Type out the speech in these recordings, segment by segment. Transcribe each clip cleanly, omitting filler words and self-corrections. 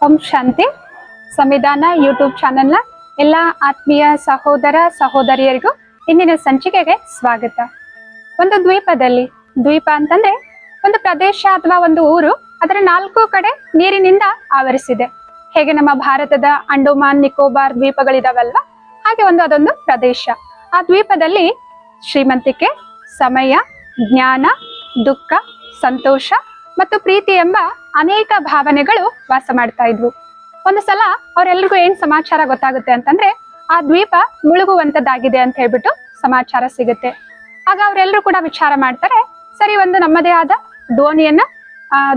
ಓಂ ಶಾಂತಿ. ಸಂವಿಧಾನ ಯೂಟ್ಯೂಬ್ ಚಾನೆಲ್ನ ಎಲ್ಲ ಆತ್ಮೀಯ ಸಹೋದರ ಸಹೋದರಿಯರಿಗೂ ಇಂದಿನ ಸಂಚಿಕೆಗೆ ಸ್ವಾಗತ. ಒಂದು ದ್ವೀಪ ಅಂತಂದ್ರೆ ಒಂದು ಪ್ರದೇಶ ಅಥವಾ ಒಂದು ಊರು, ಅದರ 4 ಕಡೆ ನೀರಿನಿಂದ ಆವರಿಸಿದೆ. ಹೇಗೆ ನಮ್ಮ ಭಾರತದ ಅಂಡಮಾನ್ ನಿಕೋಬಾರ್ ದ್ವೀಪಗಳಿದಾವಲ್ವಾ, ಹಾಗೆ ಅದೊಂದು ಪ್ರದೇಶ. ಆ ದ್ವೀಪದಲ್ಲಿ ಶ್ರೀಮಂತಿಕೆ, ಸಮಯ, ಜ್ಞಾನ, ದುಃಖ, ಸಂತೋಷ ಮತ್ತು ಪ್ರೀತಿ ಎಂಬ ಅನೇಕ ಭಾವನೆಗಳು ವಾಸ ಮಾಡ್ತಾ ಇದ್ವು. ಒಂದು ಸಲ ಅವರೆಲ್ರಿಗೂ ಏನ್ ಸಮಾಚಾರ ಗೊತ್ತಾಗುತ್ತೆ ಅಂತಂದ್ರೆ, ಆ ದ್ವೀಪ ಮುಳುಗುವಂತದ್ದಾಗಿದೆ ಅಂತ ಹೇಳ್ಬಿಟ್ಟು ಸಮಾಚಾರ ಸಿಗುತ್ತೆ. ಆಗ ಅವರೆಲ್ಲರೂ ಕೂಡ ವಿಚಾರ ಮಾಡ್ತಾರೆ, ಸರಿ ಒಂದು ನಮ್ಮದೇ ಆದ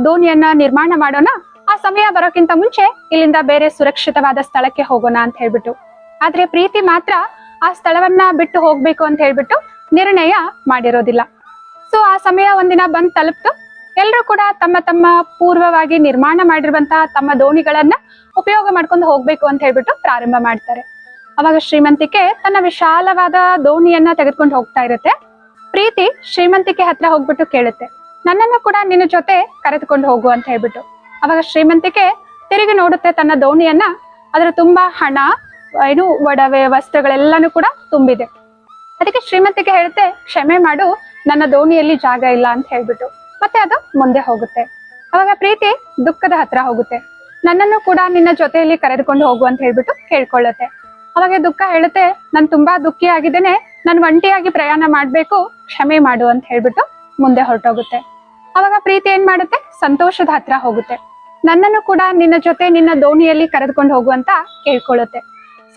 ದೋಣಿಯನ್ನ ನಿರ್ಮಾಣ ಮಾಡೋಣ, ಆ ಸಮಯ ಬರೋಕ್ಕಿಂತ ಮುಂಚೆ ಇಲ್ಲಿಂದ ಬೇರೆ ಸುರಕ್ಷಿತವಾದ ಸ್ಥಳಕ್ಕೆ ಹೋಗೋಣ ಅಂತ ಹೇಳ್ಬಿಟ್ಟು. ಆದ್ರೆ ಪ್ರೀತಿ ಮಾತ್ರ ಆ ಸ್ಥಳವನ್ನ ಬಿಟ್ಟು ಹೋಗ್ಬೇಕು ಅಂತ ಹೇಳ್ಬಿಟ್ಟು ನಿರ್ಣಯ ಮಾಡಿರೋದಿಲ್ಲ. ಸೊ ಆ ಸಮಯ ಒಂದಿನ ಬಂದ್ ತಲುಪ್ತು. ಎಲ್ಲರೂ ಕೂಡ ತಮ್ಮ ತಮ್ಮ ಪೂರ್ವವಾಗಿ ನಿರ್ಮಾಣ ಮಾಡಿರುವಂತಹ ತಮ್ಮ ದೋಣಿಗಳನ್ನ ಉಪಯೋಗ ಮಾಡ್ಕೊಂಡು ಹೋಗ್ಬೇಕು ಅಂತ ಹೇಳ್ಬಿಟ್ಟು ಪ್ರಾರಂಭ ಮಾಡ್ತಾರೆ. ಅವಾಗ ಶ್ರೀಮಂತಿಕೆ ತನ್ನ ವಿಶಾಲವಾದ ದೋಣಿಯನ್ನ ತೆಗೆದುಕೊಂಡು ಹೋಗ್ತಾ ಇರುತ್ತೆ. ಪ್ರೀತಿ ಶ್ರೀಮಂತಿಕೆ ಹತ್ರ ಹೋಗ್ಬಿಟ್ಟು ಕೇಳುತ್ತೆ, ನನ್ನನ್ನು ಕೂಡ ನಿನ್ನ ಜೊತೆ ಕರೆದುಕೊಂಡು ಹೋಗು ಅಂತ ಹೇಳ್ಬಿಟ್ಟು. ಅವಾಗ ಶ್ರೀಮಂತಿಕೆ ತಿರುಗಿ ನೋಡುತ್ತೆ ತನ್ನ ದೋಣಿಯನ್ನ. ಅದರ ತುಂಬಾ ಹಣ, ಒಡವೆ, ವಸ್ತ್ರಗಳೆಲ್ಲಾನು ಕೂಡ ತುಂಬಿದೆ. ಅದಕ್ಕೆ ಶ್ರೀಮಂತಿಕೆ ಹೇಳುತ್ತೆ, ಕ್ಷಮೆ ಮಾಡು, ನನ್ನ ದೋಣಿಯಲ್ಲಿ ಜಾಗ ಇಲ್ಲ ಅಂತ ಹೇಳ್ಬಿಟ್ಟು. ಮತ್ತೆ ಅದು ಮುಂದೆ ಹೋಗುತ್ತೆ. ಅವಾಗ ಪ್ರೀತಿ ದುಃಖದ ಹತ್ರ ಹೋಗುತ್ತೆ, ನನ್ನನ್ನು ಕೂಡ ನಿನ್ನ ಜೊತೆಯಲ್ಲಿ ಕರೆದುಕೊಂಡು ಹೋಗು ಅಂತ ಹೇಳ್ಬಿಟ್ಟು ಕೇಳ್ಕೊಳ್ಳುತ್ತೆ. ಅವಾಗ ದುಃಖ ಹೇಳುತ್ತೆ, ನಾನು ತುಂಬಾ ದುಃಖಿ ಆಗಿದ್ದೇನೆ, ನಾನು ಒಂಟಿಯಾಗಿ ಪ್ರಯಾಣ ಮಾಡ್ಬೇಕು, ಕ್ಷಮೆ ಮಾಡು ಅಂತ ಹೇಳ್ಬಿಟ್ಟು ಮುಂದೆ ಹೊರಟೋಗುತ್ತೆ. ಅವಾಗ ಪ್ರೀತಿ ಏನ್ ಮಾಡುತ್ತೆ, ಸಂತೋಷದ ಹತ್ರ ಹೋಗುತ್ತೆ, ನನ್ನನ್ನು ಕೂಡ ನಿನ್ನ ಜೊತೆ ನಿನ್ನ ದೋಣಿಯಲ್ಲಿ ಕರೆದುಕೊಂಡು ಹೋಗು ಅಂತ ಕೇಳ್ಕೊಳ್ಳುತ್ತೆ.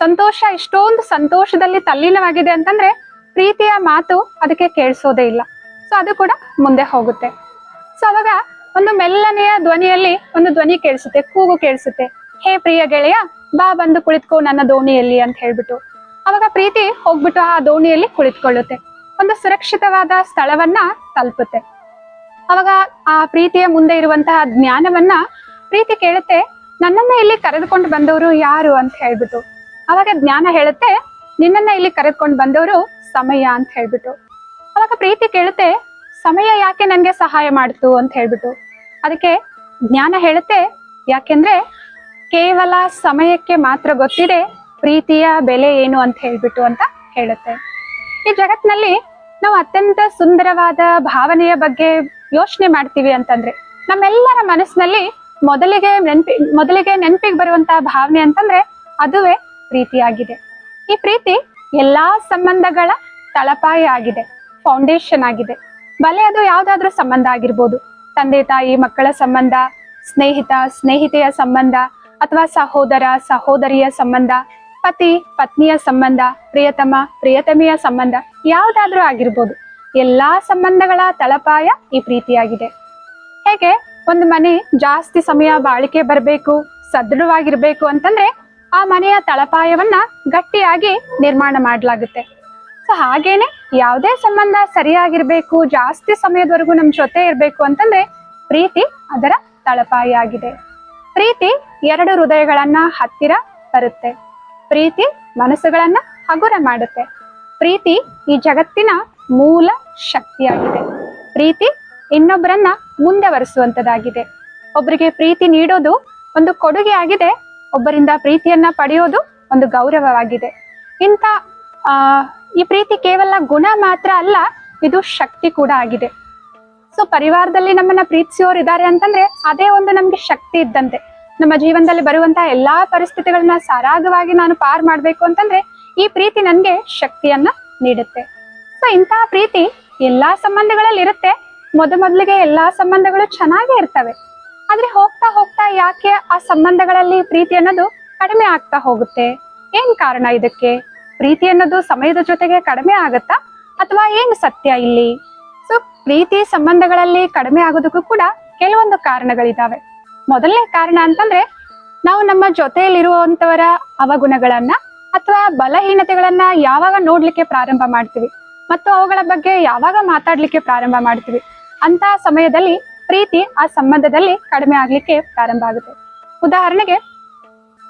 ಸಂತೋಷ ಇಷ್ಟೊಂದು ಸಂತೋಷದಲ್ಲಿ ತಲ್ಲೀನವಾಗಿದೆ ಅಂತಂದ್ರೆ ಪ್ರೀತಿಯ ಮಾತು ಅದಕ್ಕೆ ಕೇಳಿಸೋದೇ ಇಲ್ಲ. ಸೊ ಅದು ಕೂಡ ಮುಂದೆ ಹೋಗುತ್ತೆ. ಸೊ ಅವಾಗ ಒಂದು ಮೆಲ್ಲನೆಯ ಧ್ವನಿಯಲ್ಲಿ ಒಂದು ಧ್ವನಿ ಕೇಳಿಸುತ್ತೆ, ಕೂಗು ಕೇಳಿಸುತ್ತೆ, ಹೇ ಪ್ರಿಯ ಗೆಳೆಯ, ಬಾ ಬಂದು ಕುಳಿತುಕೋ ನನ್ನ ದೋಣಿಯಲ್ಲಿ ಅಂತ ಹೇಳ್ಬಿಟ್ಟು. ಅವಾಗ ಪ್ರೀತಿ ಹೋಗ್ಬಿಟ್ಟು ಆ ದೋಣಿಯಲ್ಲಿ ಕುಳಿತುಕೊಳ್ಳುತ್ತೆ, ಒಂದು ಸುರಕ್ಷಿತವಾದ ಸ್ಥಳವನ್ನ ತಲುಪುತ್ತೆ. ಅವಾಗ ಆ ಪ್ರೀತಿಯ ಮುಂದೆ ಇರುವಂತಹ ಜ್ಞಾನವನ್ನ ಪ್ರೀತಿ ಕೇಳುತ್ತೆ, ನನ್ನನ್ನ ಇಲ್ಲಿ ಕರೆದುಕೊಂಡು ಬಂದವರು ಯಾರು ಅಂತ ಹೇಳ್ಬಿಟ್ಟು. ಅವಾಗ ಜ್ಞಾನ ಹೇಳುತ್ತೆ, ನಿನ್ನನ್ನ ಇಲ್ಲಿ ಕರೆದುಕೊಂಡು ಬಂದವರು ಸಮಯ ಅಂತ ಹೇಳ್ಬಿಟ್ಟು. ಅವಾಗ ಪ್ರೀತಿ ಕೇಳುತ್ತೆ, ಸಮಯ ಯಾಕೆ ನನ್ಗೆ ಸಹಾಯ ಮಾಡ್ತು ಅಂತ ಹೇಳ್ಬಿಟ್ಟು. ಅದಕ್ಕೆ ಜ್ಞಾನ ಹೇಳುತ್ತೆ, ಯಾಕೆಂದ್ರೆ ಕೇವಲ ಸಮಯಕ್ಕೆ ಮಾತ್ರ ಗೊತ್ತಿದೆ ಪ್ರೀತಿಯ ಬೆಲೆ ಏನು ಅಂತ ಹೇಳ್ಬಿಟ್ಟು ಅಂತ ಹೇಳುತ್ತೆ. ಈ ಜಗತ್ನಲ್ಲಿ ನಾವು ಅತ್ಯಂತ ಸುಂದರವಾದ ಭಾವನೆಯ ಬಗ್ಗೆ ಯೋಚನೆ ಮಾಡ್ತೀವಿ ಅಂತಂದ್ರೆ, ನಮ್ಮೆಲ್ಲರ ಮನಸ್ಸಿನಲ್ಲಿ ಮೊದಲಿಗೆ ನೆನಪಿಗೆ ಬರುವಂತಹ ಭಾವನೆ ಅಂತಂದ್ರೆ ಅದುವೇ ಪ್ರೀತಿಯಾಗಿದೆ. ಈ ಪ್ರೀತಿ ಎಲ್ಲಾ ಸಂಬಂಧಗಳ ತಳಪಾಯ ಆಗಿದೆ, ಫೌಂಡೇಶನ್ ಆಗಿದೆ. ಬಲೆ ಅದು ಯಾವ್ದಾದ್ರೂ ಸಂಬಂಧ ಆಗಿರ್ಬೋದು, ತಂದೆ ತಾಯಿ ಮಕ್ಕಳ ಸಂಬಂಧ, ಸ್ನೇಹಿತೆಯ ಸಂಬಂಧ, ಅಥವಾ ಸಹೋದರ ಸಹೋದರಿಯ ಸಂಬಂಧ, ಪತಿ ಪತ್ನಿಯ ಸಂಬಂಧ, ಪ್ರಿಯತಮ ಪ್ರಿಯತಮಿಯ ಸಂಬಂಧ, ಯಾವ್ದಾದ್ರೂ ಆಗಿರ್ಬೋದು. ಎಲ್ಲಾ ಸಂಬಂಧಗಳ ತಳಪಾಯ ಈ ಪ್ರೀತಿಯಾಗಿದೆ. ಹೇಗೆ ಒಂದು ಮನೆ ಜಾಸ್ತಿ ಸಮಯ ಬಾಳಿಕೆ ಬರಬೇಕು, ಸದೃಢವಾಗಿರ್ಬೇಕು ಅಂತಂದ್ರೆ ಆ ಮನೆಯ ತಳಪಾಯವನ್ನ ಗಟ್ಟಿಯಾಗಿ ನಿರ್ಮಾಣ ಮಾಡಲಾಗುತ್ತೆ. ಸೊ ಹಾಗೇನೆ ಯಾವುದೇ ಸಂಬಂಧ ಸರಿಯಾಗಿರ್ಬೇಕು, ಜಾಸ್ತಿ ಸಮಯದವರೆಗೂ ನಮ್ ಜೊತೆ ಇರ್ಬೇಕು ಅಂತಂದ್ರೆ ಪ್ರೀತಿ ಅದರ ತಳಪಾಯ ಆಗಿದೆ. ಪ್ರೀತಿ 2 ಹೃದಯಗಳನ್ನ ಹತ್ತಿರ ತರುತ್ತೆ. ಪ್ರೀತಿ ಮನಸ್ಸುಗಳನ್ನ ಹಗುರ ಮಾಡುತ್ತೆ. ಪ್ರೀತಿ ಈ ಜಗತ್ತಿನ ಮೂಲ ಶಕ್ತಿಯಾಗಿದೆ. ಪ್ರೀತಿ ಇನ್ನೊಬ್ಬರನ್ನ ಮುಂದೆವರಿಸುವಂತದ್ದಾಗಿದೆ. ಒಬ್ಬರಿಗೆ ಪ್ರೀತಿ ನೀಡೋದು ಒಂದು ಕೊಡುಗೆ ಆಗಿದೆ, ಒಬ್ಬರಿಂದ ಪ್ರೀತಿಯನ್ನ ಪಡೆಯೋದು ಒಂದು ಗೌರವವಾಗಿದೆ. ಈ ಪ್ರೀತಿ ಕೇವಲ ಗುಣ ಮಾತ್ರ ಅಲ್ಲ, ಇದು ಶಕ್ತಿ ಕೂಡ ಆಗಿದೆ. ಸೊ ಪರಿವಾರದಲ್ಲಿ ನಮ್ಮನ್ನ ಪ್ರೀತಿಸೋರು ಇದ್ದಾರೆ ಅಂತಂದ್ರೆ ಅದೇ ಒಂದು ನಮ್ಗೆ ಶಕ್ತಿ ಇದ್ದಂತೆ. ನಮ್ಮ ಜೀವನದಲ್ಲಿ ಬರುವಂತಹ ಎಲ್ಲಾ ಪರಿಸ್ಥಿತಿಗಳನ್ನ ಸರಾಗವಾಗಿ ನಾನು ಪಾರ್ ಮಾಡ್ಬೇಕು ಅಂತಂದ್ರೆ ಈ ಪ್ರೀತಿ ನನ್ಗೆ ಶಕ್ತಿಯನ್ನ ನೀಡುತ್ತೆ. ಸೊ ಇಂತಹ ಪ್ರೀತಿ ಎಲ್ಲಾ ಸಂಬಂಧಗಳಲ್ಲಿ ಇರುತ್ತೆ. ಮೊದಲಿಗೆ ಎಲ್ಲಾ ಸಂಬಂಧಗಳು ಚೆನ್ನಾಗೇ ಇರ್ತವೆ. ಆದ್ರೆ ಹೋಗ್ತಾ ಹೋಗ್ತಾ ಯಾಕೆ ಆ ಸಂಬಂಧಗಳಲ್ಲಿ ಪ್ರೀತಿ ಅನ್ನೋದು ಕಡಿಮೆ ಆಗ್ತಾ ಹೋಗುತ್ತೆ? ಏನ್ ಕಾರಣ ಇದಕ್ಕೆ? ಪ್ರೀತಿ ಅನ್ನೋದು ಸಮಯದ ಜೊತೆಗೆ ಕಡಿಮೆ ಆಗತ್ತಾ ಅಥವಾ ಏನು ಸತ್ಯ ಇಲ್ಲಿ? ಸೊ ಪ್ರೀತಿ ಸಂಬಂಧಗಳಲ್ಲಿ ಕಡಿಮೆ ಆಗೋದಕ್ಕೂ ಕೂಡ ಕೆಲವೊಂದು ಕಾರಣಗಳಿದಾವೆ. ಮೊದಲನೇ ಕಾರಣ ಅಂತಂದ್ರೆ, ನಾವು ನಮ್ಮ ಜೊತೆಯಲ್ಲಿರುವಂತವರ ಅವಗುಣಗಳನ್ನ ಅಥವಾ ಬಲಹೀನತೆಗಳನ್ನ ಯಾವಾಗ ನೋಡ್ಲಿಕ್ಕೆ ಪ್ರಾರಂಭ ಮಾಡ್ತೀವಿ ಮತ್ತು ಅವುಗಳ ಬಗ್ಗೆ ಯಾವಾಗ ಮಾತಾಡ್ಲಿಕ್ಕೆ ಪ್ರಾರಂಭ ಮಾಡ್ತೀವಿ, ಅಂತ ಸಮಯದಲ್ಲಿ ಪ್ರೀತಿ ಆ ಸಂಬಂಧದಲ್ಲಿ ಕಡಿಮೆ ಆಗ್ಲಿಕ್ಕೆ ಪ್ರಾರಂಭ ಆಗುತ್ತೆ. ಉದಾಹರಣೆಗೆ,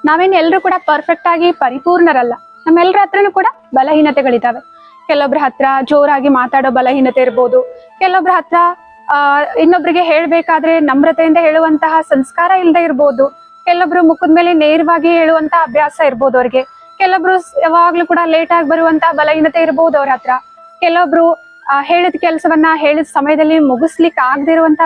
ನಾವೇನು ಎಲ್ಲರೂ ಕೂಡ ಪರ್ಫೆಕ್ಟ್ ಆಗಿ ಪರಿಪೂರ್ಣರಲ್ಲ. ನಮ್ಮೆಲ್ಲರ ಹತ್ರನೂ ಕೂಡ ಬಲಹೀನತೆಗಳಿದಾವೆ. ಕೆಲವೊಬ್ರ ಹತ್ರ ಜೋರಾಗಿ ಮಾತಾಡೋ ಬಲಹೀನತೆ ಇರ್ಬೋದು, ಕೆಲವೊಬ್ರ ಹತ್ರ ಇನ್ನೊಬ್ರಿಗೆ ಹೇಳ್ಬೇಕಾದ್ರೆ ನಮ್ರತೆಯಿಂದ ಹೇಳುವಂತಹ ಸಂಸ್ಕಾರ ಇಲ್ಲದೆ ಇರ್ಬೋದು, ಕೆಲವೊಬ್ರು ಮುಖದ ಮೇಲೆ ನೇರವಾಗಿ ಹೇಳುವಂತ ಅಭ್ಯಾಸ ಇರ್ಬೋದು ಅವ್ರಿಗೆ. ಕೆಲವೊಬ್ರು ಯಾವಾಗ್ಲೂ ಕೂಡ ಲೇಟ್ ಆಗಿ ಬರುವಂತ ಬಲಹೀನತೆ ಇರ್ಬೋದು ಅವ್ರ ಹತ್ರ. ಕೆಲವೊಬ್ರು ಹೇಳಿದ ಕೆಲಸವನ್ನ ಹೇಳಿದ ಸಮಯದಲ್ಲಿ ಮುಗಿಸ್ಲಿಕ್ಕೆ ಆಗದೆ ಇರುವಂತ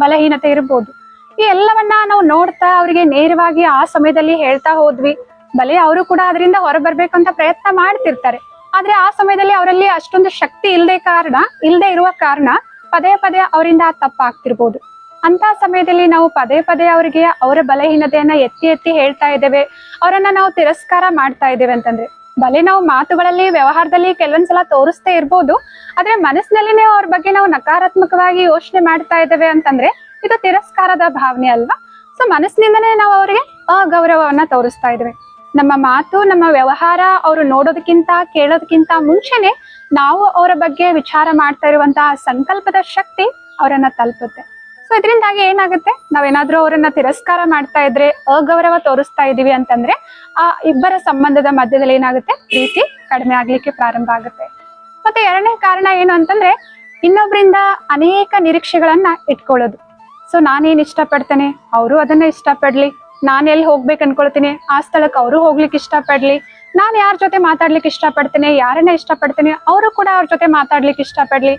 ಬಲಹೀನತೆ ಇರ್ಬೋದು. ಈ ಎಲ್ಲವನ್ನ ನಾವು ನೋಡ್ತಾ ಅವರಿಗೆ ನೇರವಾಗಿ ಆ ಸಮಯದಲ್ಲಿ ಹೇಳ್ತಾ ಹೋದ್ವಿ, ಬಲೆ ಅವರು ಕೂಡ ಅದರಿಂದ ಹೊರ ಬರ್ಬೇಕು ಅಂತ ಪ್ರಯತ್ನ ಮಾಡ್ತಿರ್ತಾರೆ. ಆದ್ರೆ ಆ ಸಮಯದಲ್ಲಿ ಅವರಲ್ಲಿ ಅಷ್ಟೊಂದು ಶಕ್ತಿ ಇಲ್ಲದೆ ಇರುವ ಕಾರಣ ಪದೇ ಪದೇ ಅವರಿಂದ ತಪ್ಪಾಗ್ತಿರ್ಬೋದು. ಅಂತ ಸಮಯದಲ್ಲಿ ನಾವು ಪದೇ ಪದೇ ಅವರಿಗೆ ಅವರ ಬಲಹೀನತೆಯನ್ನ ಎತ್ತಿ ಎತ್ತಿ ಹೇಳ್ತಾ ಇದ್ದೇವೆ, ಅವರನ್ನ ನಾವು ತಿರಸ್ಕಾರ ಮಾಡ್ತಾ ಇದ್ದೇವೆ ಅಂತಂದ್ರೆ, ಬಲೆ ನಾವು ಮಾತುಗಳಲ್ಲಿ ವ್ಯವಹಾರದಲ್ಲಿ ಕೆಲವೊಂದ್ಸಲ ತೋರಿಸ್ತಾ ಇರ್ಬೋದು, ಆದ್ರೆ ಮನಸ್ಸಿನಲ್ಲಿನೇ ಅವ್ರ ಬಗ್ಗೆ ನಾವು ನಕಾರಾತ್ಮಕವಾಗಿ ಯೋಚನೆ ಮಾಡ್ತಾ ಇದ್ದೇವೆ ಅಂತಂದ್ರೆ ಇದು ತಿರಸ್ಕಾರದ ಭಾವನೆ ಅಲ್ವಾ. ಸೊ ಮನಸ್ಸಿನಿಂದನೇ ನಾವು ಅವರಿಗೆ ಅಗೌರವವನ್ನ ತೋರಿಸ್ತಾ ಇದ್ದೇವೆ. ನಮ್ಮ ಮಾತು, ನಮ್ಮ ವ್ಯವಹಾರ ಅವರು ನೋಡೋದಕ್ಕಿಂತ ಕೇಳೋದಕ್ಕಿಂತ ಮುಂಚೆನೆ ನಾವು ಅವರ ಬಗ್ಗೆ ವಿಚಾರ ಮಾಡ್ತಾ ಇರುವಂತಹ ಸಂಕಲ್ಪದ ಶಕ್ತಿ ಅವರನ್ನ ತಲುಪುತ್ತೆ. ಸೊ ಇದರಿಂದಾಗಿ ಏನಾಗುತ್ತೆ, ನಾವೇನಾದ್ರೂ ಅವರನ್ನ ತಿರಸ್ಕಾರ ಮಾಡ್ತಾ ಇದ್ರೆ, ಅಗೌರವ ತೋರಿಸ್ತಾ ಇದೀವಿ ಅಂತಂದ್ರೆ ಆ ಇಬ್ಬರ ಸಂಬಂಧದ ಮಧ್ಯದಲ್ಲಿ ಏನಾಗುತ್ತೆ, ಪ್ರೀತಿ ಕಡಿಮೆ ಆಗ್ಲಿಕ್ಕೆ ಪ್ರಾರಂಭ ಆಗುತ್ತೆ. ಮತ್ತೆ ಎರಡನೇ ಕಾರಣ ಏನು ಅಂತಂದ್ರೆ, ಇನ್ನೊಬ್ರಿಂದ ಅನೇಕ ನಿರೀಕ್ಷೆಗಳನ್ನ ಇಟ್ಕೊಳ್ಳೋದು. ಸೊ ನಾನೇನ್ ಇಷ್ಟಪಡ್ತೇನೆ ಅವರು ಅದನ್ನ ಇಷ್ಟಪಡ್ಲಿ, ನಾನು ಎಲ್ಲಿ ಹೋಗ್ಬೇಕು ಅನ್ಕೊಳ್ತೀನಿ ಆ ಸ್ಥಳಕ್ಕೆ ಅವರು ಹೋಗ್ಲಿಕ್ಕೆ ಇಷ್ಟಪಡ್ಲಿ, ನಾನು ಯಾರ ಜೊತೆ ಮಾತಾಡ್ಲಿಕ್ಕೆ ಇಷ್ಟಪಡ್ತೇನೆ, ಯಾರನ್ನ ಇಷ್ಟಪಡ್ತೇನೆ ಅವರು ಕೂಡ ಅವ್ರ ಜೊತೆ ಮಾತಾಡ್ಲಿಕ್ಕೆ ಇಷ್ಟಪಡ್ಲಿ,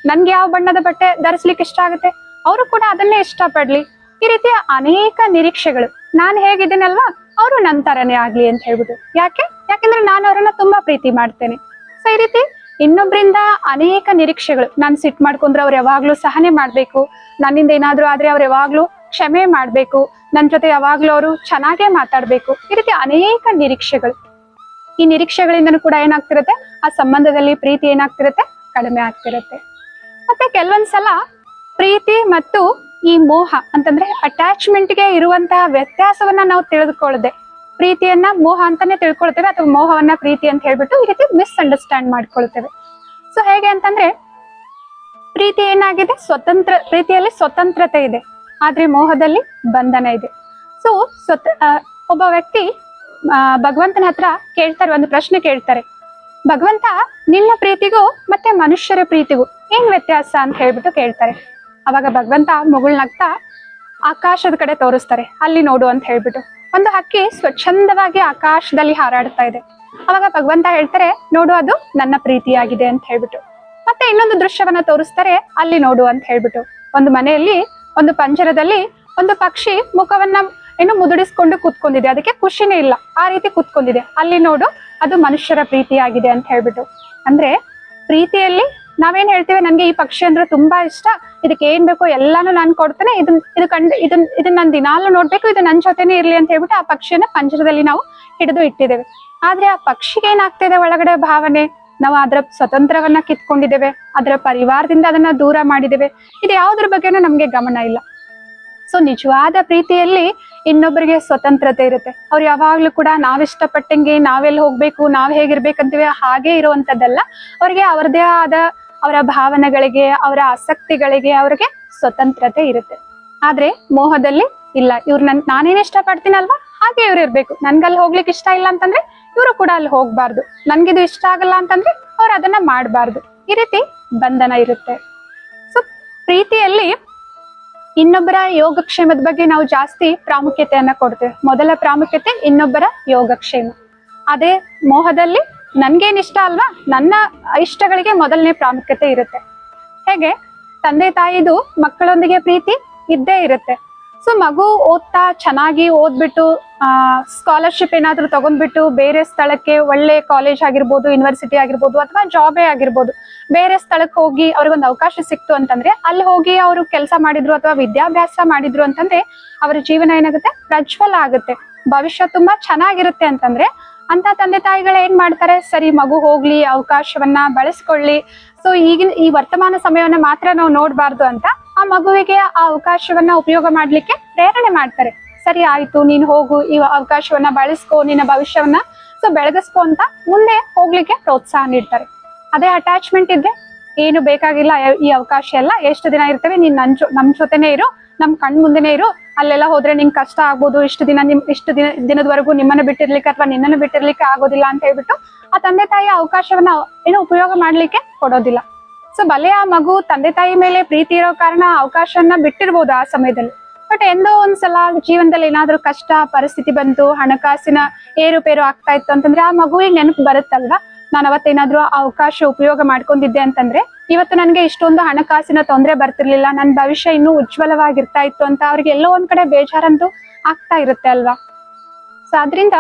ನನ್ಗೆ ಯಾವ ಬಣ್ಣದ ಬಟ್ಟೆ ಧರಿಸ್ಲಿಕ್ಕೆ ಇಷ್ಟ ಆಗುತ್ತೆ ಅವರು ಕೂಡ ಅದನ್ನೇ ಇಷ್ಟಪಡ್ಲಿ. ಈ ರೀತಿಯ ಅನೇಕ ನಿರೀಕ್ಷೆಗಳು. ನಾನು ಹೇಗಿದ್ದೀನಲ್ವಾ ಅವರು ನನ್ನ ತರನೇ ಆಗ್ಲಿ ಅಂತ ಹೇಳ್ಬಿಟ್ಟು. ಯಾಕೆಂದ್ರೆ ನಾನು ಅವರನ್ನ ತುಂಬಾ ಪ್ರೀತಿ ಮಾಡ್ತೇನೆ. ಸೊ ಈ ರೀತಿ ಇನ್ನೊಬ್ರಿಂದ ಅನೇಕ ನಿರೀಕ್ಷೆಗಳು. ನಾನು ಸಿಟ್ಟು ಮಾಡ್ಕೊಂಡ್ರೆ ಅವ್ರು ಯಾವಾಗ್ಲೂ ಸಹನೆ ಮಾಡ್ಬೇಕು, ನನ್ನಿಂದ ಏನಾದ್ರೂ ಆದ್ರೆ ಅವ್ರು ಯಾವಾಗ್ಲೂ ಕ್ಷಮೆ ಮಾಡ್ಬೇಕು, ನನ್ನ ಜೊತೆ ಯಾವಾಗ್ಲೂ ಅವರು ಚೆನ್ನಾಗೇ ಮಾತಾಡ್ಬೇಕು. ಈ ರೀತಿ ಅನೇಕ ನಿರೀಕ್ಷೆಗಳು. ಈ ನಿರೀಕ್ಷೆಗಳಿಂದನೂ ಕೂಡ ಏನಾಗ್ತಿರುತ್ತೆ, ಆ ಸಂಬಂಧದಲ್ಲಿ ಪ್ರೀತಿ ಏನಾಗ್ತಿರುತ್ತೆ, ಕಡಿಮೆ ಆಗ್ತಿರುತ್ತೆ. ಮತ್ತೆ ಕೆಲವೊಂದ್ಸಲ ಪ್ರೀತಿ ಮತ್ತು ಈ ಮೋಹ ಅಂತಂದ್ರೆ ಅಟ್ಯಾಚ್ಮೆಂಟ್ಗೆ ಇರುವಂತಹ ವ್ಯತ್ಯಾಸವನ್ನ ನಾವು ತಿಳಿದುಕೊಳ್ಳದೆ ಪ್ರೀತಿಯನ್ನ ಮೋಹ ಅಂತಾನೆ ತಿಳ್ಕೊಳ್ತೇವೆ, ಅಥವಾ ಮೋಹವನ್ನ ಪ್ರೀತಿ ಅಂತ ಹೇಳ್ಬಿಟ್ಟು ಈ ರೀತಿ ಮಿಸ್ಅಂಡರ್ಸ್ಟ್ಯಾಂಡ್ ಮಾಡ್ಕೊಳ್ತೇವೆ. ಸೊ ಹೇಗೆ ಅಂತಂದ್ರೆ, ಪ್ರೀತಿ ಏನಾಗಿದೆ, ಪ್ರೀತಿಯಲ್ಲಿ ಸ್ವತಂತ್ರತೆ ಇದೆ, ಆದ್ರೆ ಮೋಹದಲ್ಲಿ ಬಂಧನ ಇದೆ. ಸೊ ಒಬ್ಬ ವ್ಯಕ್ತಿ ಭಗವಂತನ ಹತ್ರ ಕೇಳ್ತಾರೆ, ಒಂದು ಪ್ರಶ್ನೆ ಕೇಳ್ತಾರೆ, ಭಗವಂತ ನಿನ್ನ ಪ್ರೀತಿಗೂ ಮತ್ತೆ ಮನುಷ್ಯರ ಪ್ರೀತಿಗೂ ಏನ್ ವ್ಯತ್ಯಾಸ ಅಂತ ಹೇಳ್ಬಿಟ್ಟು ಕೇಳ್ತಾರೆ. ಅವಾಗ ಭಗವಂತ ಮುಗುಳ್ನಗ್ತಾ ಆಕಾಶದ ಕಡೆ ತೋರಿಸ್ತಾರೆ, ಅಲ್ಲಿ ನೋಡು ಅಂತ ಹೇಳ್ಬಿಟ್ಟು. ಒಂದು ಹಕ್ಕಿ ಸ್ವಚ್ಛಂದವಾಗಿ ಆಕಾಶದಲ್ಲಿ ಹಾರಾಡ್ತಾ ಇದೆ. ಅವಾಗ ಭಗವಂತ ಹೇಳ್ತಾರೆ, ನೋಡು ಅದು ನನ್ನ ಪ್ರೀತಿಯಾಗಿದೆ ಅಂತ ಹೇಳ್ಬಿಟ್ಟು. ಮತ್ತೆ ಇನ್ನೊಂದು ದೃಶ್ಯವನ್ನ ತೋರಿಸ್ತಾರೆ, ಅಲ್ಲಿ ನೋಡು ಅಂತ ಹೇಳ್ಬಿಟ್ಟು. ಒಂದು ಮನೆಯಲ್ಲಿ ಒಂದು ಪಂಜರದಲ್ಲಿ ಒಂದು ಪಕ್ಷಿ ಮುಖವನ್ನ ಮುದುಡಿಸ್ಕೊಂಡು ಕೂತ್ಕೊಂಡಿದೆ, ಅದಕ್ಕೆ ಖುಷಿನೇ ಇಲ್ಲ, ಆ ರೀತಿ ಕೂತ್ಕೊಂಡಿದೆ. ಅಲ್ಲಿ ನೋಡು ಅದು ಮನುಷ್ಯರ ಪ್ರೀತಿಯಾಗಿದೆ ಅಂತ ಹೇಳ್ಬಿಟ್ಟು. ಅಂದ್ರೆ ಪ್ರೀತಿಯಲ್ಲಿ ನಾವೇನ್ ಹೇಳ್ತೀವಿ, ನನ್ಗೆ ಈ ಪಕ್ಷಿ ಅಂದ್ರೆ ತುಂಬಾ ಇಷ್ಟ, ಇದಕ್ಕೆ ಏನ್ ಬೇಕೋ ಎಲ್ಲಾನು ನಾನು ಕೊಡ್ತೇನೆ, ಇದನ್ನ ನಾನು ದಿನಾಲು ನೋಡ್ಬೇಕು, ಇದು ನನ್ನ ಜೊತೆನೆ ಇರ್ಲಿ ಅಂತ ಹೇಳ್ಬಿಟ್ಟು ಆ ಪಕ್ಷಿಯನ್ನ ಪಂಜರದಲ್ಲಿ ನಾವು ಹಿಡಿದು ಇಟ್ಟಿದ್ದೇವೆ. ಆದ್ರೆ ಆ ಪಕ್ಷಿಗೆ ಏನಾಗ್ತಿದೆ ಒಳಗಡೆ ಭಾವನೆ, ನಾವು ಅದರ ಸ್ವತಂತ್ರವನ್ನ ಕಿತ್ಕೊಂಡಿದ್ದೇವೆ, ಅದರ ಪರಿವಾರದಿಂದ ಅದನ್ನ ದೂರ ಮಾಡಿದ್ದೇವೆ. ಇದು ಯಾವುದ್ರ ಬಗ್ಗೆನೂ ನಮ್ಗೆ ಗಮನ ಇಲ್ಲ. ಸೊ ನಿಜವಾದ ಪ್ರೀತಿಯಲ್ಲಿ ಇನ್ನೊಬ್ಬರಿಗೆ ಸ್ವತಂತ್ರತೆ ಇರುತ್ತೆ. ಅವ್ರು ಯಾವಾಗ್ಲೂ ಕೂಡ ನಾವಿಷ್ಟಪಟ್ಟಂಗೆ ನಾವೆಲ್ಲಿ ಹೋಗ್ಬೇಕು, ನಾವ್ ಹೇಗಿರ್ಬೇಕಂತೀವಿ ಹಾಗೆ ಇರುವಂತದ್ದಲ್ಲ. ಅವ್ರಿಗೆ ಅವ್ರದೇ ಆದ ಅವರ ಭಾವನೆಗಳಿಗೆ, ಅವರ ಆಸಕ್ತಿಗಳಿಗೆ ಅವ್ರಿಗೆ ಸ್ವತಂತ್ರತೆ ಇರುತ್ತೆ. ಆದ್ರೆ ಮೋಹದಲ್ಲಿ ಇಲ್ಲ, ಇವ್ರು ನಾನೇನ್ ಇಷ್ಟಪಡ್ತೀನಲ್ವಾ ಹಾಗೆ ಇವ್ರು ಇರ್ಬೇಕು, ನನ್ಗಲ್ಲಿ ಹೋಗ್ಲಿಕ್ಕೆ ಇಷ್ಟ ಇಲ್ಲ ಅಂತಂದ್ರೆ ಇವರು ಕೂಡ ಅಲ್ಲಿ ಹೋಗ್ಬಾರ್ದು, ನನ್ಗಿದು ಇಷ್ಟ ಆಗಲ್ಲ ಅಂತಂದ್ರೆ ಅವ್ರು ಅದನ್ನ ಮಾಡ್ಬಾರ್ದು. ಈ ರೀತಿ ಬಂಧನ ಇರುತ್ತೆ. ಸೊ ಪ್ರೀತಿಯಲ್ಲಿ ಇನ್ನೊಬ್ಬರ ಯೋಗಕ್ಷೇಮದ ಬಗ್ಗೆ ನಾವು ಜಾಸ್ತಿ ಪ್ರಾಮುಖ್ಯತೆಯನ್ನ ಕೊಡ್ತೇವೆ. ಮೊದಲ ಪ್ರಾಮುಖ್ಯತೆ ಇನ್ನೊಬ್ಬರ ಯೋಗಕ್ಷೇಮ. ಅದೇ ಮೋಹದಲ್ಲಿ ನನ್ಗೇನ್ ಇಷ್ಟ ಅಲ್ವಾ, ನನ್ನ ಇಷ್ಟಗಳಿಗೆ ಮೊದಲನೇ ಪ್ರಾಮುಖ್ಯತೆ ಇರುತ್ತೆ. ಹೇಗೆ ತಂದೆ ತಾಯಿದು ಮಕ್ಕಳೊಂದಿಗೆ ಪ್ರೀತಿ ಇದ್ದೇ ಇರುತ್ತೆ. ಸೊ ಮಗು ಓದ್ತಾ ಚೆನ್ನಾಗಿ ಓದ್ಬಿಟ್ಟು ಸ್ಕಾಲರ್ಶಿಪ್ ಏನಾದ್ರು ತಗೊಂಡ್ಬಿಟ್ಟು ಬೇರೆ ಸ್ಥಳಕ್ಕೆ, ಒಳ್ಳೆ ಕಾಲೇಜ್ ಆಗಿರ್ಬೋದು, ಯೂನಿವರ್ಸಿಟಿ ಆಗಿರ್ಬೋದು, ಅಥವಾ ಜಾಬೇ ಆಗಿರ್ಬೋದು, ಬೇರೆ ಸ್ಥಳಕ್ಕೆ ಹೋಗಿ ಅವ್ರಿಗೊಂದು ಅವಕಾಶ ಸಿಕ್ತು ಅಂತಂದ್ರೆ ಅಲ್ಲಿ ಹೋಗಿ ಅವರು ಕೆಲಸ ಮಾಡಿದ್ರು ಅಥವಾ ವಿದ್ಯಾಭ್ಯಾಸ ಮಾಡಿದ್ರು ಅಂತಂದ್ರೆ ಅವರ ಜೀವನ ಏನಾಗುತ್ತೆ, ಪ್ರಜ್ವಲ ಆಗುತ್ತೆ, ಭವಿಷ್ಯ ತುಂಬಾ ಚೆನ್ನಾಗಿರುತ್ತೆ ಅಂತಂದ್ರೆ ಅಂತ ತಂದೆ ತಾಯಿಗಳು ಏನ್ ಮಾಡ್ತಾರೆ, ಸರಿ ಮಗು ಹೋಗ್ಲಿ, ಅವಕಾಶವನ್ನ ಬಳಸ್ಕೊಳ್ಳಿ, ಸೊ ಈಗಿನ ಈ ವರ್ತಮಾನ ಸಮಯವನ್ನ ಮಾತ್ರ ನಾವು ನೋಡ್ಬಾರ್ದು ಅಂತ ಆ ಮಗುವಿಗೆ ಆ ಅವಕಾಶವನ್ನ ಉಪಯೋಗ ಮಾಡ್ಲಿಕ್ಕೆ ಪ್ರೇರಣೆ ಮಾಡ್ತಾರೆ. ಸರಿ ಆಯ್ತು, ನೀನ್ ಹೋಗು, ಈ ಅವಕಾಶವನ್ನ ಬಳಸ್ಕೋ, ನಿನ್ನ ಭವಿಷ್ಯವನ್ನ ಸೊ ಬೆಳಗಿಸ್ಕೋ ಅಂತ ಮುಂದೆ ಹೋಗ್ಲಿಕ್ಕೆ ಪ್ರೋತ್ಸಾಹ ನೀಡ್ತಾರೆ. ಅದೇ ಅಟ್ಯಾಚ್ಮೆಂಟ್ ಇದ್ರೆ ಏನು ಬೇಕಾಗಿಲ್ಲ, ಈ ಅವಕಾಶ ಎಲ್ಲ ಎಷ್ಟು ದಿನ ಇರ್ತೇವೆ, ನೀನ್ ನಮ್ ಜೊತೆನೆ ಇರು, ನಮ್ ಕಣ್ ಮುಂದೆನೆ ಇರು, ಅಲ್ಲೆಲ್ಲ ಹೋದ್ರೆ ನಿಂಗೆ ಕಷ್ಟ ಆಗ್ಬೋದು, ಇಷ್ಟು ದಿನದವರೆಗೂ ನಿಮ್ಮನ್ನ ಬಿಟ್ಟಿರ್ಲಿಕ್ಕೆ ಅಥವಾ ನಿನ್ನನ್ನು ಬಿಟ್ಟಿರ್ಲಿಕ್ಕೆ ಆಗೋದಿಲ್ಲ ಅಂತ ಹೇಳ್ಬಿಟ್ಟು ಆ ತಂದೆ ತಾಯಿ ಅವಕಾಶವನ್ನ ಉಪಯೋಗ ಮಾಡ್ಲಿಕ್ಕೆ ಕೊಡೋದಿಲ್ಲ. ಸೊ ಭಲೆ ಆ ಮಗು ತಂದೆ ತಾಯಿ ಮೇಲೆ ಪ್ರೀತಿ ಇರೋ ಕಾರಣ ಅವಕಾಶವನ್ನ ಬಿಟ್ಟಿರ್ಬೋದು ಆ ಸಮಯದಲ್ಲಿ, ಬಟ್ ಎಂದೋ ಒಂದ್ಸಲ ಜೀವನದಲ್ಲಿ ಏನಾದ್ರೂ ಕಷ್ಟ ಪರಿಸ್ಥಿತಿ ಬಂತು, ಹಣಕಾಸಿನ ಏರುಪೇರು ಆಗ್ತಾ ಇತ್ತು ಅಂತಂದ್ರೆ ಆ ಮಗುವಿಗೆ ನೆನಪು ಬರುತ್ತಲ್ವಾ, ನಾನು ಅವತ್ತೇನಾದ್ರೂ ಆ ಅವಕಾಶ ಉಪಯೋಗ ಮಾಡ್ಕೊಂಡಿದ್ದೆ ಅಂತಂದ್ರೆ ಇವತ್ತು ನನ್ಗೆ ಇಷ್ಟೊಂದು ಹಣಕಾಸಿನ ತೊಂದರೆ ಬರ್ತಿರ್ಲಿಲ್ಲ, ನನ್ನ ಭವಿಷ್ಯ ಇನ್ನೂ ಉಜ್ವಲವಾಗಿರ್ತಾ ಇತ್ತು ಅಂತ ಅವ್ರಿಗೆ ಎಲ್ಲೋ ಒಂದ್ ಕಡೆ ಬೇಜಾರಂತೂ ಆಗ್ತಾ ಇರುತ್ತೆ ಅಲ್ವಾ. ಸೊ ಅದ್ರಿಂದ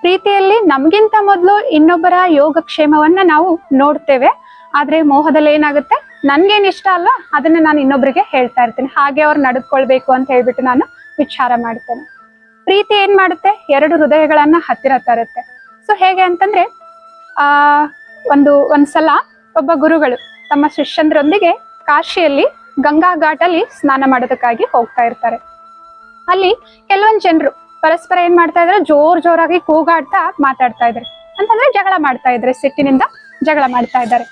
ಪ್ರೀತಿಯಲ್ಲಿ ನಮ್ಗಿಂತ ಮೊದಲು ಇನ್ನೊಬ್ಬರ ಯೋಗಕ್ಷೇಮವನ್ನ ನಾವು ನೋಡ್ತೇವೆ. ಆದ್ರೆ ಮೋಹದಲ್ಲಿ ಏನಾಗುತ್ತೆ, ನನ್ಗೇನ್ ಇಷ್ಟ ಅಲ್ವಾ ಅದನ್ನ ನಾನು ಇನ್ನೊಬ್ರಿಗೆ ಹೇಳ್ತಾ ಇರ್ತೇನೆ, ಹಾಗೆ ಅವ್ರು ನಡೆದುಕೊಳ್ಬೇಕು ಅಂತ ಹೇಳ್ಬಿಟ್ಟು ನಾನು ವಿಚಾರ ಮಾಡ್ತೇನೆ. ಪ್ರೀತಿ ಏನ್ ಮಾಡುತ್ತೆ, ಎರಡು ಹೃದಯಗಳನ್ನ ಹತ್ತಿರ ತರುತ್ತೆ. ಸೊ ಹೇಗೆ ಅಂತಂದ್ರೆ ಒಂದ್ಸಲ ಒಬ್ಬ ಗುರುಗಳು ತಮ್ಮ ಶಿಷ್ಯಂದ್ರೊಂದಿಗೆ ಕಾಶಿಯಲ್ಲಿ ಗಂಗಾ ಘಾಟಲ್ಲಿ ಸ್ನಾನ ಮಾಡೋದಕ್ಕಾಗಿ ಹೋಗ್ತಾ ಇರ್ತಾರೆ. ಅಲ್ಲಿ ಕೆಲವೊಂದ್ ಜನರು ಪರಸ್ಪರ ಏನ್ ಮಾಡ್ತಾ ಇದ್ರೆ ಜೋರಾಗಿ ಕೂಗಾಡ್ತಾ ಮಾತಾಡ್ತಾ ಇದ್ದಾರೆ, ಅಂತಂದ್ರೆ ಜಗಳ ಮಾಡ್ತಾ ಇದ್ರೆ, ಸಿಟ್ಟಿನಿಂದ ಜಗಳ ಮಾಡ್ತಾ ಇದ್ದಾರೆ.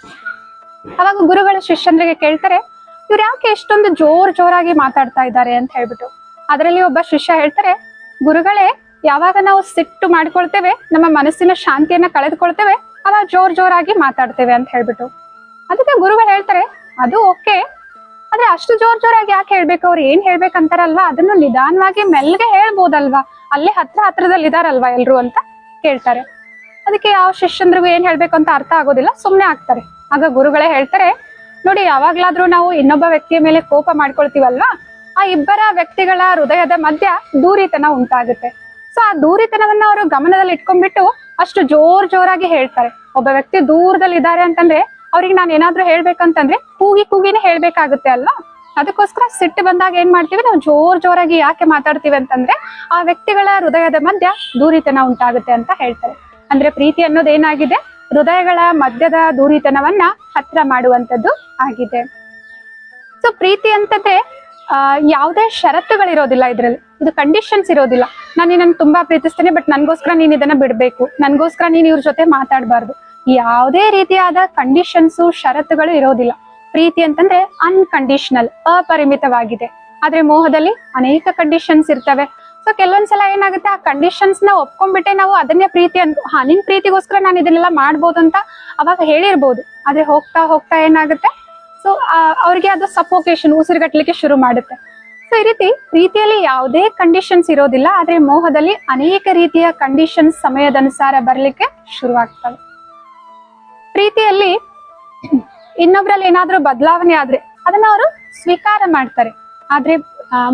ಅವಾಗ ಗುರುಗಳು ಶಿಷ್ಯಂದ್ರಿಗೆ ಕೇಳ್ತಾರೆ, ಇವ್ರು ಯಾಕೆ ಎಷ್ಟೊಂದು ಜೋರಾಗಿ ಮಾತಾಡ್ತಾ ಇದ್ದಾರೆ ಅಂತ ಹೇಳ್ಬಿಟ್ಟು. ಅದರಲ್ಲಿ ಒಬ್ಬ ಶಿಷ್ಯ ಹೇಳ್ತಾರೆ, ಗುರುಗಳೇ, ಯಾವಾಗ ನಾವು ಸಿಟ್ಟು ಮಾಡ್ಕೊಳ್ತೇವೆ, ನಮ್ಮ ಮನಸ್ಸಿನ ಶಾಂತಿಯನ್ನ ಕಳೆದುಕೊಳ್ತೇವೆ, ಅವಾಗ ಜೋರಾಗಿ ಮಾತಾಡ್ತೇವೆ ಅಂತ ಹೇಳ್ಬಿಟ್ಟು. ಅದಕ್ಕೆ ಗುರುಗಳು ಹೇಳ್ತಾರೆ, ಅದು ಓಕೆ, ಆದ್ರೆ ಅಷ್ಟು ಜೋರಾಗಿ ಯಾಕೆ ಹೇಳ್ಬೇಕು, ಅವ್ರು ಏನ್ ಹೇಳ್ಬೇಕಂತಾರಲ್ವಾ ಅದನ್ನು ನಿಧಾನವಾಗಿ ಮೆಲ್ಗೆ ಹೇಳ್ಬೋದಲ್ವಾ, ಅಲ್ಲೇ ಹತ್ರದಲ್ಲಿ ಇದಾರಲ್ವಾ ಎಲ್ರು ಅಂತ ಕೇಳ್ತಾರೆ. ಅದಕ್ಕೆ ಯಾವ ಶಿಷ್ಯಂದ್ರಿಗೂ ಏನ್ ಹೇಳ್ಬೇಕು ಅಂತ ಅರ್ಥ ಆಗೋದಿಲ್ಲ, ಸುಮ್ನೆ ಆಗ್ತಾರೆ. ಆಗ ಗುರುಗಳೇ ಹೇಳ್ತಾರೆ, ನೋಡಿ, ಯಾವಾಗ್ಲಾದ್ರೂ ನಾವು ಇನ್ನೊಬ್ಬ ವ್ಯಕ್ತಿಯ ಮೇಲೆ ಕೋಪ ಮಾಡ್ಕೊಳ್ತೀವಲ್ವಾ, ಆ ಇಬ್ಬರ ವ್ಯಕ್ತಿಗಳ ಹೃದಯದ ಮಧ್ಯ ದೂರಿತನ ಉಂಟಾಗುತ್ತೆ. ಸೊ ಆ ದೂರಿತನವನ್ನ ಅವರು ಗಮನದಲ್ಲಿ ಇಟ್ಕೊಂಡ್ಬಿಟ್ಟು ಅಷ್ಟು ಜೋರಾಗಿ ಹೇಳ್ತಾರೆ. ಒಬ್ಬ ವ್ಯಕ್ತಿ ದೂರದಲ್ಲಿ ಇದ್ದಾರೆ ಅಂತಂದ್ರೆ ಅವ್ರಿಗೆ ನಾನು ಏನಾದ್ರೂ ಹೇಳ್ಬೇಕಂತಂದ್ರೆ ಕೂಗಿನೇ ಹೇಳ್ಬೇಕಾಗುತ್ತೆ ಅಲ್ವಾ. ಅದಕ್ಕೋಸ್ಕರ ಸಿಟ್ಟು ಬಂದಾಗ ಏನ್ ಮಾಡ್ತೀವಿ, ನಾವು ಜೋರಾಗಿ ಯಾಕೆ ಮಾತಾಡ್ತೀವಿ ಅಂತಂದ್ರೆ ಆ ವ್ಯಕ್ತಿಗಳ ಹೃದಯದ ಮಧ್ಯ ದೂರಿತನ ಉಂಟಾಗುತ್ತೆ ಅಂತ ಹೇಳ್ತಾರೆ. ಅಂದ್ರೆ ಪ್ರೀತಿ ಅನ್ನೋದು ಏನಾಗಿದೆ, ಹೃದಯಗಳ ಮಧ್ಯದ ದೂರಿತನವನ್ನ ಹತ್ರ ಮಾಡುವಂತದ್ದು ಆಗಿದೆ. ಸೊ ಪ್ರೀತಿ ಅಂತಂದ್ರೆ ಯಾವುದೇ ಷರತ್ತುಗಳಿರೋದಿಲ್ಲ ಇದ್ರಲ್ಲಿ, ಇದು ಕಂಡೀಷನ್ಸ್ ಇರೋದಿಲ್ಲ. ನಾನು ನಿನ್ನನ್ನು ತುಂಬಾ ಪ್ರೀತಿಸ್ತೇನೆ, ಬಟ್ ನನ್ಗೋಸ್ಕರ ನೀನ್ ಇದನ್ನ ಬಿಡ್ಬೇಕು, ನನ್ಗೋಸ್ಕರ ನೀನ್ ಇವ್ರ ಜೊತೆ ಮಾತಾಡಬಾರ್ದು, ಯಾವುದೇ ರೀತಿಯಾದ ಕಂಡೀಷನ್ಸು ಷರತ್ತುಗಳು ಇರೋದಿಲ್ಲ. ಪ್ರೀತಿ ಅಂತಂದ್ರೆ ಅನ್ಕಂಡೀಷನಲ್, ಅಪರಿಮಿತವಾಗಿದೆ. ಆದ್ರೆ ಮೋಹದಲ್ಲಿ ಅನೇಕ ಕಂಡೀಷನ್ಸ್ ಇರ್ತವೆ. ಸೊ ಕೆಲವೊಂದ್ಸಲ ಏನಾಗುತ್ತೆ, ಆ ಕಂಡೀಷನ್ಸ್ ನ ಒಪ್ಕೊಂಡ್ಬಿಟ್ಟೆ ನಾವು ಅದನ್ನೇ ಪ್ರೀತಿ ನಿನ್ ಪ್ರೀತಿಗೋಸ್ಕರ ನಾನು ಇದನ್ನೆಲ್ಲ ಮಾಡ್ಬೋದು ಅಂತ ಅವಾಗ ಹೇಳಿರ್ಬೋದು. ಆದ್ರೆ ಹೋಗ್ತಾ ಏನಾಗುತ್ತೆ, ಸೊ ಅವ್ರಿಗೆ ಅದು ಸಫೋಕೇಶನ್, ಉಸಿರುಗಟ್ಟಲಿಕ್ಕೆ ಶುರು ಮಾಡುತ್ತೆ. ಸೊ ಈ ರೀತಿ ಪ್ರೀತಿಯಲ್ಲಿ ಯಾವುದೇ ಕಂಡೀಷನ್ಸ್ ಇರೋದಿಲ್ಲ, ಆದ್ರೆ ಮೋಹದಲ್ಲಿ ಅನೇಕ ರೀತಿಯ ಕಂಡೀಷನ್ಸ್ ಸಮಯದನುಸಾರ ಬರ್ಲಿಕ್ಕೆ ಶುರುವಾಗ್ತವೆ. ಪ್ರೀತಿಯಲ್ಲಿ ಇನ್ನೊಬ್ರಲ್ಲಿ ಏನಾದ್ರೂ ಬದಲಾವಣೆ ಆದ್ರೆ ಅದನ್ನ ಅವರು ಸ್ವೀಕಾರ ಮಾಡ್ತಾರೆ. ಆದ್ರೆ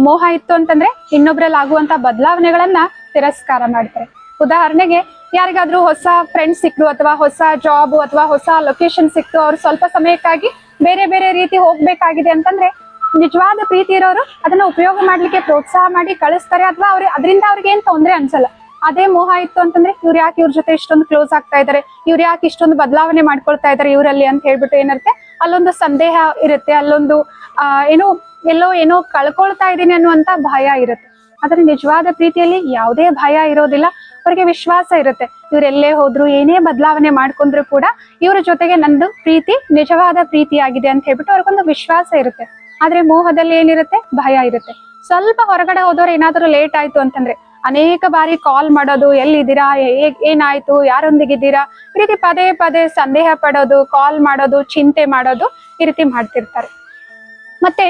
ಮೋಹ ಇತ್ತು ಅಂತಂದ್ರೆ ಇನ್ನೊಬ್ರಲ್ಲಿ ಆಗುವಂತ ಬದಲಾವಣೆಗಳನ್ನ ತಿರಸ್ಕಾರ ಮಾಡ್ತಾರೆ. ಉದಾಹರಣೆಗೆ, ಯಾರಿಗಾದ್ರೂ ಹೊಸ ಫ್ರೆಂಡ್ಸ್ ಸಿಕ್ರು, ಅಥವಾ ಹೊಸ ಜಾಬ್ ಅಥವಾ ಹೊಸ ಲೊಕೇಶನ್ ಸಿಕ್ತು, ಅವ್ರು ಸ್ವಲ್ಪ ಸಮಯಕ್ಕಾಗಿ ಬೇರೆ ರೀತಿ ಹೋಗ್ಬೇಕಾಗಿದೆ ಅಂತಂದ್ರೆ ನಿಜವಾದ ಪ್ರೀತಿ ಇರೋರು ಅದನ್ನ ಉಪಯೋಗ ಮಾಡ್ಲಿಕ್ಕೆ ಪ್ರೋತ್ಸಾಹ ಮಾಡಿ ಕಳಿಸ್ತಾರೆ, ಅಥವಾ ಅದರಿಂದ ಅವ್ರಿಗೆ ಏನ್ ತೊಂದ್ರೆ ಅನ್ಸಲ್ಲ. ಅದೇ ಮೋಹ ಇತ್ತು ಅಂತಂದ್ರೆ ಇವ್ರು ಯಾಕೆ ಇವ್ರ ಜೊತೆ ಇಷ್ಟೊಂದು ಕ್ಲೋಸ್ ಆಗ್ತಾ ಇದಾರೆ, ಇವ್ರು ಯಾಕೆ ಇಷ್ಟೊಂದು ಬದಲಾವಣೆ ಮಾಡ್ಕೊಳ್ತಾ ಇದಾರೆ ಇವರಲ್ಲಿ ಅಂತ ಹೇಳ್ಬಿಟ್ಟು ಏನಿರುತ್ತೆ, ಅಲ್ಲೊಂದು ಸಂದೇಹ ಇರುತ್ತೆ, ಅಲ್ಲೊಂದು ಏನೋ ಕಳ್ಕೊಳ್ತಾ ಇದೀನಿ ಅನ್ನುವಂತ ಭಯ ಇರುತ್ತೆ. ಆದ್ರೆ ನಿಜವಾದ ಪ್ರೀತಿಯಲ್ಲಿ ಯಾವುದೇ ಭಯ ಇರೋದಿಲ್ಲ, ಅವ್ರಿಗೆ ವಿಶ್ವಾಸ ಇರುತ್ತೆ. ಇವರೆಲ್ಲೇ ಹೋದ್ರು, ಏನೇ ಬದಲಾವಣೆ ಮಾಡ್ಕೊಂಡ್ರು ಕೂಡ ಇವ್ರ ಜೊತೆಗೆ ನಂದು ಪ್ರೀತಿ ನಿಜವಾದ ಪ್ರೀತಿಯಾಗಿದೆ ಅಂತ ಹೇಳ್ಬಿಟ್ಟು ಅವ್ರಿಗೊಂದು ವಿಶ್ವಾಸ ಇರುತ್ತೆ. ಆದ್ರೆ ಮೋಹದಲ್ಲಿ ಏನಿರುತ್ತೆ, ಭಯ ಇರುತ್ತೆ. ಸ್ವಲ್ಪ ಹೊರಗಡೆ ಹೋದವ್ರು ಏನಾದ್ರು ಲೇಟ್ ಆಯ್ತು ಅಂತಂದ್ರೆ ಅನೇಕ ಬಾರಿ ಕಾಲ್ ಮಾಡೋದು, ಎಲ್ಲಿದ್ದೀರಾ, ಏನಾಯ್ತು, ಯಾರೊಂದಿಗಿದ್ದೀರಾ, ಈ ರೀತಿ ಪದೇ ಸಂದೇಹ ಪಡೋದು, ಕಾಲ್ ಮಾಡೋದು, ಚಿಂತೆ ಮಾಡೋದು, ಈ ರೀತಿ ಮಾಡ್ತಿರ್ತಾರೆ. ಮತ್ತೆ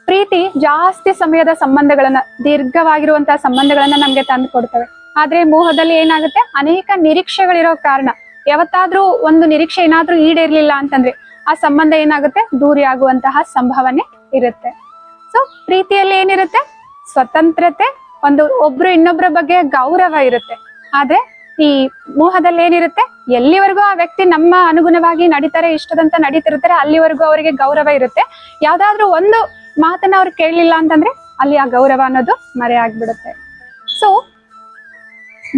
ಪ್ರೀತಿ ಜಾಸ್ತಿ ಸಮಯದ ಸಂಬಂಧಗಳನ್ನ, ದೀರ್ಘವಾಗಿರುವಂತಹ ಸಂಬಂಧಗಳನ್ನ ನಮ್ಗೆ ತಂದು ಕೊಡ್ತವೆ. ಆದ್ರೆ ಮೋಹದಲ್ಲಿ ಏನಾಗುತ್ತೆ, ಅನೇಕ ನಿರೀಕ್ಷೆಗಳಿರೋ ಕಾರಣ ಯಾವತ್ತಾದ್ರೂ ಒಂದು ನಿರೀಕ್ಷೆ ಏನಾದ್ರೂ ಈಡೇರ್ಲಿಲ್ಲ ಅಂತಂದ್ರೆ ಆ ಸಂಬಂಧ ಏನಾಗುತ್ತೆ, ದೂರಿ ಆಗುವಂತಹ ಸಂಭಾವನೆ ಇರುತ್ತೆ. ಸೊ ಪ್ರೀತಿಯಲ್ಲಿ ಏನಿರುತ್ತೆ, ಸ್ವತಂತ್ರತೆ, ಒಬ್ರು ಇನ್ನೊಬ್ಬರ ಬಗ್ಗೆ ಗೌರವ ಇರುತ್ತೆ. ಆದ್ರೆ ಈ ಮೋಹದಲ್ಲಿ ಏನಿರುತ್ತೆ, ಎಲ್ಲಿವರೆಗೂ ಆ ವ್ಯಕ್ತಿ ನಮ್ಮ ಅನುಗುಣವಾಗಿ ನಡೀತಾರೆ, ಇಷ್ಟದಂತ ನಡೀತಿರ್ತಾರೆ, ಅಲ್ಲಿವರೆಗೂ ಅವರಿಗೆ ಗೌರವ ಇರುತ್ತೆ. ಯಾವ್ದಾದ್ರು ಒಂದು ಮಾತನ್ನ ಅವ್ರು ಕೇಳಲಿಲ್ಲ ಅಂತಂದ್ರೆ ಅಲ್ಲಿ ಆ ಗೌರವ ಅನ್ನೋದು ಮರೆ ಆಗ್ಬಿಡುತ್ತೆ. ಸೊ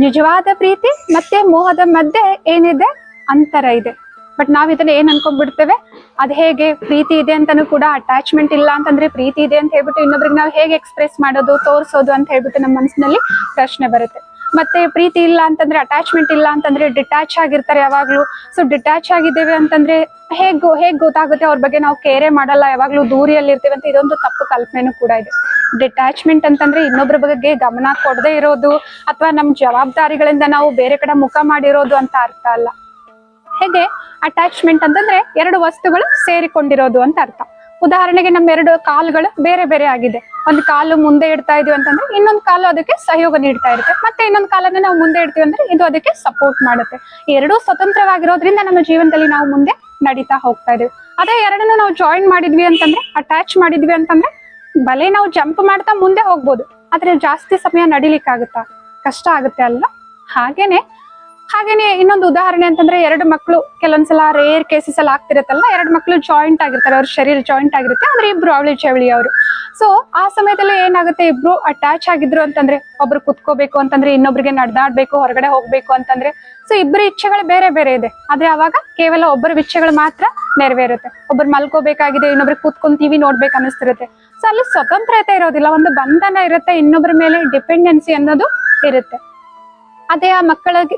ನಿಜವಾದ ಪ್ರೀತಿ ಮತ್ತೆ ಮೋಹದ ಮಧ್ಯೆ ಏನಿದೆ, ಅಂತರ ಇದೆ. ಬಟ್ ನಾವ್ ಇದನ್ನ ಏನ್ ಅನ್ಕೊಂಡ್ಬಿಡ್ತೇವೆ, ಅದ್ ಹೇಗೆ ಪ್ರೀತಿ ಇದೆ ಅಂತಾನು ಕೂಡ ಅಟ್ಯಾಚ್ಮೆಂಟ್ ಇಲ್ಲ ಅಂತಂದ್ರೆ ಪ್ರೀತಿ ಇದೆ ಅಂತ ಹೇಳ್ಬಿಟ್ಟು ಇನ್ನೊಬ್ರಿಗೆ ನಾವು ಹೇಗೆ ಎಕ್ಸ್ಪ್ರೆಸ್ ಮಾಡೋದು, ತೋರಿಸೋದು ಅಂತ ಹೇಳ್ಬಿಟ್ಟು ನಮ್ಮ ಮನಸ್ಸಿನಲ್ಲಿ ಪ್ರಶ್ನೆ ಬರುತ್ತೆ. ಮತ್ತೆ ಪ್ರೀತಿ ಇಲ್ಲ ಅಂತಂದ್ರೆ, ಅಟ್ಯಾಚ್ಮೆಂಟ್ ಇಲ್ಲ ಅಂತಂದ್ರೆ ಡಿಟ್ಯಾಚ್ ಆಗಿರ್ತಾರೆ ಯಾವಾಗ್ಲೂ. ಸೊ ಡಿಟ್ಯಾಚ್ ಆಗಿದ್ದೇವೆ ಅಂತಂದ್ರೆ ಹೇಗ್ ಗೊತ್ತಾಗುತ್ತೆ ಅವ್ರ ಬಗ್ಗೆ ನಾವು ಕೇರೆ ಮಾಡಲ್ಲ, ಯಾವಾಗ್ಲೂ ದೂರಿಯಲ್ಲಿ ಇರ್ತೀವಿ ಅಂತ, ಇದೊಂದು ತಪ್ಪು ಕಲ್ಪನೆನೂ ಕೂಡ ಇದೆ. ಡಿಟ್ಯಾಚ್ಮೆಂಟ್ ಅಂತಂದ್ರೆ ಇನ್ನೊಬ್ರ ಬಗ್ಗೆ ಗಮನ ಕೊಡದೆ ಇರೋದು, ಅಥವಾ ನಮ್ ಜವಾಬ್ದಾರಿಗಳಿಂದ ನಾವು ಬೇರೆ ಕಡೆ ಮುಖ ಮಾಡಿರೋದು ಅಂತ ಅರ್ಥ ಅಲ್ಲ. ಹೇಗೆ ಅಟ್ಯಾಚ್ಮೆಂಟ್ ಅಂತಂದ್ರೆ ಎರಡು ವಸ್ತುಗಳು ಸೇರಿಕೊಂಡಿರೋದು ಅಂತ ಅರ್ಥ. ಉದಾಹರಣೆಗೆ ನಮ್ಮ ಎರಡು ಕಾಲುಗಳು ಬೇರೆ ಬೇರೆ ಆಗಿದೆ. ಒಂದು ಕಾಲು ಮುಂದೆ ಇಡ್ತಾ ಇದೀವಿ ಅಂತಂದ್ರೆ ಇನ್ನೊಂದು ಕಾಲು ಅದಕ್ಕೆ ಸಹಯೋಗ ನೀಡ್ತಾ ಇರುತ್ತೆ, ಮತ್ತೆ ಇನ್ನೊಂದು ಕಾಲನ್ನ ನಾವು ಮುಂದೆ ಇಡ್ತೀವಿ ಅಂದ್ರೆ ಇದು ಅದಕ್ಕೆ ಸಪೋರ್ಟ್ ಮಾಡುತ್ತೆ. ಎರಡೂ ಸ್ವತಂತ್ರವಾಗಿರೋದ್ರಿಂದ ನಮ್ಮ ಜೀವನದಲ್ಲಿ ನಾವು ಮುಂದೆ ನಡೀತಾ ಹೋಗ್ತಾ ಇದೀವಿ. ಅದೇ ಎರಡನ್ನು ನಾವು ಜಾಯಿನ್ ಮಾಡಿದ್ವಿ ಅಂತಂದ್ರೆ, ಅಟ್ಯಾಚ್ ಮಾಡಿದ್ವಿ ಅಂತಂದ್ರೆ ಭಲೆ ನಾವು ಜಂಪ್ ಮಾಡ್ತಾ ಮುಂದೆ ಹೋಗ್ಬೋದು, ಆದ್ರೆ ಜಾಸ್ತಿ ಸಮಯ ನಡಿಲಿಕ್ಕಾಗುತ್ತಾ? ಕಷ್ಟ ಆಗುತ್ತೆ ಅಲ್ವಾ? ಹಾಗೇನೆ ಇನ್ನೊಂದು ಉದಾಹರಣೆ ಅಂತಂದ್ರೆ, ಎರಡು ಮಕ್ಕಳು ಕೆಲವೊಂದ್ಸಲ ರೇರ್ ಕೇಸಸ್ ಅಲ್ಲಿ ಆಗ್ತಿರತ್ತಲ್ಲ, ಎರಡು ಮಕ್ಕಳು ಜಾಯಿಂಟ್ ಆಗಿರ್ತಾರೆ, ಅವ್ರ ಶರೀರ ಜಾಯಿಂಟ್ ಆಗಿರುತ್ತೆ, ಅಂದ್ರೆ ಇಬ್ರು ಅವಳಿ ಜವಳಿ ಅವರು. ಸೊ ಆ ಸಮಯದಲ್ಲಿ ಏನಾಗುತ್ತೆ, ಇಬ್ರು ಅಟ್ಯಾಚ್ ಆಗಿದ್ರು ಅಂತಂದ್ರೆ, ಒಬ್ರು ಕುತ್ಕೋಬೇಕು ಅಂತಂದ್ರೆ ಇನ್ನೊಬ್ರಿಗೆ ನಡೆದಾಡ್ಬೇಕು, ಹೊರಗಡೆ ಹೋಗ್ಬೇಕು ಅಂತಂದ್ರೆ, ಸೊ ಇಬ್ಬರ ಇಚ್ಛೆಗಳು ಬೇರೆ ಬೇರೆ ಇದೆ. ಆದ್ರೆ ಅವಾಗ ಕೇವಲ ಒಬ್ಬರ ಇಚ್ಛೆಗಳು ಮಾತ್ರ ನೆರವೇರುತ್ತೆ. ಒಬ್ರು ಮಲ್ಕೋಬೇಕಾಗಿದೆ, ಇನ್ನೊಬ್ರಿಗೆ ಕೂತ್ಕೊಂಡು ಟಿವಿ ನೋಡ್ಬೇಕು ಅನ್ನಿಸ್ತಿರುತ್ತೆ. ಸೊ ಅಲ್ಲಿ ಸ್ವತಂತ್ರತೆ ಇರೋದಿಲ್ಲ, ಒಂದು ಬಂಧನ ಇರುತ್ತೆ, ಇನ್ನೊಬ್ಬರ ಮೇಲೆ ಡಿಪೆಂಡೆನ್ಸಿ ಅನ್ನೋದು ಇರುತ್ತೆ. ಅದೇ ಆ ಮಕ್ಕಳಿಗೆ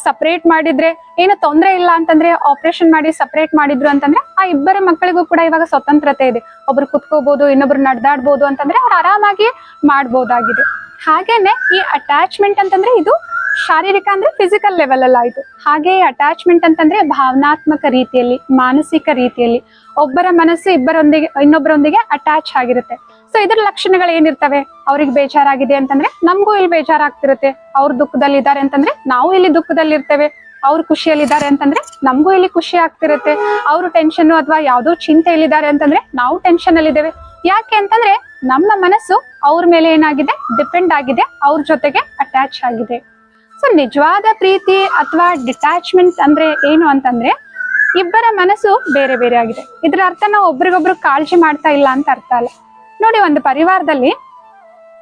ಸಪರೇಟ್ ಮಾಡಿದ್ರೆ ಏನು ತೊಂದರೆ ಇಲ್ಲ ಅಂತಂದ್ರೆ, ಆಪರೇಷನ್ ಮಾಡಿ ಸಪರೇಟ್ ಮಾಡಿದ್ರು ಅಂತಂದ್ರೆ ಆ ಇಬ್ಬರ ಮಕ್ಕಳಿಗೂ ಕೂಡ ಇವಾಗ ಸ್ವತಂತ್ರತೆ ಇದೆ. ಒಬ್ರು ಕುತ್ಕೋಬಹುದು, ಇನ್ನೊಬ್ರು ನಡೆದಾಡ್ಬೋದು ಅಂತಂದ್ರೆ ಅವ್ರು ಆರಾಮಾಗಿ ಮಾಡ್ಬೋದಾಗಿದೆ. ಹಾಗೇನೆ ಈ ಅಟ್ಯಾಚ್ಮೆಂಟ್ ಅಂತಂದ್ರೆ ಇದು ಶಾರೀರಿಕ ಅಂದ್ರೆ ಫಿಸಿಕಲ್ ಲೆವೆಲ್ ಅಲ್ಲಿ ಆಯ್ತು. ಹಾಗೆ ಅಟ್ಯಾಚ್ಮೆಂಟ್ ಅಂತಂದ್ರೆ ಭಾವನಾತ್ಮಕ ರೀತಿಯಲ್ಲಿ, ಮಾನಸಿಕ ರೀತಿಯಲ್ಲಿ ಒಬ್ಬರ ಮನಸ್ಸು ಇನ್ನೊಬ್ಬರೊಂದಿಗೆ ಅಟ್ಯಾಚ್ ಆಗಿರುತ್ತೆ. ಸೊ ಇದ್ರ ಲಕ್ಷಣಗಳು ಏನಿರ್ತವೆ, ಅವ್ರಿಗೆ ಬೇಜಾರಾಗಿದೆ ಅಂತಂದ್ರೆ ನಮಗೂ ಇಲ್ಲಿ ಬೇಜಾರಾಗ್ತಿರುತ್ತೆ, ಅವ್ರ ದುಃಖದಲ್ಲಿ ಇದ್ದಾರೆ ಅಂತಂದ್ರೆ ನಾವು ಇಲ್ಲಿ ದುಃಖದಲ್ಲಿ ಇರ್ತೇವೆ, ಅವ್ರು ಖುಷಿಯಲ್ಲಿದ್ದಾರೆ ಅಂತಂದ್ರೆ ನಮಗೂ ಇಲ್ಲಿ ಖುಷಿ ಆಗ್ತಿರುತ್ತೆ, ಅವರು ಟೆನ್ಷನ್ ಅಥವಾ ಯಾವ್ದೋ ಚಿಂತೆಯಲ್ಲಿದ್ದಾರೆ ಅಂತಂದ್ರೆ ನಾವು ಟೆನ್ಷನ್ ಅಲ್ಲಿ ಇದ್ದೇವೆ. ಯಾಕೆ ಅಂತಂದ್ರೆ ನಮ್ಮ ಮನಸ್ಸು ಅವ್ರ ಮೇಲೆ ಏನಾಗಿದೆ, ಡಿಪೆಂಡ್ ಆಗಿದೆ, ಅವ್ರ ಜೊತೆಗೆ ಅಟ್ಯಾಚ್ ಆಗಿದೆ. ಸೊ ನಿಜವಾದ ಪ್ರೀತಿ ಅಥವಾ ಡಿಟ್ಯಾಚ್ಮೆಂಟ್ ಅಂದ್ರೆ ಏನು ಅಂತಂದ್ರೆ, ಇಬ್ಬರ ಮನಸ್ಸು ಬೇರೆ ಬೇರೆ ಆಗಿದೆ. ಇದ್ರ ಅರ್ಥ ನಾವು ಒಬ್ರಿಗೊಬ್ರು ಕಾಳಜಿ ಮಾಡ್ತಾ ಇಲ್ಲ ಅಂತ ಅರ್ಥ ಅಲ್ಲ. ನೋಡಿ, ಒಂದು ಪರಿವಾರದಲ್ಲಿ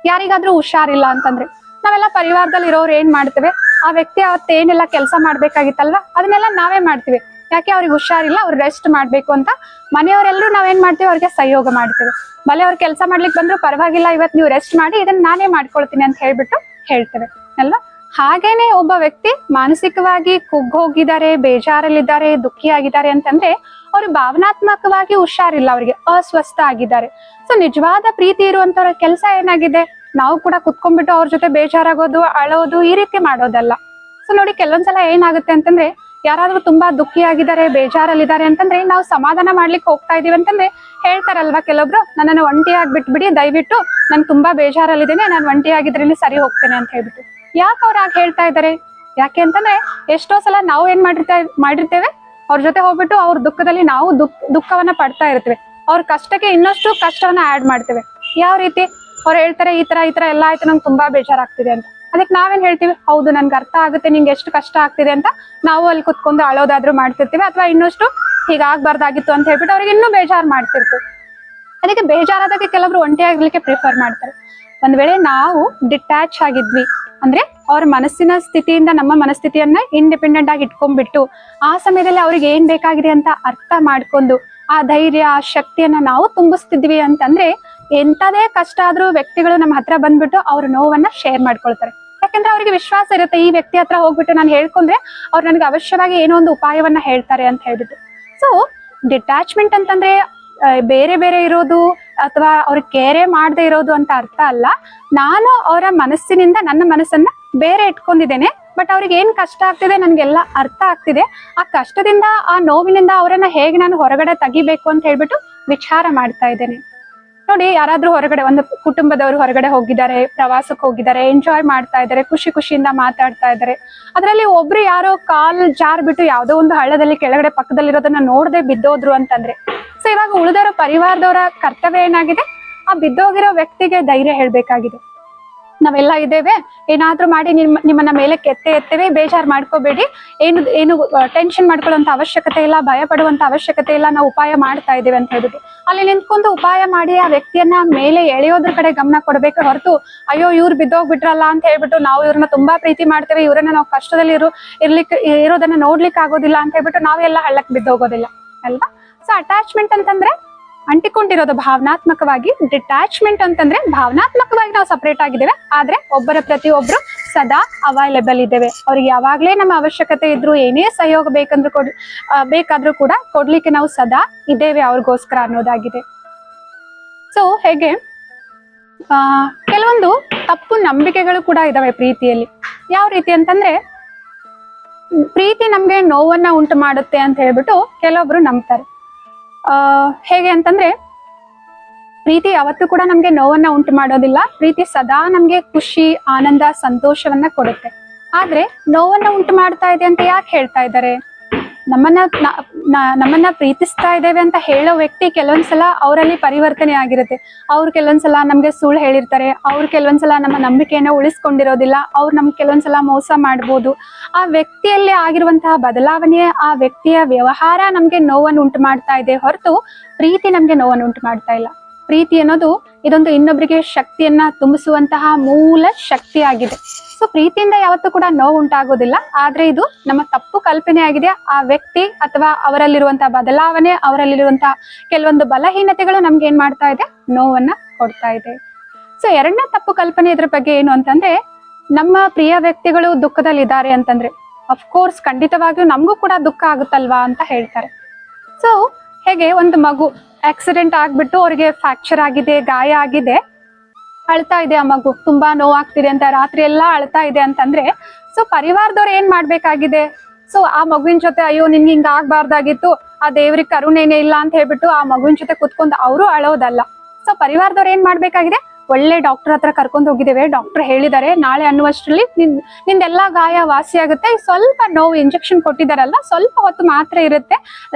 ಯಾರಿಗಾದ್ರೂ ಹುಷಾರಿಲ್ಲ ಅಂತಂದ್ರೆ ನಾವೆಲ್ಲ ಪರಿವಾರದಲ್ಲಿ ಇರೋರು ಏನ್ ಮಾಡ್ತೇವೆ, ಆ ವ್ಯಕ್ತಿ ಅವತ್ತೇನೆಲ್ಲ ಕೆಲಸ ಮಾಡ್ಬೇಕಾಗಿತ್ತಲ್ವಾ ಅದನ್ನೆಲ್ಲ ನಾವೇ ಮಾಡ್ತೀವಿ. ಯಾಕೆ, ಅವ್ರಿಗೆ ಹುಷಾರಿಲ್ಲ, ಅವ್ರು ರೆಸ್ಟ್ ಮಾಡ್ಬೇಕು ಅಂತ ಮನೆಯವರೆಲ್ಲರೂ ನಾವೇನ್ ಮಾಡ್ತೀವಿ, ಅವ್ರಿಗೆ ಸಹಯೋಗ ಮಾಡ್ತೇವೆ. ಭಲೆ ಅವ್ರು ಕೆಲಸ ಮಾಡ್ಲಿಕ್ಕೆ ಬಂದ್ರು ಪರವಾಗಿಲ್ಲ, ಇವತ್ತು ನೀವು ರೆಸ್ಟ್ ಮಾಡಿ, ಇದನ್ನ ನಾನೇ ಮಾಡ್ಕೊಳ್ತೀನಿ ಅಂತ ಹೇಳ್ಬಿಟ್ಟು ಹೇಳ್ತೇವೆ ಅಲ್ವಾ. ಹಾಗೇನೆ ಒಬ್ಬ ವ್ಯಕ್ತಿ ಮಾನಸಿಕವಾಗಿ ಕುಗ್ಗೋಗಿದ್ದಾರೆ, ಬೇಜಾರಲ್ಲಿದ್ದಾರೆ, ದುಃಖಿಯಾಗಿದ್ದಾರೆ ಅಂತಂದ್ರೆ ಅವ್ರು ಭಾವನಾತ್ಮಕವಾಗಿ ಹುಷಾರಿಲ್ಲ, ಅವ್ರಿಗೆ ಅಸ್ವಸ್ಥ ಆಗಿದ್ದಾರೆ. ಸೊ ನಿಜವಾದ ಪ್ರೀತಿ ಇರುವಂತವ್ರ ಕೆಲಸ ಏನಾಗಿದೆ, ನಾವು ಕೂಡ ಕುತ್ಕೊಂಡ್ಬಿಟ್ಟು ಅವ್ರ ಜೊತೆ ಬೇಜಾರಾಗೋದು, ಅಳೋದು, ಈ ರೀತಿ ಮಾಡೋದಲ್ಲ. ಸೊ ನೋಡಿ, ಕೆಲವೊಂದ್ಸಲ ಏನಾಗುತ್ತೆ ಅಂತಂದ್ರೆ, ಯಾರಾದ್ರೂ ತುಂಬಾ ದುಃಖಿಯಾಗಿದ್ದಾರೆ, ಬೇಜಾರಲ್ಲಿದ್ದಾರೆ ಅಂತಂದ್ರೆ ನಾವು ಸಮಾಧಾನ ಮಾಡ್ಲಿಕ್ಕೆ ಹೋಗ್ತಾ ಇದೀವಿ ಅಂತಂದ್ರೆ ಹೇಳ್ತಾರಲ್ವಾ ಕೆಲವೊಬ್ರು, ನನ್ನನ್ನು ಒಂಟಿಯಾಗಿ ಬಿಟ್ಬಿಡಿ ದಯವಿಟ್ಟು, ನಾನು ತುಂಬಾ ಬೇಜಾರಲ್ಲಿದ್ದೇನೆ, ನಾನು ಒಂಟಿಯಾಗಿದ್ರೇನೆ ಸರಿ ಹೋಗ್ತೇನೆ ಅಂತ ಹೇಳ್ಬಿಟ್ಟು. ಯಾಕೆ ಅವ್ರು ಆಗ ಹೇಳ್ತಾ ಇದ್ದಾರೆ? ಯಾಕೆ ಅಂತಂದ್ರೆ ಎಷ್ಟೋ ಸಲ ನಾವು ಏನ್ ಮಾಡಿರ್ತೇವೆ, ಅವ್ರ ಜೊತೆ ಹೋಗ್ಬಿಟ್ಟು ಅವ್ರ ದುಃಖದಲ್ಲಿ ನಾವು ದುಃಖವನ್ನ ಪಡ್ತಾ ಇರ್ತೇವೆ, ಅವ್ರ ಕಷ್ಟಕ್ಕೆ ಇನ್ನಷ್ಟು ಕಷ್ಟವನ್ನ ಆಡ್ ಮಾಡ್ತೇವೆ. ಯಾವ ರೀತಿ? ಅವ್ರು ಹೇಳ್ತಾರೆ ಈ ತರ ಎಲ್ಲ ಆಯ್ತು, ನಂಗೆ ತುಂಬಾ ಬೇಜಾರಾಗ್ತಿದೆ ಅಂತ. ಅದಕ್ಕೆ ನಾವೇನ್ ಹೇಳ್ತೀವಿ, ಹೌದು ನನ್ಗೆ ಅರ್ಥ ಆಗುತ್ತೆ, ನಿಂಗೆ ಎಷ್ಟು ಕಷ್ಟ ಆಗ್ತಿದೆ ಅಂತ ನಾವು ಅಲ್ಲಿ ಕುತ್ಕೊಂಡು ಅಳೋದಾದ್ರೂ ಮಾಡ್ತಿರ್ತೀವಿ, ಅಥವಾ ಇನ್ನಷ್ಟು ಹೀಗಾಗ್ಬಾರ್ದಾಗಿತ್ತು ಅಂತ ಹೇಳ್ಬಿಟ್ಟು ಅವ್ರಿಗೆ ಇನ್ನೂ ಬೇಜಾರು ಮಾಡ್ತಿರ್ತೀವಿ. ಅದಕ್ಕೆ ಬೇಜಾರಾದಾಗ ಕೆಲವರು ಒಂಟಿಯಾಗಿರ್ಲಿಕ್ಕೆ ಪ್ರಿಫರ್ ಮಾಡ್ತಾರೆ. ಒಂದ್ ವೇಳೆ ನಾವು ಡಿಟ್ಯಾಚ್ ಆಗಿದ್ವಿ ಅಂದ್ರೆ ಅವ್ರ ಮನಸ್ಸಿನ ಸ್ಥಿತಿಯಿಂದ ನಮ್ಮ ಮನಸ್ಥಿತಿಯನ್ನ ಇಂಡಿಪೆಂಡೆಂಟ್ ಆಗಿ ಇಟ್ಕೊಂಡ್ಬಿಟ್ಟು ಆ ಸಮಯದಲ್ಲಿ ಅವ್ರಿಗೆ ಏನ್ ಬೇಕಾಗಿದೆ ಅಂತ ಅರ್ಥ ಮಾಡ್ಕೊಂಡು ಆ ಧೈರ್ಯ, ಆ ಶಕ್ತಿಯನ್ನ ನಾವು ತುಂಬಿಸ್ತಿದ್ವಿ ಅಂತಂದ್ರೆ ಎಂತದೇ ಕಷ್ಟ ಆದ್ರೂ ವ್ಯಕ್ತಿಗಳು ನಮ್ಮ ಹತ್ರ ಬಂದ್ಬಿಟ್ಟು ಅವ್ರ ನೋವನ್ನ ಶೇರ್ ಮಾಡ್ಕೊಳ್ತಾರೆ. ಯಾಕಂದ್ರೆ ಅವ್ರಿಗೆ ವಿಶ್ವಾಸ ಇರುತ್ತೆ, ಈ ವ್ಯಕ್ತಿ ಹತ್ರ ಹೋಗ್ಬಿಟ್ಟು ನಾನು ಹೇಳ್ಕೊಂಡ್ರೆ ಅವ್ರು ನನಗೆ ಅವಶ್ಯವಾಗಿ ಏನೋ ಒಂದು ಉಪಾಯವನ್ನ ಹೇಳ್ತಾರೆ ಅಂತ ಹೇಳ್ಬಿಟ್ಟು. ಸೊ ಡಿಟ್ಯಾಚ್ಮೆಂಟ್ ಅಂತಂದ್ರೆ ಬೇರೆ ಬೇರೆ ಇರೋದು ಅಥವಾ ಅವ್ರಿಗೆ ಕೇರೆ ಮಾಡದೆ ಇರೋದು ಅಂತ ಅರ್ಥ ಅಲ್ಲ. ನಾನು ಅವರ ಮನಸ್ಸಿನಿಂದ ನನ್ನ ಮನಸ್ಸನ್ನ ಬೇರೆ ಇಟ್ಕೊಂಡಿದ್ದೇನೆ, ಬಟ್ ಅವ್ರಿಗೆ ಏನ್ ಕಷ್ಟ ಆಗ್ತಿದೆ ನನ್ಗೆಲ್ಲ ಅರ್ಥ ಆಗ್ತಿದೆ, ಆ ಕಷ್ಟದಿಂದ, ಆ ನೋವಿನಿಂದ ಅವರನ್ನ ಹೇಗೆ ನಾನು ಹೊರಗಡೆ ತೆಗಿಬೇಕು ಅಂತ ಹೇಳ್ಬಿಟ್ಟು ವಿಚಾರ ಮಾಡ್ತಾ ಇದ್ದೇನೆ. ನೋಡಿ, ಯಾರಾದ್ರೂ ಹೊರಗಡೆ, ಒಂದು ಕುಟುಂಬದವರು ಹೊರಗಡೆ ಹೋಗಿದ್ದಾರೆ, ಪ್ರವಾಸಕ್ಕೆ ಹೋಗಿದ್ದಾರೆ, ಎಂಜಾಯ್ ಮಾಡ್ತಾ ಇದ್ದಾರೆ, ಖುಷಿಯಿಂದ ಮಾತಾಡ್ತಾ ಇದ್ದಾರೆ. ಅದರಲ್ಲಿ ಒಬ್ರು ಯಾರೋ ಕಾಲ್ ಜಾರ್ ಬಿಟ್ಟು ಯಾವ್ದೋ ಒಂದು ಹಳ್ಳದಲ್ಲಿ ಕೆಳಗಡೆ ಪಕ್ಕದಲ್ಲಿರೋದನ್ನ ನೋಡದೆ ಬಿದ್ದೋದ್ರು ಅಂತಂದ್ರೆ, ಸೊ ಇವಾಗ ಉಳಿದವರ ಪರಿವಾರದವರ ಕರ್ತವ್ಯ ಏನಾಗಿದೆ, ಆ ಬಿದ್ದೋಗಿರೋ ವ್ಯಕ್ತಿಗೆ ಧೈರ್ಯ ಹೇಳ್ಬೇಕಾಗಿದೆ. ನಾವೆಲ್ಲ ಇದ್ದೇವೆ, ಏನಾದ್ರೂ ಮಾಡಿ ನಿಮ್ಮನ್ನ ಮೇಲೆ ಎತ್ತೇವೆ, ಬೇಜಾರು ಮಾಡ್ಕೋಬೇಡಿ, ಏನು ಟೆನ್ಷನ್ ಮಾಡ್ಕೊಳ್ಳುವಂತ ಅವಶ್ಯಕತೆ ಇಲ್ಲ, ಭಯ ಪಡುವಂತ ಅವಶ್ಯಕತೆ ಇಲ್ಲ, ನಾವು ಉಪಾಯ ಮಾಡ್ತಾ ಇದ್ದೇವೆ ಅಂತ ಹೇಳ್ಬಿಟ್ಟು ಅಲ್ಲಿ ನಿಂತ್ಕೊಂಡು ಉಪಾಯ ಮಾಡಿ ಆ ವ್ಯಕ್ತಿಯನ್ನ ಮೇಲೆ ಎಳೆಯೋದ್ರ ಕಡೆ ಗಮನ ಕೊಡ್ಬೇಕು ಹೊರತು, ಅಯ್ಯೋ ಇವ್ರು ಬಿದ್ದೋಗ್ಬಿಟ್ರಲ್ಲ ಅಂತ ಹೇಳ್ಬಿಟ್ಟು ನಾವು ಇವ್ರನ್ನ ತುಂಬಾ ಪ್ರೀತಿ ಮಾಡ್ತೇವೆ, ಇವ್ರನ್ನ ನಾವು ಕಷ್ಟದಲ್ಲಿ ಇರೋದನ್ನ ನೋಡ್ಲಿಕ್ಕೆ ಆಗೋದಿಲ್ಲ ಅಂತ ಹೇಳ್ಬಿಟ್ಟು ನಾವೆಲ್ಲ ಹಳ್ಳಕ್ಕೆ ಬಿದ್ದೋಗೋದಿಲ್ಲ ಅಲ್ವಾ. ಸೊ ಅಟ್ಯಾಚ್ಮೆಂಟ್ ಅಂತಂದ್ರೆ ಅಂಟಿಕೊಂಡಿರೋದು ಭಾವನಾತ್ಮಕವಾಗಿ, ಡಿಟ್ಯಾಚ್ಮೆಂಟ್ ಅಂತಂದ್ರೆ ಭಾವನಾತ್ಮಕವಾಗಿ ನಾವು ಸಪರೇಟ್ ಆಗಿದ್ದೇವೆ, ಆದ್ರೆ ಒಬ್ಬರ ಪ್ರತಿಯೊಬ್ರು ಸದಾ ಅವೈಲೇಬಲ್ ಇದ್ದೇವೆ. ಅವ್ರಿಗೆ ಯಾವಾಗ್ಲೇ ನಮ್ಮ ಅವಶ್ಯಕತೆ ಇದ್ರು, ಏನೇ ಸಹಯೋಗ ಬೇಕಾದ್ರೂ ಕೂಡ ಕೊಡ್ಲಿಕ್ಕೆ ನಾವು ಸದಾ ಇದ್ದೇವೆ ಅವ್ರಿಗೋಸ್ಕರ ಅನ್ನೋದಾಗಿದೆ. ಸೊ ಹೇಗೆ ಕೆಲವೊಂದು ತಪ್ಪು ನಂಬಿಕೆಗಳು ಕೂಡ ಇದಾವೆ ಪ್ರೀತಿಯಲ್ಲಿ. ಯಾವ ರೀತಿ ಅಂತಂದ್ರೆ, ಪ್ರೀತಿ ನಮ್ಗೆ ನೋವನ್ನ ಉಂಟು ಮಾಡುತ್ತೆ ಅಂತ ಹೇಳ್ಬಿಟ್ಟು ಕೆಲವೊಬ್ರು ನಂಬ್ತಾರೆ. ಹೇಗೆ ಅಂತಂದ್ರೆ ಪ್ರೀತಿ ಯಾವತ್ತೂ ಕೂಡ ನಮ್ಗೆ ನೋವನ್ನ ಉಂಟು ಮಾಡೋದಿಲ್ಲ. ಪ್ರೀತಿ ಸದಾ ನಮ್ಗೆ ಖುಷಿ, ಆನಂದ, ಸಂತೋಷವನ್ನ ಕೊಡುತ್ತೆ. ಆದ್ರೆ ನೋವನ್ನ ಉಂಟು ಮಾಡ್ತಾ ಇದೆ ಅಂತ ಯಾಕೆ ಹೇಳ್ತಾ ಇದ್ದಾರೆ? ನಮ್ಮನ್ನ ಪ್ರೀತಿಸ್ತಾ ಇದ್ದೇವೆ ಅಂತ ಹೇಳೋ ವ್ಯಕ್ತಿ ಕೆಲವೊಂದ್ಸಲ ಅವರಲ್ಲಿ ಪರಿವರ್ತನೆ ಆಗಿರುತ್ತೆ. ಅವ್ರು ಕೆಲವೊಂದ್ಸಲ ನಮ್ಗೆ ಸುಳ್ಳು ಹೇಳಿರ್ತಾರೆ, ಅವ್ರು ಕೆಲವೊಂದ್ಸಲ ನಮ್ಮ ನಂಬಿಕೆಯನ್ನ ಉಳಿಸ್ಕೊಂಡಿರೋದಿಲ್ಲ, ಅವ್ರು ನಮ್ಗೆ ಕೆಲವೊಂದ್ಸಲ ಮೋಸ ಮಾಡ್ಬೋದು. ಆ ವ್ಯಕ್ತಿಯಲ್ಲಿ ಆಗಿರುವಂತಹ ಬದಲಾವಣೆ, ಆ ವ್ಯಕ್ತಿಯ ವ್ಯವಹಾರ ನಮ್ಗೆ ನೋವನ್ನು ಉಂಟು ಮಾಡ್ತಾ ಇದೆ ಹೊರತು ಪ್ರೀತಿ ನಮ್ಗೆ ನೋವನ್ನು ಉಂಟು ಮಾಡ್ತಾ ಇಲ್ಲ. ಪ್ರೀತಿ ಅನ್ನೋದು ಇದೊಂದು ಇನ್ನೊಬ್ಬರಿಗೆ ಶಕ್ತಿಯನ್ನ ತುಂಬಿಸುವಂತಹ ಮೂಲ ಶಕ್ತಿ ಆಗಿದೆ. ಸೊ ಪ್ರೀತಿಯಿಂದ ಯಾವತ್ತೂ ಕೂಡ ನೋವು ಉಂಟಾಗೋದಿಲ್ಲ. ಆದ್ರೆ ಇದು ನಮ್ಮ ತಪ್ಪು ಕಲ್ಪನೆ ಆಗಿದೆ. ಆ ವ್ಯಕ್ತಿ ಅಥವಾ ಅವರಲ್ಲಿರುವಂತಹ ಬದಲಾವಣೆ, ಅವರಲ್ಲಿರುವಂತಹ ಕೆಲವೊಂದು ಬಲಹೀನತೆಗಳು ನಮ್ಗೆ ಏನ್ ಮಾಡ್ತಾ ಇದೆ, ನೋವನ್ನ ಕೊಡ್ತಾ ಇದೆ. ಸೊ ಎರಡನೇ ತಪ್ಪು ಕಲ್ಪನೆ ಇದ್ರ ಬಗ್ಗೆ ಏನು ಅಂತಂದ್ರೆ, ನಮ್ಮ ಪ್ರಿಯ ವ್ಯಕ್ತಿಗಳು ದುಃಖದಲ್ಲಿ ಇದ್ದಾರೆ ಅಂತಂದ್ರೆ ಅಫ್ಕೋರ್ಸ್ ಖಂಡಿತವಾಗಿಯೂ ನಮಗೂ ಕೂಡ ದುಃಖ ಆಗುತ್ತಲ್ವಾ ಅಂತ ಹೇಳ್ತಾರೆ. ಸೊ ಹೇಗೆ ಒಂದು ಮಗು ಆಕ್ಸಿಡೆಂಟ್ ಆಗ್ಬಿಟ್ಟು ಅವ್ರಿಗೆ ಫ್ರಾಕ್ಚರ್ ಆಗಿದೆ, ಗಾಯ ಆಗಿದೆ, ಅಳ್ತಾ ಇದೆ, ಆ ಮಗು ತುಂಬಾ ನೋವಾಗ್ತಿದೆ ಅಂತ ರಾತ್ರಿ ಎಲ್ಲಾ ಅಳ್ತಾ ಇದೆ ಅಂತಂದ್ರೆ ಸೊ ಪರಿವಾರದವ್ರು ಏನ್ ಮಾಡ್ಬೇಕಾಗಿದೆ? ಸೊ ಆ ಮಗುವಿನ ಜೊತೆ ಅಯ್ಯೋ ನಿನ್ಗೆ ಹಿಂಗ ಆಗ್ಬಾರ್ದಾಗಿತ್ತು, ಆ ದೇವ್ರಿಗೆ ಕರುಣೆನೇ ಇಲ್ಲ ಅಂತ ಹೇಳ್ಬಿಟ್ಟು ಆ ಮಗುವಿನ ಜೊತೆ ಕುತ್ಕೊಂಡು ಅವರು ಅಳೋದಲ್ಲ. ಸೊ ಪರಿವಾರದವ್ರು ಏನ್ ಮಾಡ್ಬೇಕಾಗಿದೆ? ಒಳ್ಳೆ ಡಾಕ್ಟರ್ ಹತ್ರ ಕರ್ಕೊಂಡು ಹೋಗಿದ್ದೇವೆ, ಡಾಕ್ಟರ್ ಹೇಳಿದ್ದಾರೆ ನಾಳೆ ಅನ್ನುವಷ್ಟರಲ್ಲಿ ನಿಂದೆಲ್ಲಾ ಗಾಯ ವಾಸಿ ಆಗುತ್ತೆ, ಸ್ವಲ್ಪ ನೋವು ಇಂಜೆಕ್ಷನ್ ಕೊಟ್ಟಿದಾರಲ್ಲ, ಸ್ವಲ್ಪ ಹೊತ್ತು ಮಾತ್ರ ಇರುತ್ತೆ,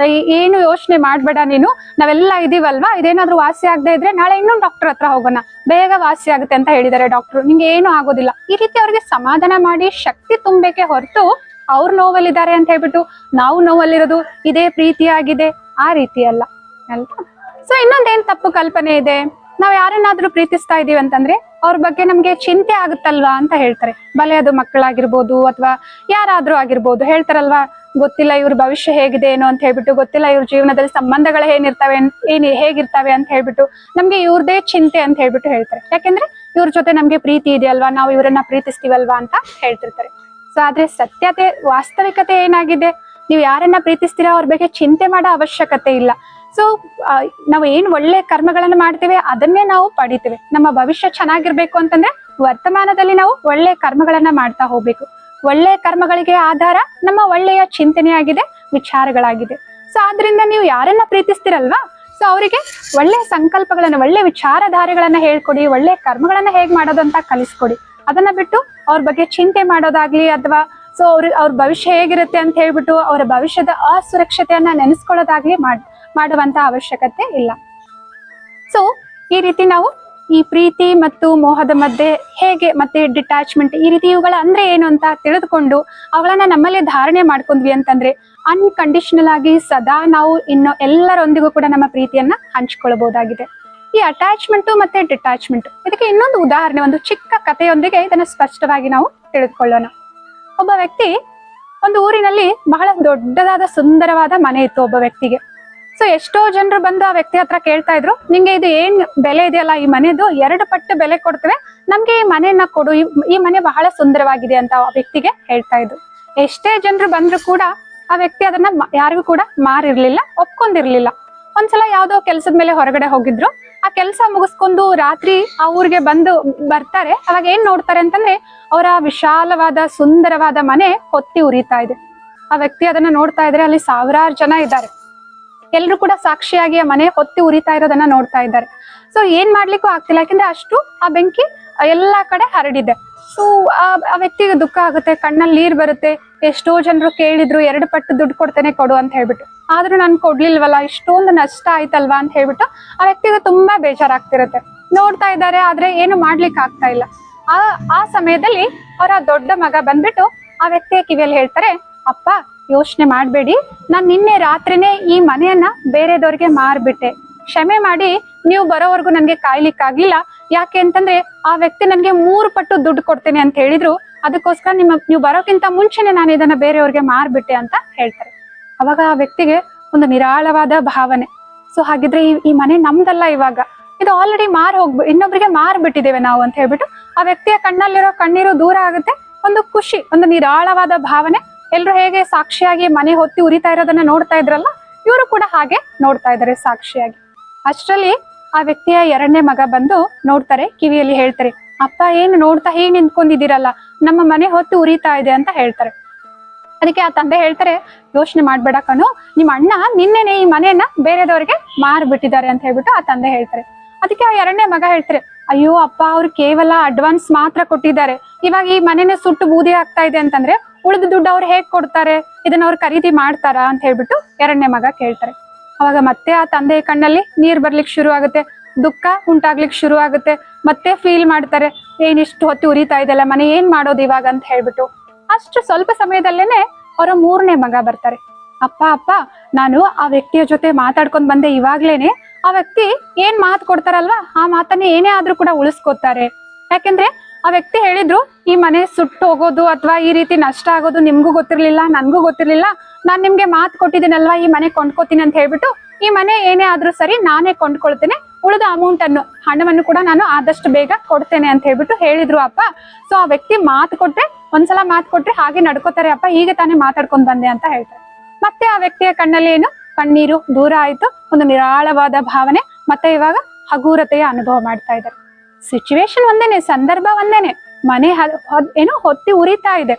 ಏನು ಯೋಚನೆ ಮಾಡ್ಬೇಡ ನೀನು, ನಾವೆಲ್ಲ ಇದೀವಲ್ವಾ, ಇದೇನಾದ್ರೂ ವಾಸಿ ಆಗದೆ ಇದ್ರೆ ನಾಳೆ ಇನ್ನೊಂದು ಡಾಕ್ಟರ್ ಹತ್ರ ಹೋಗೋಣ, ಬೇಗ ವಾಸಿ ಆಗುತ್ತೆ ಅಂತ ಹೇಳಿದ್ದಾರೆ ಡಾಕ್ಟರ್, ನಿಂಗೆ ಏನು ಆಗೋದಿಲ್ಲ. ಈ ರೀತಿ ಅವ್ರಿಗೆ ಸಮಾಧಾನ ಮಾಡಿ ಶಕ್ತಿ ತುಂಬಬೇಕೆ ಹೊರತು ಅವ್ರು ನೋವಲ್ಲಿದ್ದಾರೆ ಅಂತ ಹೇಳ್ಬಿಟ್ಟು ನಾವು ನೋವಲ್ಲಿರೋದು ಇದೇ ಪ್ರೀತಿಯಾಗಿದೆ, ಆ ರೀತಿ ಅಲ್ಲ ಅಲ್ವಾ. ಸೊ ಇನ್ನೊಂದೇನ್ ತಪ್ಪು ಕಲ್ಪನೆ ಇದೆ, ನಾವ್ ಯಾರನ್ನಾದ್ರೂ ಪ್ರೀತಿಸ್ತಾ ಇದೀವಿ ಅಂತಂದ್ರೆ ಅವ್ರ ಬಗ್ಗೆ ನಮ್ಗೆ ಚಿಂತೆ ಆಗುತ್ತಲ್ವಾ ಅಂತ ಹೇಳ್ತಾರೆ. ಬಲೆ ಅದು ಮಕ್ಕಳಾಗಿರ್ಬೋದು ಅಥವಾ ಯಾರಾದ್ರೂ ಆಗಿರ್ಬೋದು, ಹೇಳ್ತಾರಲ್ವಾ ಗೊತ್ತಿಲ್ಲ ಇವ್ರ ಭವಿಷ್ಯ ಹೇಗಿದೆ ಏನೋ ಅಂತ ಹೇಳ್ಬಿಟ್ಟು, ಗೊತ್ತಿಲ್ಲ ಇವ್ರ ಜೀವನದಲ್ಲಿ ಸಂಬಂಧಗಳು ಹೇಗಿರ್ತವೆ ಅಂತ ಹೇಳ್ಬಿಟ್ಟು ನಮ್ಗೆ ಇವ್ರದೇ ಚಿಂತೆ ಅಂತ ಹೇಳ್ಬಿಟ್ಟು ಹೇಳ್ತಾರೆ. ಯಾಕೆಂದ್ರೆ ಇವ್ರ ಜೊತೆ ನಮ್ಗೆ ಪ್ರೀತಿ ಇದೆಯಲ್ವಾ, ನಾವು ಇವರನ್ನ ಪ್ರೀತಿಸ್ತೀವಲ್ವಾ ಅಂತ ಹೇಳ್ತಿರ್ತಾರೆ. ಸೊ ಆದ್ರೆ ಸತ್ಯತೆ, ವಾಸ್ತವಿಕತೆ ಏನಾಗಿದೆ, ನೀವು ಯಾರನ್ನ ಪ್ರೀತಿಸ್ತೀರಾ ಅವ್ರ ಬಗ್ಗೆ ಚಿಂತೆ ಮಾಡೋ ಅವಶ್ಯಕತೆ ಇಲ್ಲ. ಸೊ ನಾವು ಏನ್ ಒಳ್ಳೆ ಕರ್ಮಗಳನ್ನ ಮಾಡ್ತೇವೆ ಅದನ್ನೇ ನಾವು ಪಡಿತೇವೆ. ನಮ್ಮ ಭವಿಷ್ಯ ಚೆನ್ನಾಗಿರ್ಬೇಕು ಅಂತಂದ್ರೆ ವರ್ತಮಾನದಲ್ಲಿ ನಾವು ಒಳ್ಳೆ ಕರ್ಮಗಳನ್ನ ಮಾಡ್ತಾ ಹೋಗ್ಬೇಕು. ಒಳ್ಳೆ ಕರ್ಮಗಳಿಗೆ ಆಧಾರ ನಮ್ಮ ಒಳ್ಳೆಯ ಚಿಂತನೆ ಆಗಿದೆ, ವಿಚಾರಗಳಾಗಿದೆ. ಸೊ ಆದ್ರಿಂದ ನೀವು ಯಾರನ್ನ ಪ್ರೀತಿಸ್ತಿರಲ್ವಾ, ಸೊ ಅವರಿಗೆ ಒಳ್ಳೆ ಸಂಕಲ್ಪಗಳನ್ನ, ಒಳ್ಳೆ ವಿಚಾರಧಾರೆಗಳನ್ನ ಹೇಳ್ಕೊಡಿ, ಒಳ್ಳೆ ಕರ್ಮಗಳನ್ನ ಹೇಗ್ ಮಾಡೋದು ಅಂತ ಕಲಿಸ್ಕೊಡಿ. ಅದನ್ನ ಬಿಟ್ಟು ಅವ್ರ ಬಗ್ಗೆ ಚಿಂತೆ ಮಾಡೋದಾಗ್ಲಿ ಅಥವಾ ಸೊ ಅವ್ರ ಭವಿಷ್ಯ ಹೇಗಿರುತ್ತೆ ಅಂತ ಹೇಳ್ಬಿಟ್ಟು ಅವರ ಭವಿಷ್ಯದ ಅಸುರಕ್ಷತೆಯನ್ನ ನೆನೆಸ್ಕೊಳ್ಳೋದಾಗ್ಲಿ ಮಾಡುವಂತ ಅವಶ್ಯಕತೆ ಇಲ್ಲ. ಸೊ ಈ ರೀತಿ ನಾವು ಈ ಪ್ರೀತಿ ಮತ್ತು ಮೋಹದ ಮಧ್ಯೆ ಹೇಗೆ, ಮತ್ತೆ ಡಿಟ್ಯಾಚ್ಮೆಂಟ್, ಈ ರೀತಿ ಇವುಗಳ ಅಂದ್ರೆ ಏನು ಅಂತ ತಿಳಿದುಕೊಂಡು ಅವುಗಳನ್ನ ನಮ್ಮಲ್ಲಿ ಧಾರಣೆ ಮಾಡ್ಕೊಂಡ್ವಿ ಅಂತಂದ್ರೆ ಅನ್ಕಂಡೀಷನಲ್ ಆಗಿ ಸದಾ ನಾವು ಇನ್ನು ಎಲ್ಲರೊಂದಿಗೂ ಕೂಡ ನಮ್ಮ ಪ್ರೀತಿಯನ್ನ ಹಂಚ್ಕೊಳ್ಬಹುದಾಗಿದೆ. ಈ ಅಟ್ಯಾಚ್ಮೆಂಟ್ ಮತ್ತೆ ಡಿಟ್ಯಾಚ್ಮೆಂಟ್, ಇದಕ್ಕೆ ಇನ್ನೊಂದು ಉದಾಹರಣೆ, ಒಂದು ಚಿಕ್ಕ ಕಥೆಯೊಂದಿಗೆ ಇದನ್ನ ಸ್ಪಷ್ಟವಾಗಿ ನಾವು ತಿಳಿದುಕೊಳ್ಳೋಣ. ಒಬ್ಬ ವ್ಯಕ್ತಿ ಒಂದು ಊರಿನಲ್ಲಿ ಬಹಳ ದೊಡ್ಡದಾದ ಸುಂದರವಾದ ಮನೆ ಇತ್ತು ಒಬ್ಬ ವ್ಯಕ್ತಿಗೆ. ಸೊ ಎಷ್ಟೋ ಜನರು ಬಂದು ಆ ವ್ಯಕ್ತಿ ಹತ್ರ ಕೇಳ್ತಾ ಇದ್ರು, ನಿಂಗೆ ಇದು ಏನ್ ಬೆಲೆ ಇದೆಯಲ್ಲ ಈ ಮನೆದು 2 ಪಟ್ಟು ಬೆಲೆ ಕೊಡ್ತೇವೆ, ನಮ್ಗೆ ಈ ಮನೆಯನ್ನ ಕೊಡು, ಈ ಮನೆ ಬಹಳ ಸುಂದರವಾಗಿದೆ ಅಂತ ಆ ವ್ಯಕ್ತಿಗೆ ಹೇಳ್ತಾ ಇದ್ರು. ಎಷ್ಟೇ ಜನರು ಬಂದ್ರು ಕೂಡ ಆ ವ್ಯಕ್ತಿ ಅದನ್ನ ಯಾರಿಗೂ ಕೂಡ ಮಾರಿರ್ಲಿಲ್ಲ, ಒಪ್ಕೊಂಡಿರ್ಲಿಲ್ಲ. ಒಂದ್ಸಲ ಯಾವ್ದೋ ಕೆಲ್ಸದ ಮೇಲೆ ಹೊರಗಡೆ ಹೋಗಿದ್ರು. ಆ ಕೆಲಸ ಮುಗಿಸ್ಕೊಂಡು ರಾತ್ರಿ ಆ ಊರಿಗೆ ಬರ್ತಾರೆ. ಅವಾಗ ಏನ್ ನೋಡ್ತಾರೆ ಅಂತಂದ್ರೆ ಅವರ ವಿಶಾಲವಾದ ಸುಂದರವಾದ ಮನೆ ಹೊತ್ತಿ ಉರಿತಾ ಇದೆ. ಆ ವ್ಯಕ್ತಿ ಅದನ್ನ ನೋಡ್ತಾ ಇದ್ರೆ ಅಲ್ಲಿ ಸಾವಿರಾರು ಜನ ಇದ್ದಾರೆ, ಎಲ್ರು ಕೂಡ ಸಾಕ್ಷಿಯಾಗಿ ಆ ಮನೆ ಹೊತ್ತಿ ಉರಿತಾ ಇರೋದನ್ನ ನೋಡ್ತಾ ಇದ್ದಾರೆ. ಸೊ ಏನ್ ಮಾಡ್ಲಿಕ್ಕೂ ಆಗ್ತಿಲ್ಲ, ಯಾಕಂದ್ರೆ ಅಷ್ಟು ಆ ಬೆಂಕಿ ಎಲ್ಲಾ ಕಡೆ ಹರಡಿದೆ. ಸೊ ಆ ವ್ಯಕ್ತಿಗೆ ದುಃಖ ಆಗುತ್ತೆ, ಕಣ್ಣಲ್ಲಿ ನೀರ್ ಬರುತ್ತೆ. ಎಷ್ಟೋ ಜನರು ಕೇಳಿದ್ರು 2 ಪಟ್ಟು ದುಡ್ಡು ಕೊಡ್ತೇನೆ ಕೊಡು ಅಂತ ಹೇಳ್ಬಿಟ್ಟು, ಆದ್ರೂ ನನ್ ಕೊಡ್ಲಿಲ್ವಲ್ಲ, ಇಷ್ಟೊಂದು ನಷ್ಟ ಆಯ್ತಲ್ವಾ ಅಂತ ಹೇಳ್ಬಿಟ್ಟು ಆ ವ್ಯಕ್ತಿಗೆ ತುಂಬಾ ಬೇಜಾರಾಗ್ತಿರುತ್ತೆ. ನೋಡ್ತಾ ಇದ್ದಾರೆ, ಆದ್ರೆ ಏನು ಮಾಡ್ಲಿಕ್ಕೆ ಆಗ್ತಾ ಇಲ್ಲ. ಆ ಸಮಯದಲ್ಲಿ ಅವರ ದೊಡ್ಡ ಮಗ ಬಂದ್ಬಿಟ್ಟು ಆ ವ್ಯಕ್ತಿಯ ಕಿವಿಯಲ್ಲಿ ಹೇಳ್ತಾರೆ, ಅಪ್ಪ ಯೋಚನೆ ಮಾಡ್ಬೇಡಿ, ನಾನ್ ನಿನ್ನೆ ರಾತ್ರಿನೇ ಈ ಮನೆಯನ್ನ ಬೇರೆದವ್ರಿಗೆ ಮಾರ್ಬಿಟ್ಟೆ, ಕ್ಷಮೆ ಮಾಡಿ, ನೀವು ಬರೋವರೆಗೂ ನನ್ಗೆ ಕಾಯ್ಲಿಕ್ಕಾಗ್ಲಿಲ್ಲ. ಯಾಕೆ ಅಂತಂದ್ರೆ ಆ ವ್ಯಕ್ತಿ ನನ್ಗೆ 3 ಪಟ್ಟು ದುಡ್ಡು ಕೊಡ್ತೇನೆ ಅಂತ ಹೇಳಿದ್ರು, ಅದಕ್ಕೋಸ್ಕರ ನೀವು ಬರೋಕ್ಕಿಂತ ಮುಂಚೆನೆ ನಾನು ಇದನ್ನ ಬೇರೆಯವ್ರಿಗೆ ಮಾರ್ಬಿಟ್ಟೆ ಅಂತ ಹೇಳ್ತಾರೆ. ಅವಾಗ ಆ ವ್ಯಕ್ತಿಗೆ ಒಂದು ನಿರಾಳವಾದ ಭಾವನೆ, ಸೊ ಹಾಗಿದ್ರೆ ಈ ಮನೆ ನಮ್ದಲ್ಲ, ಇವಾಗ ಇದು ಆಲ್ರೆಡಿ ಇನ್ನೊಬ್ರಿಗೆ ಮಾರ್ಬಿಟ್ಟಿದ್ದೇವೆ ನಾವು ಅಂತ ಹೇಳ್ಬಿಟ್ಟು ಆ ವ್ಯಕ್ತಿಯ ಕಣ್ಣಲ್ಲಿರೋ ಕಣ್ಣೀರು ದೂರ ಆಗುತ್ತೆ. ಒಂದು ಖುಷಿ, ಒಂದು ನಿರಾಳವಾದ ಭಾವನೆ. ಎಲ್ರು ಹೇಗೆ ಸಾಕ್ಷಿಯಾಗಿ ಮನೆ ಹೊತ್ತಿ ಉರಿತಾ ಇರೋದನ್ನ ನೋಡ್ತಾ ಇದ್ರಲ್ಲ, ಇವರು ಕೂಡ ಹಾಗೆ ನೋಡ್ತಾ ಇದ್ದಾರೆ ಸಾಕ್ಷಿಯಾಗಿ. ಅಷ್ಟರಲ್ಲಿ ಆ ವ್ಯಕ್ತಿಯ 2ನೇ ಮಗ ಬಂದು ನೋಡ್ತಾರೆ, ಕಿವಿಯಲ್ಲಿ ಹೇಳ್ತಾರೆ, ಅಪ್ಪ ಏನು ನೋಡ್ತಾ ಹೀಗೆ ನಿಂತ್ಕೊಂಡಿದ್ದೀರಲ್ಲ, ನಮ್ಮ ಮನೆ ಹೊತ್ತು ಉರಿತಾ ಇದೆ ಅಂತ ಹೇಳ್ತಾರೆ. ಅದಕ್ಕೆ ಆ ತಂದೆ ಹೇಳ್ತಾರೆ, ಯೋಚನೆ ಮಾಡ್ಬೇಡ ಕಣು, ನಿಮ್ಮ ಅಣ್ಣ ನಿನ್ನೆನೆ ಈ ಮನೆಯನ್ನ ಬೇರೆದವ್ರಿಗೆ ಮಾರ್ಬಿಟ್ಟಿದ್ದಾರೆ ಅಂತ ಹೇಳ್ಬಿಟ್ಟು ಆ ತಂದೆ ಹೇಳ್ತಾರೆ. ಅದಕ್ಕೆ ಆ ಎರಡನೇ ಮಗ ಹೇಳ್ತಾರೆ, ಅಯ್ಯೋ ಅಪ್ಪ, ಅವ್ರು ಕೇವಲ ಅಡ್ವಾನ್ಸ್ ಮಾತ್ರ ಕೊಟ್ಟಿದ್ದಾರೆ, ಇವಾಗ ಈ ಮನೆನ ಸುಟ್ಟು ಬೂದಿ ಆಗ್ತಾ ಇದೆ ಅಂತಂದ್ರೆ ಉಳಿದ ದುಡ್ಡು ಅವ್ರು ಹೇಗ್ ಕೊಡ್ತಾರೆ, ಇದನ್ನ ಅವ್ರು ಖರೀದಿ ಮಾಡ್ತಾರಾ ಅಂತ ಹೇಳ್ಬಿಟ್ಟು ಎರಡನೇ ಮಗ ಕೇಳ್ತಾರೆ. ಅವಾಗ ಮತ್ತೆ ಆ ತಂದೆ ಕಣ್ಣಲ್ಲಿ ನೀರ್ ಬರ್ಲಿಕ್ಕೆ ಶುರು ಆಗುತ್ತೆ, ದುಃಖ ಉಂಟಾಗ್ಲಿಕ್ಕೆ ಶುರು ಆಗುತ್ತೆ. ಮತ್ತೆ ಫೀಲ್ ಮಾಡ್ತಾರೆ, ಏನಿಷ್ಟು ಹೊತ್ತು ಉರಿತಾ ಇದೆಲ್ಲ ಮನೆ, ಏನ್ ಮಾಡೋದು ಇವಾಗ ಅಂತ ಹೇಳ್ಬಿಟ್ಟು. ಅಷ್ಟು ಸ್ವಲ್ಪ ಸಮಯದಲ್ಲೇನೆ ಅವರ ಮೂರನೇ ಮಗ ಬರ್ತಾರೆ. ಅಪ್ಪ ಅಪ್ಪ, ನಾನು ಆ ವ್ಯಕ್ತಿಯ ಜೊತೆ ಮಾತಾಡ್ಕೊಂಡ್ ಬಂದೆ, ಇವಾಗ್ಲೇನೆ ಆ ವ್ಯಕ್ತಿ ಏನ್ ಮಾತು ಕೊಡ್ತಾರಲ್ವಾ ಆ ಮಾತನ್ನ ಏನೇ ಆದ್ರೂ ಕೂಡ ಉಳಿಸ್ಕೊತಾರೆ. ಯಾಕೆಂದ್ರೆ ಆ ವ್ಯಕ್ತಿ ಹೇಳಿದ್ರು, ಈ ಮನೆ ಸುಟ್ಟು ಹೋಗೋದು ಅಥವಾ ಈ ರೀತಿ ನಷ್ಟ ಆಗೋದು ನಿಮ್ಗೂ ಗೊತ್ತಿರ್ಲಿಲ್ಲ, ನನ್ಗೂ ಗೊತ್ತಿರ್ಲಿಲ್ಲ, ನಾನ್ ನಿಮ್ಗೆ ಮಾತು ಕೊಟ್ಟಿದ್ದೀನಲ್ವಾ ಈ ಮನೆ ಕೊಂಡ್ಕೋತೀನಿ ಅಂತ ಹೇಳ್ಬಿಟ್ಟು, ಈ ಮನೆ ಏನೇ ಆದ್ರೂ ಸರಿ ನಾನೇ ಕೊಂಡ್ಕೊಳ್ತೇನೆ, ಉಳಿದ ಅಮೌಂಟ್ ಅನ್ನು ಹಣವನ್ನು ಕೂಡ ನಾನು ಆದಷ್ಟು ಬೇಗ ಕೊಡ್ತೇನೆ ಅಂತ ಹೇಳ್ಬಿಟ್ಟು ಹೇಳಿದ್ರು ಅಪ್ಪ. ಸೊ ಆ ವ್ಯಕ್ತಿ ಮಾತು ಕೊಟ್ರೆ, ಒಂದ್ಸಲ ಮಾತು ಕೊಟ್ರೆ ಹಾಗೆ ನಡ್ಕೋತಾರೆ ಅಪ್ಪ, ಈಗ ತಾನೇ ಮಾತಾಡ್ಕೊಂಡ್ ಬಂದೆ ಅಂತ ಹೇಳ್ತಾರೆ. ಮತ್ತೆ ಆ ವ್ಯಕ್ತಿಯ ಕಣ್ಣಲ್ಲಿ ಏನು ಕಣ್ಣೀರು ದೂರ ಆಯ್ತು, ಒಂದು ನಿರಾಳವಾದ ಭಾವನೆ, ಮತ್ತೆ ಇವಾಗ ಹಗೂರತೆಯ ಅನುಭವ ಮಾಡ್ತಾ ಇದ್ದಾರೆ. ಸಿಚುವೇಶನ್ ಒಂದೇನೆ, ಸಂದರ್ಭ ಒಂದೇನೆ, ಮನೆ ಏನೋ ಹೊತ್ತಿ ಉರಿತಾ ಇದೆ,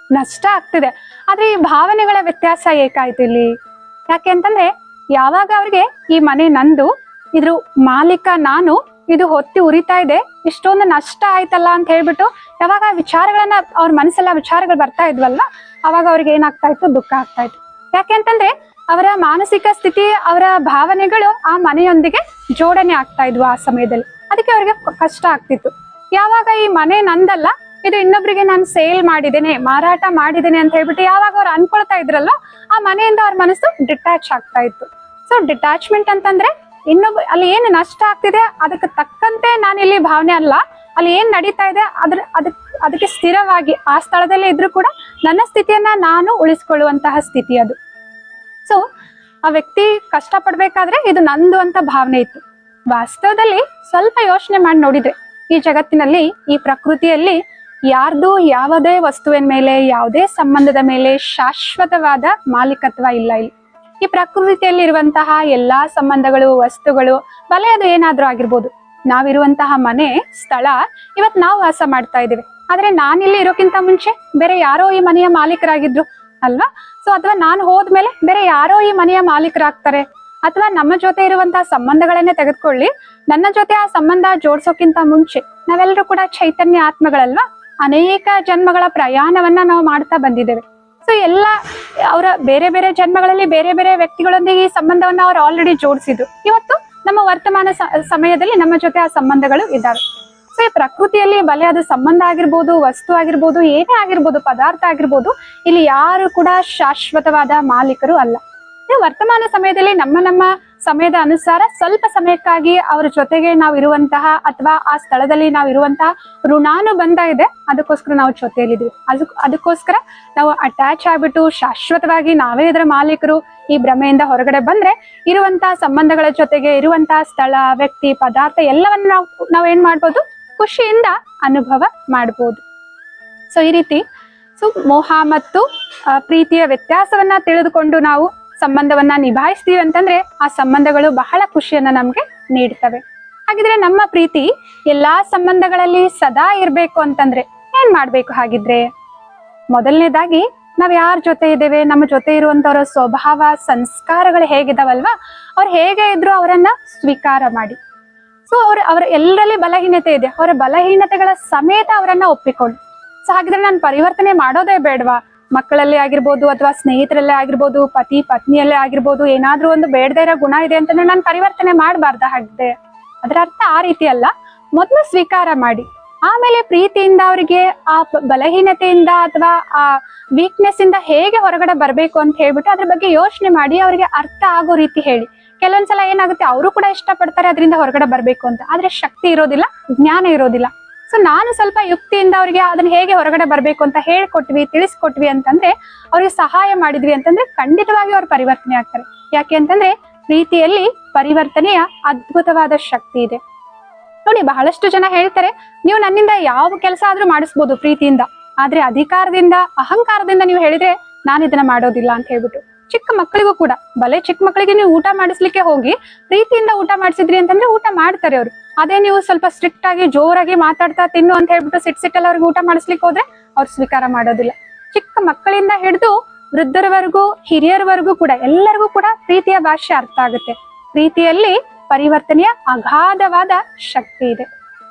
ನಷ್ಟ ಆಗ್ತಿದೆ, ಆದ್ರೆ ಈ ಭಾವನೆಗಳ ವ್ಯತ್ಯಾಸ ಏಕಾಯ್ತು ಇಲ್ಲಿ. ಯಾಕೆ ಅಂತಂದ್ರೆ ಯಾವಾಗ ಅವ್ರಿಗೆ ಈ ಮನೆ ನಂದು, ಇದ್ರ ಮಾಲೀಕ ನಾನು, ಇದು ಹೊತ್ತಿ ಉರಿತಾ ಇದೆ, ಇಷ್ಟೊಂದು ನಷ್ಟ ಆಯ್ತಲ್ಲ ಅಂತ ಹೇಳ್ಬಿಟ್ಟು ಯಾವಾಗ ವಿಚಾರಗಳನ್ನ ಅವ್ರ ಮನಸ್ಸೆಲ್ಲ ವಿಚಾರಗಳು ಬರ್ತಾ ಇದ್ವಲ್ಲ, ಅವಾಗ ಅವ್ರಿಗೆ ಏನಾಗ್ತಾ ಇತ್ತು, ದುಃಖ ಆಗ್ತಾ ಇತ್ತು. ಯಾಕೆ ಅಂತಂದ್ರೆ ಅವರ ಮಾನಸಿಕ ಸ್ಥಿತಿ, ಅವರ ಭಾವನೆಗಳು ಆ ಮನೆಯೊಂದಿಗೆ ಜೋಡಣೆ ಆಗ್ತಾ ಇದ್ವು ಆ ಸಮಯದಲ್ಲಿ. ಅದಕ್ಕೆ ಅವ್ರಿಗೆ ಕಷ್ಟ ಆಗ್ತಿತ್ತು. ಯಾವಾಗ ಈ ಮನೆ ನಂದಲ್ಲ, ಇದು ಇನ್ನೊಬ್ರಿಗೆ ನಾನು ಸೇಲ್ ಮಾಡಿದ್ದೇನೆ, ಮಾರಾಟ ಮಾಡಿದ್ದೇನೆ ಅಂತ ಹೇಳ್ಬಿಟ್ಟು ಯಾವಾಗ ಅವ್ರು ಅನ್ಕೊಳ್ತಾ ಇದ್ರಲ್ಲ, ಆ ಮನೆಯಿಂದ ಅವ್ರ ಮನಸ್ಸು ಡಿಟ್ಯಾಚ್ ಆಗ್ತಾ ಇತ್ತು. ಸೊ ಡಿಟ್ಯಾಚ್ಮೆಂಟ್ ಅಂತಂದ್ರೆ ಅಲ್ಲಿ ಏನು ನಷ್ಟ ಆಗ್ತಿದೆ ಅದಕ್ಕೆ ತಕ್ಕಂತೆ ನಾನು ಇಲ್ಲಿ ಭಾವನೆ ಅಲ್ಲ, ಅಲ್ಲಿ ಏನ್ ನಡೀತಾ ಇದೆ ಅದಕ್ಕೆ ಸ್ಥಿರವಾಗಿ ಆ ಸ್ಥಳದಲ್ಲೇ ಇದ್ರೂ ಕೂಡ ನನ್ನ ಸ್ಥಿತಿಯನ್ನ ನಾನು ಉಳಿಸ್ಕೊಳ್ಳುವಂತಹ ಸ್ಥಿತಿ ಅದು. ಸೊ ಆ ವ್ಯಕ್ತಿ ಕಷ್ಟ ಪಡ್ಬೇಕಾದ್ರೆ ಇದು ನಂದು ಅಂತ ಭಾವನೆ ಇತ್ತು. ವಾಸ್ತವದಲ್ಲಿ ಸ್ವಲ್ಪ ಯೋಚನೆ ಮಾಡಿ ನೋಡಿದ್ರೆ ಈ ಜಗತ್ತಿನಲ್ಲಿ, ಈ ಪ್ರಕೃತಿಯಲ್ಲಿ ಯಾರ್ದು ಯಾವುದೇ ವಸ್ತುವಿನ ಮೇಲೆ, ಯಾವುದೇ ಸಂಬಂಧದ ಮೇಲೆ ಶಾಶ್ವತವಾದ ಮಾಲೀಕತ್ವ ಇಲ್ಲ. ಇಲ್ಲಿ ಈ ಪ್ರಕೃತಿಯಲ್ಲಿ ಇರುವಂತಹ ಎಲ್ಲಾ ಸಂಬಂಧಗಳು, ವಸ್ತುಗಳು, ಬಲೆ ಅದು ಏನಾದ್ರೂ ಆಗಿರ್ಬೋದು, ನಾವಿರುವಂತಹ ಮನೆ, ಸ್ಥಳ, ಇವತ್ ನಾವು ವಾಸ ಮಾಡ್ತಾ ಇದ್ದೀವಿ. ಆದ್ರೆ ನಾನಿಲ್ಲಿ ಇರೋಕ್ಕಿಂತ ಮುಂಚೆ ಬೇರೆ ಯಾರೋ ಈ ಮನೆಯ ಮಾಲೀಕರಾಗಿದ್ರು ಅಲ್ವಾ? ಸೊ ಅಥವಾ ನಾನು ಹೋದ್ಮೇಲೆ ಬೇರೆ ಯಾರೋ ಈ ಮನೆಯ ಮಾಲೀಕರಾಗ್ತಾರೆ. ಅಥವಾ ನಮ್ಮ ಜೊತೆ ಇರುವಂತಹ ಸಂಬಂಧಗಳನ್ನೇ ತೆಗೆದುಕೊಳ್ಳಿ, ನನ್ನ ಜೊತೆ ಆ ಸಂಬಂಧ ಜೋಡ್ಸೋಕ್ಕಿಂತ ಮುಂಚೆ ನಾವೆಲ್ಲರೂ ಕೂಡ ಚೈತನ್ಯ ಆತ್ಮಗಳಲ್ವಾ, ಅನೇಕ ಜನ್ಮಗಳ ಪ್ರಯಾಣವನ್ನ ನಾವು ಮಾಡ್ತಾ ಬಂದಿದ್ದೇವೆ. ಸೊ ಎಲ್ಲ ಅವರ ಬೇರೆ ಬೇರೆ ಜನ್ಮಗಳಲ್ಲಿ ಬೇರೆ ಬೇರೆ ವ್ಯಕ್ತಿಗಳೊಂದಿಗೆ ಈ ಸಂಬಂಧವನ್ನ ಅವ್ರು ಆಲ್ರೆಡಿ ಜೋಡಿಸಿದ್ರು. ಇವತ್ತು ನಮ್ಮ ವರ್ತಮಾನ ಸಮಯದಲ್ಲಿ ನಮ್ಮ ಜೊತೆ ಆ ಸಂಬಂಧಗಳು ಇದ್ದಾವೆ. ಸೊ ಈ ಪ್ರಕೃತಿಯಲ್ಲಿ ಬಲೆ ಅದು ಸಂಬಂಧ ಆಗಿರ್ಬೋದು, ವಸ್ತು ಆಗಿರ್ಬೋದು, ಏನೇ ಆಗಿರ್ಬೋದು, ಪದಾರ್ಥ ಆಗಿರ್ಬೋದು, ಇಲ್ಲಿ ಯಾರು ಕೂಡ ಶಾಶ್ವತವಾದ ಮಾಲೀಕರು ಅಲ್ಲ. ವರ್ತಮಾನ ಸಮಯದಲ್ಲಿ ನಮ್ಮ ಸಮಯದ ಅನುಸಾರ ಸ್ವಲ್ಪ ಸಮಯಕ್ಕಾಗಿ ಅವ್ರ ಜೊತೆಗೆ ನಾವು ಇರುವಂತಹ ಅಥವಾ ಆ ಸ್ಥಳದಲ್ಲಿ ನಾವು ಇರುವಂತಹ ಋಣಾನುಬಂಧ ಇದೆ, ಅದಕ್ಕೋಸ್ಕರ ನಾವು ಜೊತೆಯಲ್ಲಿದ್ದೀವಿ. ಅದಕ್ಕೋಸ್ಕರ ನಾವು ಅಟ್ಯಾಚ್ ಆಗ್ಬಿಟ್ಟು ಶಾಶ್ವತವಾಗಿ ನಾವೇ ಇದರ ಮಾಲೀಕರು ಈ ಭ್ರಮೆಯಿಂದ ಹೊರಗಡೆ ಬಂದ್ರೆ ಇರುವಂತಹ ಸಂಬಂಧಗಳ ಜೊತೆಗೆ ಇರುವಂತಹ ಸ್ಥಳ, ವ್ಯಕ್ತಿ, ಪದಾರ್ಥ ಎಲ್ಲವನ್ನ ನಾವು ಏನ್ ಮಾಡ್ಬೋದು, ಖುಷಿಯಿಂದ ಅನುಭವ ಮಾಡ್ಬೋದು. ಸೊ ಈ ರೀತಿ ಮೋಹ ಮತ್ತು ಪ್ರೀತಿಯ ವ್ಯತ್ಯಾಸವನ್ನ ತಿಳಿದುಕೊಂಡು ನಾವು ಸಂಬಂಧವನ್ನ ನಿಭಾಯಿಸ್ತೀವಿ ಅಂತಂದ್ರೆ ಆ ಸಂಬಂಧಗಳು ಬಹಳ ಖುಷಿಯನ್ನ ನಮ್ಗೆ ನೀಡ್ತವೆ. ಹಾಗಿದ್ರೆ ನಮ್ಮ ಪ್ರೀತಿ ಎಲ್ಲಾ ಸಂಬಂಧಗಳಲ್ಲಿ ಸದಾ ಇರ್ಬೇಕು ಅಂತಂದ್ರೆ ಏನ್ ಮಾಡ್ಬೇಕು? ಹಾಗಿದ್ರೆ ಮೊದಲನೇದಾಗಿ ನಾವ್ ಯಾರ ಜೊತೆ ಇದ್ದೇವೆ, ನಮ್ಮ ಜೊತೆ ಇರುವಂತವರ ಸ್ವಭಾವ, ಸಂಸ್ಕಾರಗಳು ಹೇಗಿದಾವಲ್ವಾ, ಅವ್ರು ಹೇಗೆ ಇದ್ರು ಅವರನ್ನ ಸ್ವೀಕಾರ ಮಾಡಿ. ಸೊ ಅವ್ರ ಎಲ್ಲರಲ್ಲಿ ಬಲಹೀನತೆ ಇದೆ, ಅವರ ಬಲಹೀನತೆಗಳ ಸಮೇತ ಅವರನ್ನ ಒಪ್ಪಿಕೊಳ್ಳಿ. ಸೊ ಹಾಗಿದ್ರೆ ನಾನು ಪರಿವರ್ತನೆ ಮಾಡೋದೇ ಬೇಡವಾ? ಮಕ್ಕಳಲ್ಲೇ ಆಗಿರ್ಬೋದು ಅಥವಾ ಸ್ನೇಹಿತರಲ್ಲೇ ಆಗಿರ್ಬೋದು, ಪತಿ ಪತ್ನಿಯಲ್ಲೇ ಆಗಿರ್ಬೋದು, ಏನಾದ್ರೂ ಒಂದು ಬೇಡದೇ ಇರೋ ಗುಣ ಇದೆ ಅಂತಂದ್ರೆ ನಾನು ಪರಿವರ್ತನೆ ಮಾಡಬಾರ್ದ? ಹಾಗಿದೆ ಅದರ ಅರ್ಥ ಆ ರೀತಿ ಅಲ್ಲ. ಮೊದಲು ಸ್ವೀಕಾರ ಮಾಡಿ, ಆಮೇಲೆ ಪ್ರೀತಿಯಿಂದ ಅವರಿಗೆ ಆ ಬಲಹೀನತೆಯಿಂದ ಅಥವಾ ಆ ವೀಕ್ನೆಸ್ ಇಂದ ಹೇಗೆ ಹೊರಗಡೆ ಬರ್ಬೇಕು ಅಂತ ಹೇಳ್ಬಿಟ್ಟು ಅದ್ರ ಬಗ್ಗೆ ಯೋಚನೆ ಮಾಡಿ ಅವರಿಗೆ ಅರ್ಥ ಆಗೋ ರೀತಿ ಹೇಳಿ. ಕೆಲವೊಂದ್ಸಲ ಏನಾಗುತ್ತೆ, ಅವರು ಕೂಡ ಇಷ್ಟಪಡ್ತಾರೆ ಅದರಿಂದ ಹೊರಗಡೆ ಬರ್ಬೇಕು ಅಂತ, ಆದ್ರೆ ಶಕ್ತಿ ಇರೋದಿಲ್ಲ, ಜ್ಞಾನ ಇರೋದಿಲ್ಲ. ಸೊ ನಾನು ಸ್ವಲ್ಪ ಯುಕ್ತಿಯಿಂದ ಅವ್ರಿಗೆ ಅದನ್ನ ಹೇಗೆ ಹೊರಗಡೆ ಬರ್ಬೇಕು ಅಂತ ಹೇಳ್ಕೊಟ್ವಿ, ತಿಳಿಸ್ಕೊಟ್ವಿ ಅಂತಂದ್ರೆ, ಅವ್ರಿಗೆ ಸಹಾಯ ಮಾಡಿದ್ವಿ ಅಂತಂದ್ರೆ ಖಂಡಿತವಾಗಿ ಅವ್ರು ಪರಿವರ್ತನೆ ಆಗ್ತಾರೆ. ಯಾಕೆ ಅಂತಂದ್ರೆ ಪ್ರೀತಿಯಲ್ಲಿ ಪರಿವರ್ತನೆಯ ಅದ್ಭುತವಾದ ಶಕ್ತಿ ಇದೆ. ನೋಡಿ, ಬಹಳಷ್ಟು ಜನ ಹೇಳ್ತಾರೆ, ನೀವು ನನ್ನಿಂದ ಯಾವ ಕೆಲಸ ಆದ್ರೂ ಮಾಡಿಸ್ಬೋದು ಪ್ರೀತಿಯಿಂದ, ಆದ್ರೆ ಅಧಿಕಾರದಿಂದ, ಅಹಂಕಾರದಿಂದ ನೀವು ಹೇಳಿದ್ರೆ ನಾನು ಇದನ್ನ ಮಾಡೋದಿಲ್ಲ ಅಂತ ಹೇಳ್ಬಿಟ್ಟು. ಚಿಕ್ಕ ಮಕ್ಕಳಿಗೂ ಕೂಡ, ಭಲೆ ಚಿಕ್ಕ ಮಕ್ಕಳಿಗೆ ನೀವು ಊಟ ಮಾಡಿಸ್ಲಿಕ್ಕೆ ಹೋಗಿ ಪ್ರೀತಿಯಿಂದ ಊಟ ಮಾಡಿಸಿದ್ರಿ ಅಂತಂದ್ರೆ ಊಟ ಮಾಡ್ತಾರೆ ಅವರು. ಅದೇ ನೀವು ಸ್ವಲ್ಪ ಸ್ಟ್ರಿಕ್ಟ್ ಆಗಿ ಜೋರಾಗಿ ಮಾತಾಡ್ತಾ ತಿನ್ನು ಅಂತ ಹೇಳ್ಬಿಟ್ಟು ಸಿಟ್ಟಲ್ಲಿ ಅವ್ರಿಗೆ ಊಟ ಮಾಡಿಸ್ಲಿಕ್ಕೆ ಹೋದ್ರೆ ಅವ್ರು ಸ್ವೀಕಾರ ಮಾಡೋದಿಲ್ಲ. ಚಿಕ್ಕ ಮಕ್ಕಳಿಂದ ಹಿಡಿದು ವೃದ್ಧರವರೆಗೂ ಹಿರಿಯರವರೆಗೂ ಕೂಡ ಎಲ್ಲರಿಗೂ ಕೂಡ ಪ್ರೀತಿಯ ಭಾಷೆ ಅರ್ಥ ಆಗುತ್ತೆ. ಪ್ರೀತಿಯಲ್ಲಿ ಪರಿವರ್ತನೆಯ ಅಗಾಧವಾದ ಶಕ್ತಿ ಇದೆ.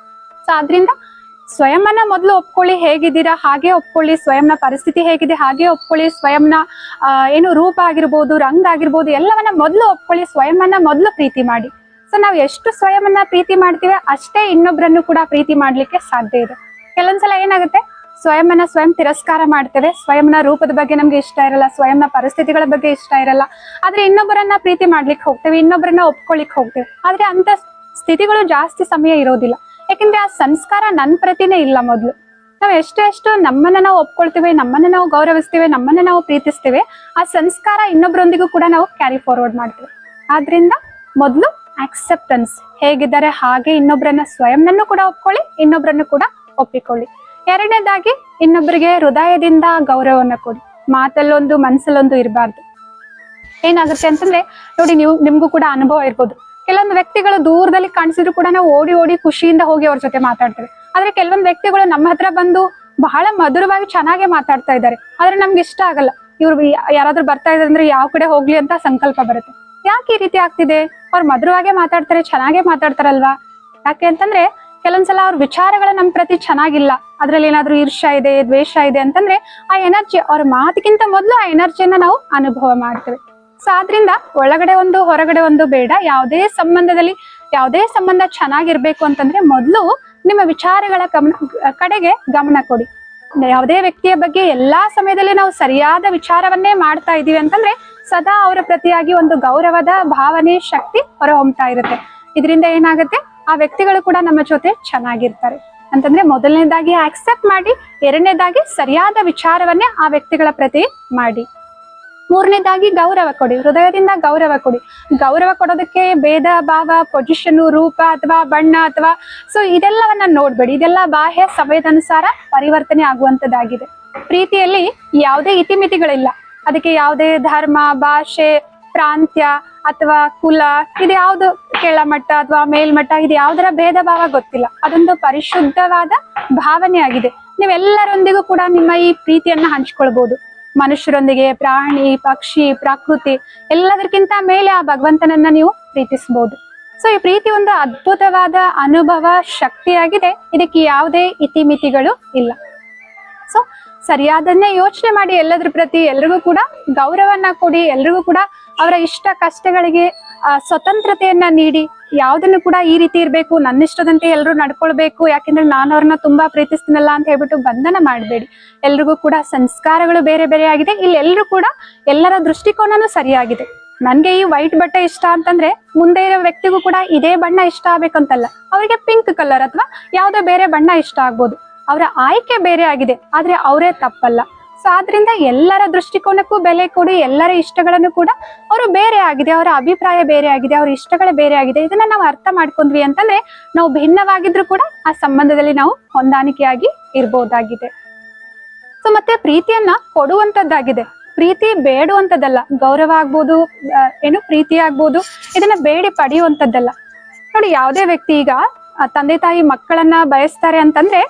ಸೊ ಆದ್ರಿಂದ ಸ್ವಯಂನ ಮೊದಲು ಒಪ್ಕೊಳ್ಳಿ, ಹೇಗಿದ್ದೀರಾ ಹಾಗೆ ಒಪ್ಕೊಳ್ಳಿ, ಸ್ವಯಂನ ಪರಿಸ್ಥಿತಿ ಹೇಗಿದೆ ಹಾಗೆ ಒಪ್ಕೊಳ್ಳಿ, ಸ್ವಯಂನ ಏನು ರೂಪ ಆಗಿರ್ಬೋದು, ರಂಗ ಆಗಿರ್ಬೋದು, ಎಲ್ಲವನ್ನ ಮೊದಲು ಒಪ್ಕೊಳ್ಳಿ, ಸ್ವಯಂನ ಮೊದಲು ಪ್ರೀತಿ ಮಾಡಿ. ಸೊ ನಾವು ಎಷ್ಟು ಸ್ವಯಂನ ಪ್ರೀತಿ ಮಾಡ್ತೀವಿ ಅಷ್ಟೇ ಇನ್ನೊಬ್ಬರನ್ನು ಕೂಡ ಪ್ರೀತಿ ಮಾಡ್ಲಿಕ್ಕೆ ಸಾಧ್ಯ ಇದೆ. ಕೆಲವೊಂದ್ಸಲ ಏನಾಗುತ್ತೆ, ಸ್ವಯಂನ ಸ್ವಯಂ ತಿರಸ್ಕಾರ ಮಾಡ್ತೇವೆ, ಸ್ವಯಂನ ರೂಪದ ಬಗ್ಗೆ ನಮ್ಗೆ ಇಷ್ಟ ಇರಲ್ಲ, ಸ್ವಯಂನ ಪರಿಸ್ಥಿತಿಗಳ ಬಗ್ಗೆ ಇಷ್ಟ ಇರಲ್ಲ, ಆದ್ರೆ ಇನ್ನೊಬ್ಬರನ್ನ ಪ್ರೀತಿ ಮಾಡ್ಲಿಕ್ಕೆ ಹೋಗ್ತೇವೆ, ಇನ್ನೊಬ್ಬರನ್ನ ಒಪ್ಕೊಳ್ಳಿಕ್ ಹೋಗ್ತೇವೆ. ಆದ್ರೆ ಅಂತ ಸ್ಥಿತಿಗಳು ಜಾಸ್ತಿ ಸಮಯ ಇರೋದಿಲ್ಲ. ಯಾಕಂದ್ರೆ ಆ ಸಂಸ್ಕಾರ ನನ್ನ ಪ್ರತಿನೇ ಇಲ್ಲ. ಮೊದಲು ನಾವು ಎಷ್ಟು ನಮ್ಮನ್ನ ನಾವು ಒಪ್ಕೊಳ್ತೇವೆ, ನಮ್ಮನ್ನ ನಾವು ಗೌರವಿಸ್ತೇವೆ, ನಮ್ಮನ್ನ ನಾವು ಪ್ರೀತಿಸ್ತೇವೆ, ಆ ಸಂಸ್ಕಾರ ಇನ್ನೊಬ್ಬರೊಂದಿಗೂ ಕೂಡ ನಾವು ಕ್ಯಾರಿ ಫಾರ್ವರ್ಡ್ ಮಾಡ್ತೇವೆ. ಆದ್ರಿಂದ ಮೊದಲು ಆಕ್ಸೆಪ್ಟೆನ್ಸ್, ಹೇಗಿದ್ದಾರೆ ಹಾಗೆ ಇನ್ನೊಬ್ಬರನ್ನ ಸ್ವಯಂನನ್ನು ಕೂಡ ಒಪ್ಕೊಳ್ಳಿ, ಇನ್ನೊಬ್ಬರನ್ನು ಕೂಡ ಒಪ್ಪಿಕೊಳ್ಳಿ. ಎರಡನೇದಾಗಿ ಇನ್ನೊಬ್ಬರಿಗೆ ಹೃದಯದಿಂದ ಗೌರವವನ್ನ ಕೊಡಿ. ಮಾತಲ್ಲೊಂದು ಮನಸ್ಸಲ್ಲೊಂದು ಇರಬಾರ್ದು. ಏನಾಗುತ್ತೆ ಅಂತಂದ್ರೆ ನೋಡಿ, ನಿಮ್ಗೂ ಕೂಡ ಅನುಭವ ಇರ್ಬೋದು. ಕೆಲವೊಂದು ವ್ಯಕ್ತಿಗಳು ದೂರದಲ್ಲಿ ಕಾಣಿಸಿದ್ರು ಕೂಡ ನಾವು ಓಡಿ ಓಡಿ ಖುಷಿಯಿಂದ ಹೋಗಿ ಅವ್ರ ಜೊತೆ ಮಾತಾಡ್ತೇವೆ. ಆದ್ರೆ ಕೆಲವೊಂದು ವ್ಯಕ್ತಿಗಳು ನಮ್ಮ ಹತ್ರ ಬಂದು ಬಹಳ ಮಧುರವಾಗಿ ಚೆನ್ನಾಗಿ ಮಾತಾಡ್ತಾ ಇದ್ದಾರೆ, ಆದ್ರೆ ನಮ್ಗೆ ಇಷ್ಟ ಆಗಲ್ಲ. ಇವ್ರು ಯಾರಾದ್ರೂ ಬರ್ತಾ ಇದ್ದಾರೆ ಅಂದ್ರೆ ಯಾವ ಕಡೆ ಹೋಗ್ಲಿ ಅಂತ ಸಂಕಲ್ಪ ಬರುತ್ತೆ. ಯಾಕೆ ಈ ರೀತಿ ಆಗ್ತಿದೆ? ಅವ್ರು ಮಧುರವಾಗೇ ಮಾತಾಡ್ತಾರೆ, ಚೆನ್ನಾಗೇ ಮಾತಾಡ್ತಾರಲ್ವಾ? ಯಾಕೆ ಅಂತಂದ್ರೆ ಕೆಲವೊಂದ್ಸಲ ಅವ್ರ ವಿಚಾರಗಳು ನಮ್ ಪ್ರತಿ ಚೆನ್ನಾಗಿಲ್ಲ, ಅದ್ರಲ್ಲಿ ಏನಾದ್ರೂ ಈರ್ಷ್ಯ ಇದೆ, ದ್ವೇಷ ಇದೆ ಅಂತಂದ್ರೆ ಆ ಎನರ್ಜಿ, ಅವ್ರ ಮಾತಿಗಿಂತ ಮೊದಲು ಆ ಎನರ್ಜಿಯನ್ನ ನಾವು ಅನುಭವ ಮಾಡ್ತೇವೆ. ಸೊ ಆದ್ರಿಂದ ಒಳಗಡೆ ಒಂದು ಹೊರಗಡೆ ಒಂದು ಬೇಡ. ಯಾವುದೇ ಸಂಬಂಧ ಚೆನ್ನಾಗಿರ್ಬೇಕು ಅಂತಂದ್ರೆ ಮೊದಲು ನಿಮ್ಮ ವಿಚಾರಗಳ ಕಡೆಗೆ ಗಮನ ಕೊಡಿ. ಯಾವುದೇ ವ್ಯಕ್ತಿಯ ಬಗ್ಗೆ ಎಲ್ಲಾ ಸಮಯದಲ್ಲಿ ನಾವು ಸರಿಯಾದ ವಿಚಾರವನ್ನೇ ಮಾಡ್ತಾ ಇದೀವಿ ಅಂತಂದ್ರೆ ಸದಾ ಅವರ ಪ್ರತಿಯಾಗಿ ಒಂದು ಗೌರವದ ಭಾವನೆ, ಶಕ್ತಿ ಹೊರಹೊಮ್ತಾ ಇರುತ್ತೆ. ಇದರಿಂದ ಏನಾಗುತ್ತೆ, ಆ ವ್ಯಕ್ತಿಗಳು ಕೂಡ ನಮ್ಮ ಜೊತೆ ಚೆನ್ನಾಗಿರ್ತಾರೆ. ಅಂತಂದ್ರೆ ಮೊದಲನೇದಾಗಿ ಆಕ್ಸೆಪ್ಟ್ ಮಾಡಿ, ಎರಡನೇದಾಗಿ ಸರಿಯಾದ ವಿಚಾರವನ್ನೇ ಆ ವ್ಯಕ್ತಿಗಳ ಪ್ರತಿ ಮಾಡಿ, ಮೂರನೇದಾಗಿ ಗೌರವ ಕೊಡಿ, ಹೃದಯದಿಂದ ಗೌರವ ಕೊಡಿ. ಗೌರವ ಕೊಡೋದಕ್ಕೆ ಭೇದ ಭಾವ, ಪೊಸಿಷನ್, ರೂಪ ಅಥವಾ ಬಣ್ಣ ಅಥವಾ ಸೊ ಇದೆಲ್ಲವನ್ನ ನೋಡ್ಬೇಡಿ. ಇದೆಲ್ಲ ಬಾಹ್ಯ ಸಮಯದನುಸಾರ ಪರಿವರ್ತನೆ ಆಗುವಂತದ್ದಾಗಿದೆ. ಪ್ರೀತಿಯಲ್ಲಿ ಯಾವುದೇ ಇತಿಮಿತಿಗಳಿಲ್ಲ. ಅದಕ್ಕೆ ಯಾವುದೇ ಧರ್ಮ, ಭಾಷೆ, ಪ್ರಾಂತ್ಯ ಅಥವಾ ಕುಲ, ಇದ್ಯಾವುದು ಕೆಳಮಟ್ಟ ಅಥವಾ ಮೇಲ್ಮಟ್ಟ, ಇದು ಯಾವುದರ ಭೇದ ಭಾವ ಗೊತ್ತಿಲ್ಲ. ಅದೊಂದು ಪರಿಶುದ್ಧವಾದ ಭಾವನೆ ಆಗಿದೆ. ನೀವೆಲ್ಲರೊಂದಿಗೂ ಕೂಡ ನಿಮ್ಮ ಈ ಪ್ರೀತಿಯನ್ನ ಹಂಚ್ಕೊಳ್ಬಹುದು. ಮನುಷ್ಯರೊಂದಿಗೆ, ಪ್ರಾಣಿ, ಪಕ್ಷಿ, ಪ್ರಕೃತಿ ಎಲ್ಲದಕ್ಕಿಂತ ಮೇಲೆ ಆ ಭಗವಂತನನ್ನ ನೀವು ಪ್ರೀತಿಸಬಹುದು. ಸೊ ಈ ಪ್ರೀತಿ ಒಂದು ಅದ್ಭುತವಾದ ಅನುಭವ, ಶಕ್ತಿಯಾಗಿದೆ. ಇದಕ್ಕೆ ಯಾವುದೇ ಇತಿಮಿತಿಗಳು ಇಲ್ಲ. ಸೊ ಸರಿಯಾದನ್ನೇ ಯೋಚನೆ ಮಾಡಿ, ಎಲ್ಲದ್ರ ಪ್ರತಿ ಎಲ್ರಿಗೂ ಕೂಡ ಗೌರವನ್ನ ಕೊಡಿ, ಎಲ್ರಿಗೂ ಕೂಡ ಅವರ ಇಷ್ಟ ಕಷ್ಟಗಳಿಗೆ ಸ್ವತಂತ್ರತೆಯನ್ನ ನೀಡಿ. ಯಾವುದನ್ನು ಕೂಡ ಈ ರೀತಿ ಇರ್ಬೇಕು, ನನ್ನ ಇಷ್ಟದಂತೆ ಎಲ್ಲರೂ ನಡ್ಕೊಳ್ಬೇಕು, ಯಾಕೆಂದ್ರೆ ನಾನು ಅವ್ರನ್ನ ತುಂಬಾ ಪ್ರೀತಿಸ್ತೀನಲ್ಲ ಅಂತ ಹೇಳ್ಬಿಟ್ಟು ಬಂಧನ ಮಾಡಬೇಡಿ. ಎಲ್ರಿಗೂ ಕೂಡ ಸಂಸ್ಕಾರಗಳು ಬೇರೆ ಬೇರೆ ಆಗಿದೆ. ಇಲ್ಲಿ ಎಲ್ಲರೂ ಕೂಡ ಎಲ್ಲರ ದೃಷ್ಟಿಕೋನನೂ ಸರಿಯಾಗಿದೆ. ನನ್ಗೆ ಈ ವೈಟ್ ಬಟ್ಟೆ ಇಷ್ಟ ಅಂತಂದ್ರೆ ಮುಂದೆ ಇರೋ ವ್ಯಕ್ತಿಗೂ ಕೂಡ ಇದೇ ಬಣ್ಣ ಇಷ್ಟ ಆಗ್ಬೇಕಂತಲ್ಲ. ಅವರಿಗೆ ಪಿಂಕ್ ಕಲರ್ ಅಥವಾ ಯಾವುದೋ ಬೇರೆ ಬಣ್ಣ ಇಷ್ಟ ಆಗ್ಬೋದು. ಅವರ ಆಯ್ಕೆ ಬೇರೆ ಆಗಿದೆ, ಆದ್ರೆ ಅವರೇ ತಪ್ಪಲ್ಲ. ಸೊ ಆದ್ರಿಂದ ಎಲ್ಲರ ದೃಷ್ಟಿಕೋನಕ್ಕೂ ಬೆಲೆ ಕೊಡಿ. ಎಲ್ಲರ ಇಷ್ಟಗಳನ್ನು ಕೂಡ ಅವರು ಬೇರೆ ಆಗಿದೆ, ಅವರ ಅಭಿಪ್ರಾಯ ಬೇರೆ ಆಗಿದೆ, ಅವರ ಇಷ್ಟಗಳೇ ಬೇರೆ ಆಗಿದೆ. ಇದನ್ನ ನಾವು ಅರ್ಥ ಮಾಡ್ಕೊಂಡ್ವಿ ಅಂತಂದ್ರೆ ನಾವು ಭಿನ್ನವಾಗಿದ್ರು ಕೂಡ ಆ ಸಂಬಂಧದಲ್ಲಿ ನಾವು ಹೊಂದಾಣಿಕೆಯಾಗಿ ಇರ್ಬೋದಾಗಿದೆ. ಸೊ ಮತ್ತೆ ಪ್ರೀತಿಯನ್ನ ಕೊಡುವಂತದ್ದಾಗಿದೆ, ಪ್ರೀತಿ ಬೇಡುವಂತದ್ದಲ್ಲ. ಗೌರವ ಆಗ್ಬೋದು, ಪ್ರೀತಿ ಆಗ್ಬೋದು, ಇದನ್ನ ಬೇಡಿ ಪಡೆಯುವಂತದ್ದಲ್ಲ. ನೋಡಿ, ಯಾವುದೇ ವ್ಯಕ್ತಿ ಈಗ ತಂದೆ ತಾಯಿ ಮಕ್ಕಳನ್ನ ಬಯಸ್ತಾರೆ ಅಂತಂದ್ರೆ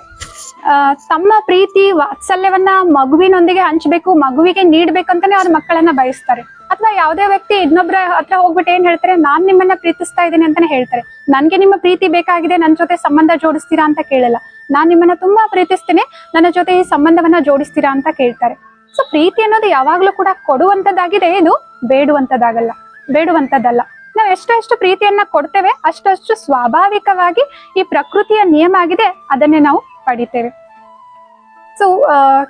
ತಮ್ಮ ಪ್ರೀತಿ ವಾತ್ಸಲ್ಯವನ್ನ ಮಗುವಿನೊಂದಿಗೆ ಹಂಚ್ಬೇಕು, ಮಗುವಿಗೆ ನೀಡ್ಬೇಕಂತಾನೆ ಅವ್ರ ಮಕ್ಕಳನ್ನ ಬಯಸ್ತಾರೆ. ಅಥವಾ ಯಾವುದೇ ವ್ಯಕ್ತಿ ಇನ್ನೊಬ್ಬರ ಹತ್ರ ಹೋಗ್ಬಿಟ್ಟು ಏನ್ ಹೇಳ್ತಾರೆ, ನಾನ್ ನಿಮ್ಮನ್ನ ಪ್ರೀತಿಸ್ತಾ ಇದ್ದೀನಿ ಅಂತಾನೆ ಹೇಳ್ತಾರೆ. ನನ್ಗೆ ನಿಮ್ಮ ಪ್ರೀತಿ ಬೇಕಾಗಿದೆ, ನನ್ನ ಜೊತೆ ಸಂಬಂಧ ಜೋಡಿಸ್ತೀರಾ ಅಂತ ಕೇಳಲ್ಲ. ನಾನ್ ನಿಮ್ಮನ್ನ ತುಂಬಾ ಪ್ರೀತಿಸ್ತೀನಿ, ನನ್ನ ಜೊತೆ ಈ ಸಂಬಂಧವನ್ನ ಜೋಡಿಸ್ತೀರಾ ಅಂತ ಕೇಳ್ತಾರೆ. ಸೊ ಪ್ರೀತಿ ಅನ್ನೋದು ಯಾವಾಗ್ಲೂ ಕೂಡ ಕೊಡುವಂತದ್ದಾಗಿದೆ, ಇದು ಬೇಡುವಂತದ್ದಲ್ಲ. ನಾವು ಎಷ್ಟು ಪ್ರೀತಿಯನ್ನ ಕೊಡ್ತೇವೆ ಅಷ್ಟು ಸ್ವಾಭಾವಿಕವಾಗಿ ಈ ಪ್ರಕೃತಿಯ ನಿಯಮ ಆಗಿದೆ, ಅದನ್ನೇ ನಾವು ಪಡಿತೇವೆ. ಸೊ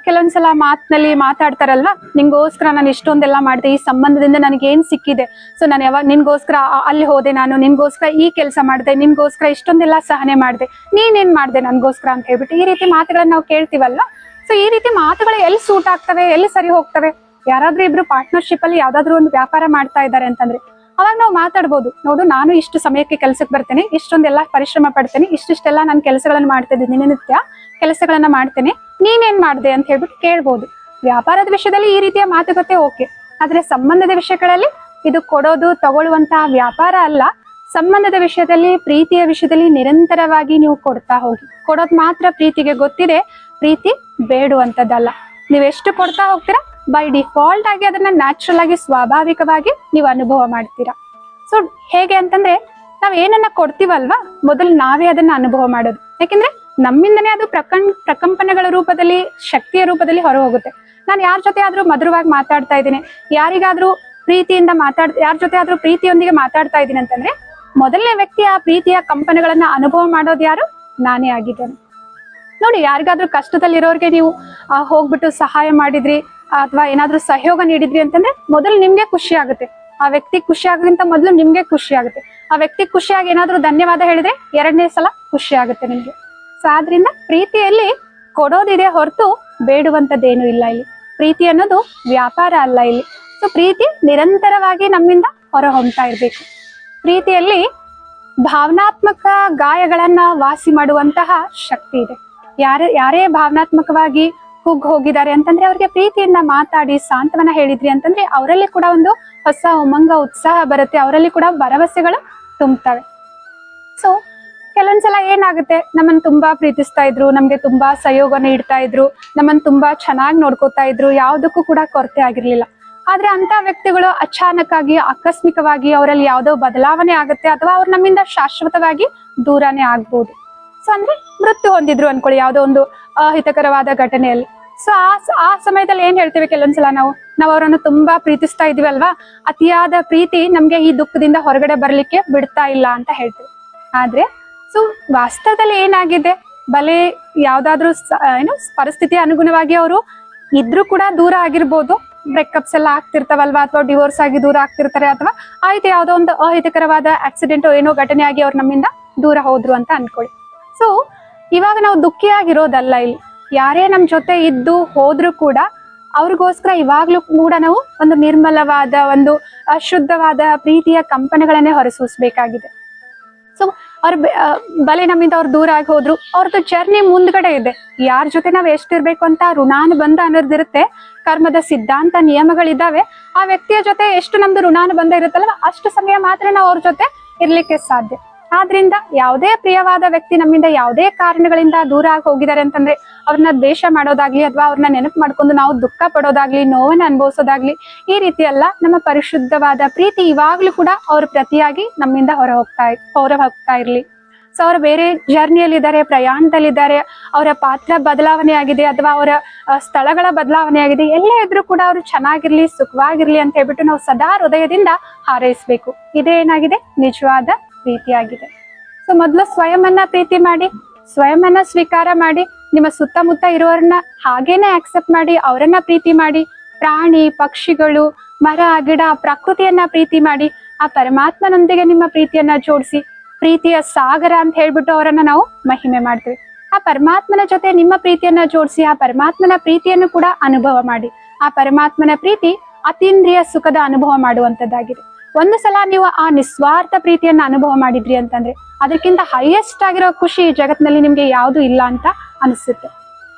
ಕೆಲವೊಂದ್ಸಲ ಮಾತಿನಲ್ಲಿ ಮಾತಾಡ್ತಾರಲ್ವಾ, ನಿನ್ಗೋಸ್ಕರ ನಾನು ಇಷ್ಟೊಂದೆಲ್ಲ ಮಾಡಿದೆ, ಈ ಸಂಬಂಧದಿಂದ ನನಗೆ ಏನ್ ಸಿಕ್ಕಿದೆ, ಸೊ ನಾನು ಯಾವಾಗ ನಿನ್ಗೋಸ್ಕರ ಅಲ್ಲಿ ಹೋದೆ, ನಾನು ನಿನ್ಗೋಸ್ಕರ ಈ ಕೆಲಸ ಮಾಡಿದೆ, ನಿನ್ಗೋಸ್ಕರ ಇಷ್ಟೊಂದೆಲ್ಲ ಸಹನೆ ಮಾಡಿದೆ, ನೀನೇನ್ ಮಾಡಿದೆ ನನ್ಗೋಸ್ಕರ ಅಂತ ಹೇಳ್ಬಿಟ್ಟು ಈ ರೀತಿ ಮಾತುಗಳನ್ನ ನಾವು ಕೇಳ್ತೀವಲ್ವಾ. ಸೊ ಈ ರೀತಿ ಮಾತುಗಳು ಎಲ್ಲಿ ಸೂಟ್ ಆಗ್ತವೆ, ಎಲ್ಲಿ ಸರಿ ಹೋಗ್ತವೆ? ಯಾರಾದ್ರೂ ಇಬ್ರು ಪಾರ್ಟ್ನರ್ಶಿಪ್ ಅಲ್ಲಿ ಯಾವ್ದಾದ್ರು ಒಂದು ವ್ಯಾಪಾರ ಮಾಡ್ತಾ ಇದ್ದಾರೆ ಅಂತಂದ್ರೆ ಅವಾಗ ನಾವು ಮಾತಾಡ್ಬೋದು. ನೋಡು, ನಾನು ಇಷ್ಟು ಸಮಯಕ್ಕೆ ಕೆಲ್ಸಕ್ಕೆ ಬರ್ತೇನೆ, ಇಷ್ಟೊಂದೆಲ್ಲ ಪರಿಶ್ರಮ ಪಡ್ತೇನೆ, ಇಷ್ಟಿಷ್ಟೆಲ್ಲ ನಾನು ಕೆಲಸಗಳನ್ನ ಮಾಡ್ತಾ ಇದ್ದೀನಿ, ದಿನನಿತ್ಯ ಕೆಲಸಗಳನ್ನ ಮಾಡ್ತೇನೆ, ನೀನೇನ್ ಮಾಡ್ದೆ ಅಂತ ಹೇಳ್ಬಿಟ್ಟು ಕೇಳ್ಬೋದು. ವ್ಯಾಪಾರದ ವಿಷಯದಲ್ಲಿ ಈ ರೀತಿಯ ಮಾತುಕತೆ ಓಕೆ, ಆದ್ರೆ ಸಂಬಂಧದ ವಿಷಯಗಳಲ್ಲಿ ಇದು ಕೊಡೋದು ತಗೊಳ್ಳುವಂತಹ ವ್ಯಾಪಾರ ಅಲ್ಲ. ಸಂಬಂಧದ ವಿಷಯದಲ್ಲಿ, ಪ್ರೀತಿಯ ವಿಷಯದಲ್ಲಿ ನಿರಂತರವಾಗಿ ನೀವು ಕೊಡ್ತಾ ಹೋಗಿ. ಕೊಡೋದು ಮಾತ್ರ ಪ್ರೀತಿಗೆ ಗೊತ್ತಿದೆ, ಪ್ರೀತಿ ಬೇಡುವಂತದ್ದಲ್ಲ. ನೀವೆಷ್ಟು ಕೊಡ್ತಾ ಹೋಗ್ತೀರಾ ಬೈ ಡಿಫಾಲ್ಟ್ ಆಗಿ ಅದನ್ನ ನ್ಯಾಚುರಲ್ ಆಗಿ ಸ್ವಾಭಾವಿಕವಾಗಿ ನೀವು ಅನುಭವ ಮಾಡ್ತೀರಾ. ಸೊ ಹೇಗೆ ಅಂತಂದ್ರೆ ನಾವ್ ಏನನ್ನ ಕೊಡ್ತೀವಲ್ವಾ ಮೊದಲು ನಾವೇ ಅದನ್ನ ಅನುಭವ ಮಾಡೋದು. ಯಾಕೆಂದ್ರೆ ನಮ್ಮಿಂದನೇ ಅದು ಪ್ರಕಂಪನಗಳ ರೂಪದಲ್ಲಿ ಶಕ್ತಿಯ ರೂಪದಲ್ಲಿ ಹೊರ ಹೋಗುತ್ತೆ. ನಾನು ಯಾರ ಜೊತೆ ಆದ್ರೂ ಮಧುರವಾಗಿ ಮಾತಾಡ್ತಾ ಇದ್ದೀನಿ, ಯಾರಿಗಾದ್ರೂ ಪ್ರೀತಿಯಿಂದ ಯಾರ ಜೊತೆ ಆದ್ರೂ ಪ್ರೀತಿಯೊಂದಿಗೆ ಮಾತಾಡ್ತಾ ಇದ್ದೀನಿ ಅಂತಂದ್ರೆ ಮೊದಲನೇ ವ್ಯಕ್ತಿ ಆ ಪ್ರೀತಿಯ ಕಂಪನಗಳನ್ನ ಅನುಭವ ಮಾಡೋದು ಯಾರು? ನಾನೇ ಆಗಿದ್ದೇನೆ. ನೋಡಿ, ಯಾರಿಗಾದ್ರೂ ಕಷ್ಟದಲ್ಲಿರೋರ್ಗೆ ನೀವು ಹೋಗ್ಬಿಟ್ಟು ಸಹಾಯ ಮಾಡಿದ್ರಿ ಅಥವಾ ಏನಾದ್ರೂ ಸಹಯೋಗ ನೀಡಿದ್ರಿ ಅಂತಂದ್ರೆ ಮೊದಲು ನಿಮ್ಗೆ ಖುಷಿ ಆಗುತ್ತೆ. ಆ ವ್ಯಕ್ತಿ ಖುಷಿ ಆಗೋಕ್ಕಿಂತ ಮೊದಲು ನಿಮ್ಗೆ ಖುಷಿ ಆಗುತ್ತೆ. ಆ ವ್ಯಕ್ತಿ ಖುಷಿಯಾಗಿ ಏನಾದ್ರೂ ಧನ್ಯವಾದ ಹೇಳಿದ್ರೆ ಎರಡನೇ ಸಲ ಖುಷಿ ಆಗುತ್ತೆ ನಿಮ್ಗೆ. ಸೊ ಆದ್ರಿಂದ ಪ್ರೀತಿಯಲ್ಲಿ ಕೊಡೋದಿದೆ ಹೊರತು ಬೇಡುವಂತದ್ದೇನು ಇಲ್ಲ ಇಲ್ಲಿ. ಪ್ರೀತಿ ಅನ್ನೋದು ವ್ಯಾಪಾರ ಅಲ್ಲ ಇಲ್ಲಿ. ಸೊ ಪ್ರೀತಿ ನಿರಂತರವಾಗಿ ನಮ್ಮಿಂದ ಹೊರ ಹೊಮ್ತಾ ಇರ್ಬೇಕು. ಪ್ರೀತಿಯಲ್ಲಿ ಭಾವನಾತ್ಮಕ ಗಾಯಗಳನ್ನ ವಾಸಿ ಮಾಡುವಂತಹ ಶಕ್ತಿ ಇದೆ. ಯಾರೇ ಭಾವನಾತ್ಮಕವಾಗಿ ಕುಗ್ಗ್ ಹೋಗಿದ್ದಾರೆ ಅಂತಂದ್ರೆ ಅವ್ರಿಗೆ ಪ್ರೀತಿಯನ್ನ ಮಾತಾಡಿ ಸಾಂತ್ವನ ಹೇಳಿದ್ರಿ ಅಂತಂದ್ರೆ ಅವರಲ್ಲಿ ಕೂಡ ಒಂದು ಹೊಸ ಉಮಂಗ ಉತ್ಸಾಹ ಬರುತ್ತೆ, ಅವರಲ್ಲಿ ಕೂಡ ಭರವಸೆಗಳು ತುಂಬುತ್ತವೆ. ಸೊ ಕೆಲವೊಂದ್ಸಲ ಏನಾಗುತ್ತೆ, ನಮ್ಮನ್ನ ತುಂಬಾ ಪ್ರೀತಿಸ್ತಾ ಇದ್ರು, ನಮ್ಗೆ ತುಂಬಾ ಸಹಯೋಗ ನೀಡ್ತಾ ಇದ್ರು, ನಮ್ಮನ್ನ ತುಂಬಾ ಚೆನ್ನಾಗಿ ನೋಡ್ಕೋತಾ ಇದ್ರು, ಯಾವುದಕ್ಕೂ ಕೂಡ ಕೊರತೆ ಆಗಿರ್ಲಿಲ್ಲ. ಆದ್ರೆ ಅಂತ ವ್ಯಕ್ತಿಗಳು ಅಚಾನಕ್ ಆಗಿ ಆಕಸ್ಮಿಕವಾಗಿ ಅವರಲ್ಲಿ ಯಾವುದೋ ಬದಲಾವಣೆ ಆಗುತ್ತೆ ಅಥವಾ ಅವ್ರು ನಮ್ಮಿಂದ ಶಾಶ್ವತವಾಗಿ ದೂರನೇ ಆಗ್ಬೋದು. ಸೊ ಅಂದ್ರೆ ಮೃತ್ಯು ಹೊಂದಿದ್ರು ಅನ್ಕೊಳ್ಳಿ ಯಾವುದೋ ಒಂದು ಅಹಿತಕರವಾದ ಘಟನೆಯಲ್ಲಿ. ಸೊ ಆ ಸಮಯದಲ್ಲಿ ಏನ್ ಹೇಳ್ತೀವಿ, ಕೆಲವೊಂದ್ಸಲ ನಾವು ಅವರನ್ನು ತುಂಬಾ ಪ್ರೀತಿಸ್ತಾ ಇದೀವಿ ಅಲ್ವಾ, ಅತಿಯಾದ ಪ್ರೀತಿ ನಮ್ಗೆ ಈ ದುಃಖದಿಂದ ಹೊರಗಡೆ ಬರ್ಲಿಕ್ಕೆ ಬಿಡ್ತಾ ಇಲ್ಲ ಅಂತ ಹೇಳ್ತೀವಿ. ಆದ್ರೆ ಸೊ ವಾಸ್ತವದಲ್ಲಿ ಏನಾಗಿದೆ, ಬಲೆ ಯಾವ್ದಾದ್ರು ಪರಿಸ್ಥಿತಿ ಅನುಗುಣವಾಗಿ ಅವರು ಇದ್ರೂ ಕೂಡ ದೂರ ಆಗಿರ್ಬೋದು, ಬ್ರೇಕಪ್ಸ್ ಎಲ್ಲ ಆಗ್ತಿರ್ತಾವಲ್ವಾ, ಅಥವಾ ಡಿವೋರ್ಸ್ ಆಗಿ ದೂರ ಆಗ್ತಿರ್ತಾರೆ, ಅಥವಾ ಆಯ್ತು ಯಾವುದೋ ಒಂದು ಅಹಿತಕರವಾದ ಆಕ್ಸಿಡೆಂಟ್ ಏನೋ ಘಟನೆ ಆಗಿ ಅವ್ರು ನಮ್ಮಿಂದ ದೂರ ಹೋದ್ರು ಅಂತ ಅನ್ಕೊಳ್ಳಿ. ಸೊ ಇವಾಗ ನಾವು ದುಃಖಿಯಾಗಿರೋದಲ್ಲ ಇಲ್ಲಿ. ಯಾರೇ ನಮ್ ಜೊತೆ ಇದ್ದು ಹೋದ್ರು ಕೂಡ ಅವ್ರಿಗೋಸ್ಕರ ಇವಾಗ್ಲೂ ಕೂಡ ನಾವು ಒಂದು ನಿರ್ಮಲವಾದ ಒಂದು ಶುದ್ಧವಾದ ಪ್ರೀತಿಯ ಕಂಪನಗಳನ್ನೇ ಹೊರಸೂಸ್ಬೇಕಾಗಿದೆ. ಸೊ ಅವ್ರ ಬಲೆ ನಮ್ಮಿಂದ ಅವ್ರು ದೂರ ಆಗಿ ಹೋದ್ರು, ಅವ್ರದ್ದು ಜರ್ನಿ ಮುಂದ್ಗಡೆ ಇದೆ. ಯಾರ ಜೊತೆ ನಾವ್ ಎಷ್ಟಿರ್ಬೇಕು ಅಂತ ಋಣಾನುಬಂಧ ಅನ್ನೋದಿರುತ್ತೆ, ಕರ್ಮದ ಸಿದ್ಧಾಂತ ನಿಯಮಗಳಿದ್ದಾವೆ. ಆ ವ್ಯಕ್ತಿಯ ಜೊತೆ ಎಷ್ಟು ನಮ್ದು ಋಣಾನುಬಂಧ ಇರುತ್ತಲ್ಲ ಅಷ್ಟು ಸಮಯ ಮಾತ್ರ ನಾವು ಅವ್ರ ಜೊತೆ ಇರ್ಲಿಕ್ಕೆ ಸಾಧ್ಯ. ಆದ್ರಿಂದ ಯಾವುದೇ ಪ್ರಿಯವಾದ ವ್ಯಕ್ತಿ ನಮ್ಮಿಂದ ಯಾವುದೇ ಕಾರಣಗಳಿಂದ ದೂರ ಆಗಿ ಹೋಗಿದ್ದಾರೆ ಅಂತಂದ್ರೆ ಅವ್ರನ್ನ ದ್ವೇಷ ಮಾಡೋದಾಗ್ಲಿ ಅಥವಾ ಅವ್ರನ್ನ ನೆನಪು ಮಾಡ್ಕೊಂಡು ನಾವು ದುಃಖ ಪಡೋದಾಗ್ಲಿ, ನೋವನ್ನ ಅನುಭವಿಸೋದಾಗ್ಲಿ, ಈ ರೀತಿ ಎಲ್ಲ ನಮ್ಮ ಪರಿಶುದ್ಧವಾದ ಪ್ರೀತಿ ಇವಾಗ್ಲೂ ಕೂಡ ಅವ್ರ ಪ್ರತಿಯಾಗಿ ನಮ್ಮಿಂದ ಹೊರ ಹೋಗ್ತಾ ಇರ್ಲಿ. ಸೊ ಅವ್ರು ಬೇರೆ ಜರ್ನಿಯಲ್ಲಿದ್ದಾರೆ, ಪ್ರಯಾಣದಲ್ಲಿದ್ದಾರೆ, ಅವರ ಪಾತ್ರ ಬದಲಾವಣೆ ಆಗಿದೆ ಅಥವಾ ಅವರ ಸ್ಥಳಗಳ ಬದಲಾವಣೆ ಆಗಿದೆ, ಎಲ್ಲ ಇದ್ರೂ ಕೂಡ ಅವರು ಚೆನ್ನಾಗಿರ್ಲಿ, ಸುಖವಾಗಿರ್ಲಿ ಅಂತ ಹೇಳ್ಬಿಟ್ಟು ನಾವು ಸದಾ ಹೃದಯದಿಂದ ಹಾರೈಸ್ಬೇಕು. ಇದೇನಾಗಿದೆ ನಿಜವಾದ ಪ್ರೀತಿಯಾಗಿದೆ. ಸೊ ಮೊದಲು ಸ್ವಯಂನ ಪ್ರೀತಿ ಮಾಡಿ, ಸ್ವಯಂನ ಸ್ವೀಕಾರ ಮಾಡಿ, ನಿಮ್ಮ ಸುತ್ತಮುತ್ತ ಇರೋರನ್ನ ಹಾಗೇನೆ ಆಕ್ಸೆಪ್ಟ್ ಮಾಡಿ, ಅವರನ್ನ ಪ್ರೀತಿ ಮಾಡಿ, ಪ್ರಾಣಿ ಪಕ್ಷಿಗಳು, ಮರ ಗಿಡ, ಪ್ರಕೃತಿಯನ್ನ ಪ್ರೀತಿ ಮಾಡಿ, ಆ ಪರಮಾತ್ಮನೊಂದಿಗೆ ನಿಮ್ಮ ಪ್ರೀತಿಯನ್ನ ಜೋಡಿಸಿ, ಪ್ರೀತಿಯ ಸಾಗರ ಅಂತ ಹೇಳ್ಬಿಟ್ಟು ಅವರನ್ನ ನಾವು ಮಹಿಮೆ ಮಾಡ್ತೀವಿ. ಆ ಪರಮಾತ್ಮನ ಜೊತೆ ನಿಮ್ಮ ಪ್ರೀತಿಯನ್ನ ಜೋಡಿಸಿ ಆ ಪರಮಾತ್ಮನ ಪ್ರೀತಿಯನ್ನು ಕೂಡ ಅನುಭವ ಮಾಡಿ. ಆ ಪರಮಾತ್ಮನ ಪ್ರೀತಿ ಅತೀಂದ್ರಿಯ ಸುಖದ ಅನುಭವ ಮಾಡುವಂತದ್ದಾಗಿದೆ. ಒಂದು ಸಲ ನೀವು ಆ ನಿಸ್ವಾರ್ಥ ಪ್ರೀತಿಯನ್ನ ಅನುಭವ ಮಾಡಿದ್ರಿ ಅಂತಂದ್ರೆ ಅದಕ್ಕಿಂತ ಹೈಯೆಸ್ಟ್ ಆಗಿರೋ ಖುಷಿ ಈ ಜಗತ್ತಿನಲ್ಲಿ ನಿಮ್ಗೆ ಯಾವುದು ಇಲ್ಲ ಅಂತ ಅನಿಸುತ್ತೆ.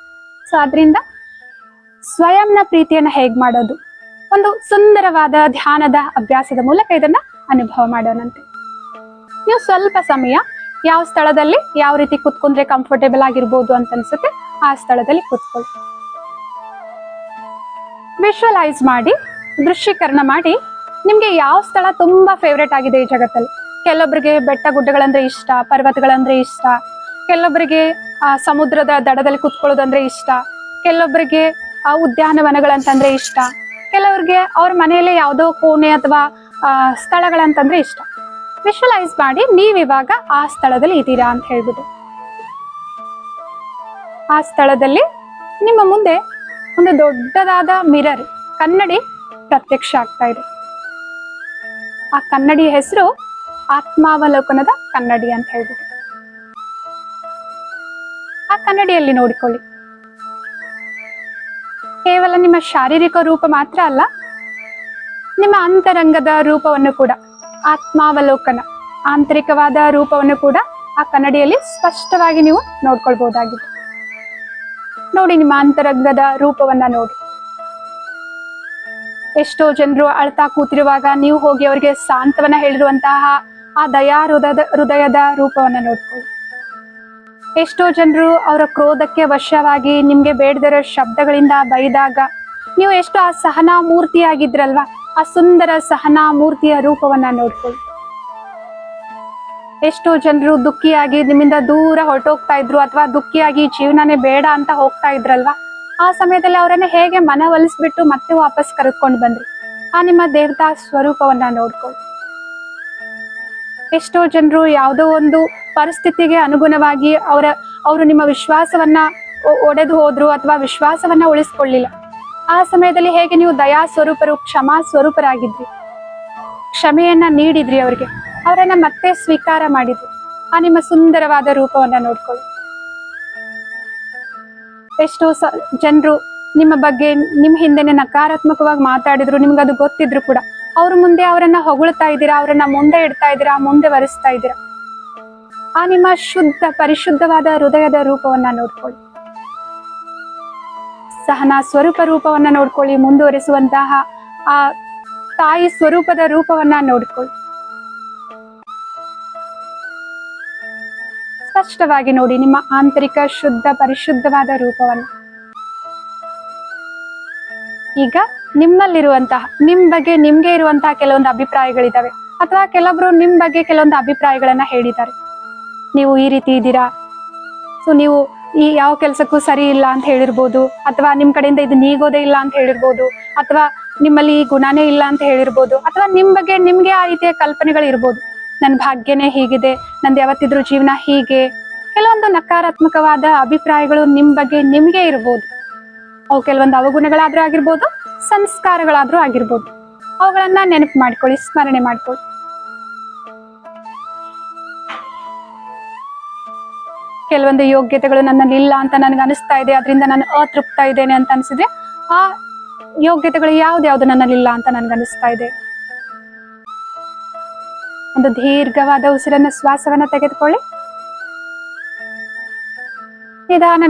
ಸೊ ಆದ್ರಿಂದ ಸ್ವಯಂನ ಪ್ರೀತಿಯನ್ನ ಹೇಗ್ ಮಾಡೋದು, ಒಂದು ಸುಂದರವಾದ ಧ್ಯಾನದ ಅಭ್ಯಾಸದ ಮೂಲಕ ಇದನ್ನ ಅನುಭವ ಮಾಡೋಣಂತೆ. ನೀವು ಸ್ವಲ್ಪ ಸಮಯ ಯಾವ ಸ್ಥಳದಲ್ಲಿ ಯಾವ ರೀತಿ ಕುತ್ಕೊಂಡ್ರೆ ಕಂಫರ್ಟೇಬಲ್ ಆಗಿರ್ಬೋದು ಅಂತ ಅನ್ಸುತ್ತೆ ಆ ಸ್ಥಳದಲ್ಲಿ ಕುತ್ಕೊಳ್ಳಿ. ವಿಶ್ವಲೈಸ್ ಮಾಡಿ, ದೃಶ್ಯೀಕರಣ ಮಾಡಿ, ನಿಮ್ಗೆ ಯಾವ ಸ್ಥಳ ತುಂಬಾ ಫೇವ್ರೇಟ್ ಆಗಿದೆ ಈ ಜಗತ್ತಲ್ಲಿ. ಕೆಲವೊಬ್ಬರಿಗೆ ಬೆಟ್ಟ ಗುಡ್ಡಗಳಂದ್ರೆ ಇಷ್ಟ, ಪರ್ವತಗಳಂದ್ರೆ ಇಷ್ಟ, ಕೆಲವೊಬ್ಬರಿಗೆ ಸಮುದ್ರದ ದಡದಲ್ಲಿ ಕುತ್ಕೊಳ್ಳೋದಂದ್ರೆ ಇಷ್ಟ, ಕೆಲವೊಬ್ಬರಿಗೆ ಉದ್ಯಾನವನಗಳಂತಂದ್ರೆ ಇಷ್ಟ, ಕೆಲವ್ರಿಗೆ ಅವ್ರ ಮನೆಯಲ್ಲೇ ಯಾವುದೋ ಕೋಣೆ ಅಥವಾ ಸ್ಥಳಗಳಂತಂದ್ರೆ ಇಷ್ಟ. ವಿಶ್ವಲೈಸ್ ಮಾಡಿ ನೀವಿವಾಗ ಆ ಸ್ಥಳದಲ್ಲಿ ಇದ್ದೀರಾ ಅಂತ ಹೇಳ್ಬಿಟ್ಟು ಆ ಸ್ಥಳದಲ್ಲಿ ನಿಮ್ಮ ಮುಂದೆ ಒಂದು ದೊಡ್ಡದಾದ ಮಿರರ್, ಕನ್ನಡಿ ಪ್ರತ್ಯಕ್ಷ ಆಗ್ತಾ ಇದೆ. ಆ ಕನ್ನಡಿ ಹೆಸರು ಆತ್ಮಾವಲೋಕನದ ಕನ್ನಡಿ ಅಂತ ಹೇಳ್ಬಿಟ್ಟು ಆ ಕನ್ನಡಿಯಲ್ಲಿ ನೋಡಿಕೊಳ್ಳಿ. ಕೇವಲ ನಿಮ್ಮ ಶಾರೀರಿಕ ರೂಪ ಮಾತ್ರ ಅಲ್ಲ, ನಿಮ್ಮ ಅಂತರಂಗದ ರೂಪವನ್ನು ಕೂಡ, ಆತ್ಮಾವಲೋಕನ ಆಂತರಿಕವಾದ ರೂಪವನ್ನು ಕೂಡ ಆ ಕನ್ನಡಿಯಲ್ಲಿ ಸ್ಪಷ್ಟವಾಗಿ ನೀವು ನೋಡ್ಕೊಳ್ಬಹುದಾಗಿದೆ. ನೋಡಿ, ನಿಮ್ಮ ಅಂತರಂಗದ ರೂಪವನ್ನ ನೋಡಿ. ಎಷ್ಟೋ ಜನರು ಅಳ್ತಾ ಕೂತಿರುವಾಗ ನೀವು ಹೋಗಿ ಅವರಿಗೆ ಸಾಂತ್ವನ ಹೇಳಿರುವಂತಹ ಆ ಹೃದಯದ ರೂಪವನ್ನ ನೋಡ್ಕೊಳ್ಳಿ. ಎಷ್ಟೋ ಜನರು ಅವರ ಕ್ರೋಧಕ್ಕೆ ವಶವಾಗಿ ನಿಮ್ಗೆ ಬೇಡದಿರೋ ಶಬ್ದಗಳಿಂದ ಬೈದಾಗ ನೀವು ಎಷ್ಟು ಆ ಸಹನಾ ಮೂರ್ತಿ ಆಗಿದ್ರಲ್ವಾ, ಆ ಸುಂದರ ಸಹನಾ ಮೂರ್ತಿಯ ರೂಪವನ್ನ ನೋಡ್ಕೊಳ್ಳಿ. ಎಷ್ಟೋ ಜನರು ದುಃಖಿಯಾಗಿ ನಿಮ್ಮಿಂದ ದೂರ ಹೊರಟೋಗ್ತಾ ಇದ್ರು, ಅಥವಾ ದುಃಖಿಯಾಗಿ ಜೀವನನೇ ಬೇಡ ಅಂತ ಹೋಗ್ತಾ ಇದ್ರಲ್ವಾ, ಆ ಸಮಯದಲ್ಲಿ ಅವರನ್ನ ಹೇಗೆ ಮನವೊಲಿಸ್ಬಿಟ್ಟು ಮತ್ತೆ ವಾಪಸ್ ಕರೆದುಕೊಂಡು ಬಂದ್ರಿ. ಆ ನಿಮ್ಮ ದೇವತಾ ಸ್ವರೂಪವನ್ನ ನೋಡ್ಕೊಳ್ಳಿ. ಎಷ್ಟೋ ಜನರು ಯಾವುದೋ ಒಂದು ಪರಿಸ್ಥಿತಿಗೆ ಅನುಗುಣವಾಗಿ ಅವರು ನಿಮ್ಮ ವಿಶ್ವಾಸವನ್ನ ಒಡೆದು ಹೋದ್ರು, ಅಥವಾ ವಿಶ್ವಾಸವನ್ನ ಉಳಿಸ್ಕೊಳ್ಳಿಲ್ಲ. ಆ ಸಮಯದಲ್ಲಿ ಹೇಗೆ ನೀವು ದಯಾ ಸ್ವರೂಪರು, ಕ್ಷಮಾ ಸ್ವರೂಪರಾಗಿದ್ರಿ, ಕ್ಷಮೆಯನ್ನ ನೀಡಿದ್ರಿ, ಅವರನ್ನ ಮತ್ತೆ ಸ್ವೀಕಾರ ಮಾಡಿದ್ರಿ. ಆ ನಿಮ್ಮ ಸುಂದರವಾದ ರೂಪವನ್ನ ನೋಡ್ಕೊಳ್ಳಿ. ಎಷ್ಟೋ ಜನರು ನಿಮ್ಮ ಬಗ್ಗೆ ನಿಮ್ಮ ಹಿಂದೆನೆ ನಕಾರಾತ್ಮಕವಾಗಿ ಮಾತಾಡಿದ್ರು, ನಿಮ್ಗದು ಗೊತ್ತಿದ್ರು ಕೂಡ ಅವ್ರ ಮುಂದೆ ಅವರನ್ನ ಹೊಗಳ್ತಾ ಇದ್ದೀರಾ, ಅವರನ್ನ ಮುಂದೆ ಇಡ್ತಾ ಇದ್ದೀರಾ, ಮುಂದೆ ವರಿಸ್ತಾ ಇದ್ದೀರಾ. ಆ ನಿಮ್ಮ ಶುದ್ಧ ಪರಿಶುದ್ಧವಾದ ಹೃದಯದ ರೂಪವನ್ನ ನೋಡ್ಕೊಳ್ಳಿ. ಸಹನಾ ಸ್ವರೂಪ ರೂಪವನ್ನ ನೋಡ್ಕೊಳ್ಳಿ. ಮುಂದುವರಿಸುವಂತಹ ಆ ತಾಯಿ ಸ್ವರೂಪದ ರೂಪವನ್ನ ನೋಡ್ಕೊಳ್ಳಿ. ಸ್ಪಷ್ಟವಾಗಿ ನೋಡಿ ನಿಮ್ಮ ಆಂತರಿಕ ಶುದ್ಧ ಪರಿಶುದ್ಧವಾದ ರೂಪವನ್ನ. ಈಗ ನಿಮ್ಮಲ್ಲಿರುವಂತಹ ನಿಮ್ ಬಗ್ಗೆ ನಿಮ್ಗೆ ಇರುವಂತಹ ಕೆಲವೊಂದು ಅಭಿಪ್ರಾಯಗಳಿದಾವೆ, ಅಥವಾ ಕೆಲವೊಬ್ರು ನಿಮ್ ಬಗ್ಗೆ ಕೆಲವೊಂದು ಅಭಿಪ್ರಾಯಗಳನ್ನ ಹೇಳಿದ್ದಾರೆ. ನೀವು ಈ ರೀತಿ ಇದ್ದೀರಾ, ಸೊ ನೀವು ಈ ಯಾವ ಕೆಲಸಕ್ಕೂ ಸರಿ ಇಲ್ಲ ಅಂತ ಹೇಳಿರ್ಬೋದು, ಅಥವಾ ನಿಮ್ ಕಡೆಯಿಂದ ಇದು ನೀಗೋದೇ ಇಲ್ಲ ಅಂತ ಹೇಳಿರ್ಬೋದು, ಅಥವಾ ನಿಮ್ಮಲ್ಲಿ ಈ ಗುಣನೇ ಇಲ್ಲ ಅಂತ ಹೇಳಿರ್ಬೋದು, ಅಥವಾ ನಿಮ್ ಬಗ್ಗೆ ನಿಮ್ಗೆ ಆ ರೀತಿಯ ಕಲ್ಪನೆಗಳು ಇರ್ಬೋದು. ನನ್ನ ಭಾಗ್ಯನೇ ಹೀಗಿದೆ, ನಂದು ಯಾವತ್ತಿದ್ರು ಜೀವನ ಹೀಗೆ, ಕೆಲವೊಂದು ನಕಾರಾತ್ಮಕವಾದ ಅಭಿಪ್ರಾಯಗಳು ನಿಮ್ ಬಗ್ಗೆ ನಿಮ್ಗೆ ಇರ್ಬೋದು. ಅವು ಕೆಲವೊಂದು ಅವಗುಣಗಳಾದ್ರೂ ಆಗಿರ್ಬೋದು, ಸಂಸ್ಕಾರಗಳಾದ್ರೂ ಆಗಿರ್ಬೋದು. ಅವುಗಳನ್ನ ನೆನಪು ಮಾಡ್ಕೊಳ್ಳಿ, ಸ್ಮರಣೆ ಮಾಡ್ಕೊಳ್ಳಿ. ಕೆಲವೊಂದು ಯೋಗ್ಯತೆಗಳು ನನ್ನಲ್ಲಿ ಇಲ್ಲ ಅಂತ ನನ್ಗೆ ಅನಿಸ್ತಾ ಇದೆ, ಅದರಿಂದ ನಾನು ಅತೃಪ್ತ ಇದ್ದೇನೆ ಅಂತ ಅನ್ಸಿದ್ರೆ, ಆ ಯೋಗ್ಯತೆಗಳು ಯಾವ್ದು ನನ್ನಲ್ಲಿ ಇಲ್ಲ ಅಂತ ನನ್ಗೆ ಅನಿಸ್ತಾ ಇದೆ. ಒಂದು ದೀರ್ಘವಾದ ಉಸಿರನ್ನ ಶ್ವಾಸವನ್ನ ತೆಗೆದುಕೊಳ್ಳಿ.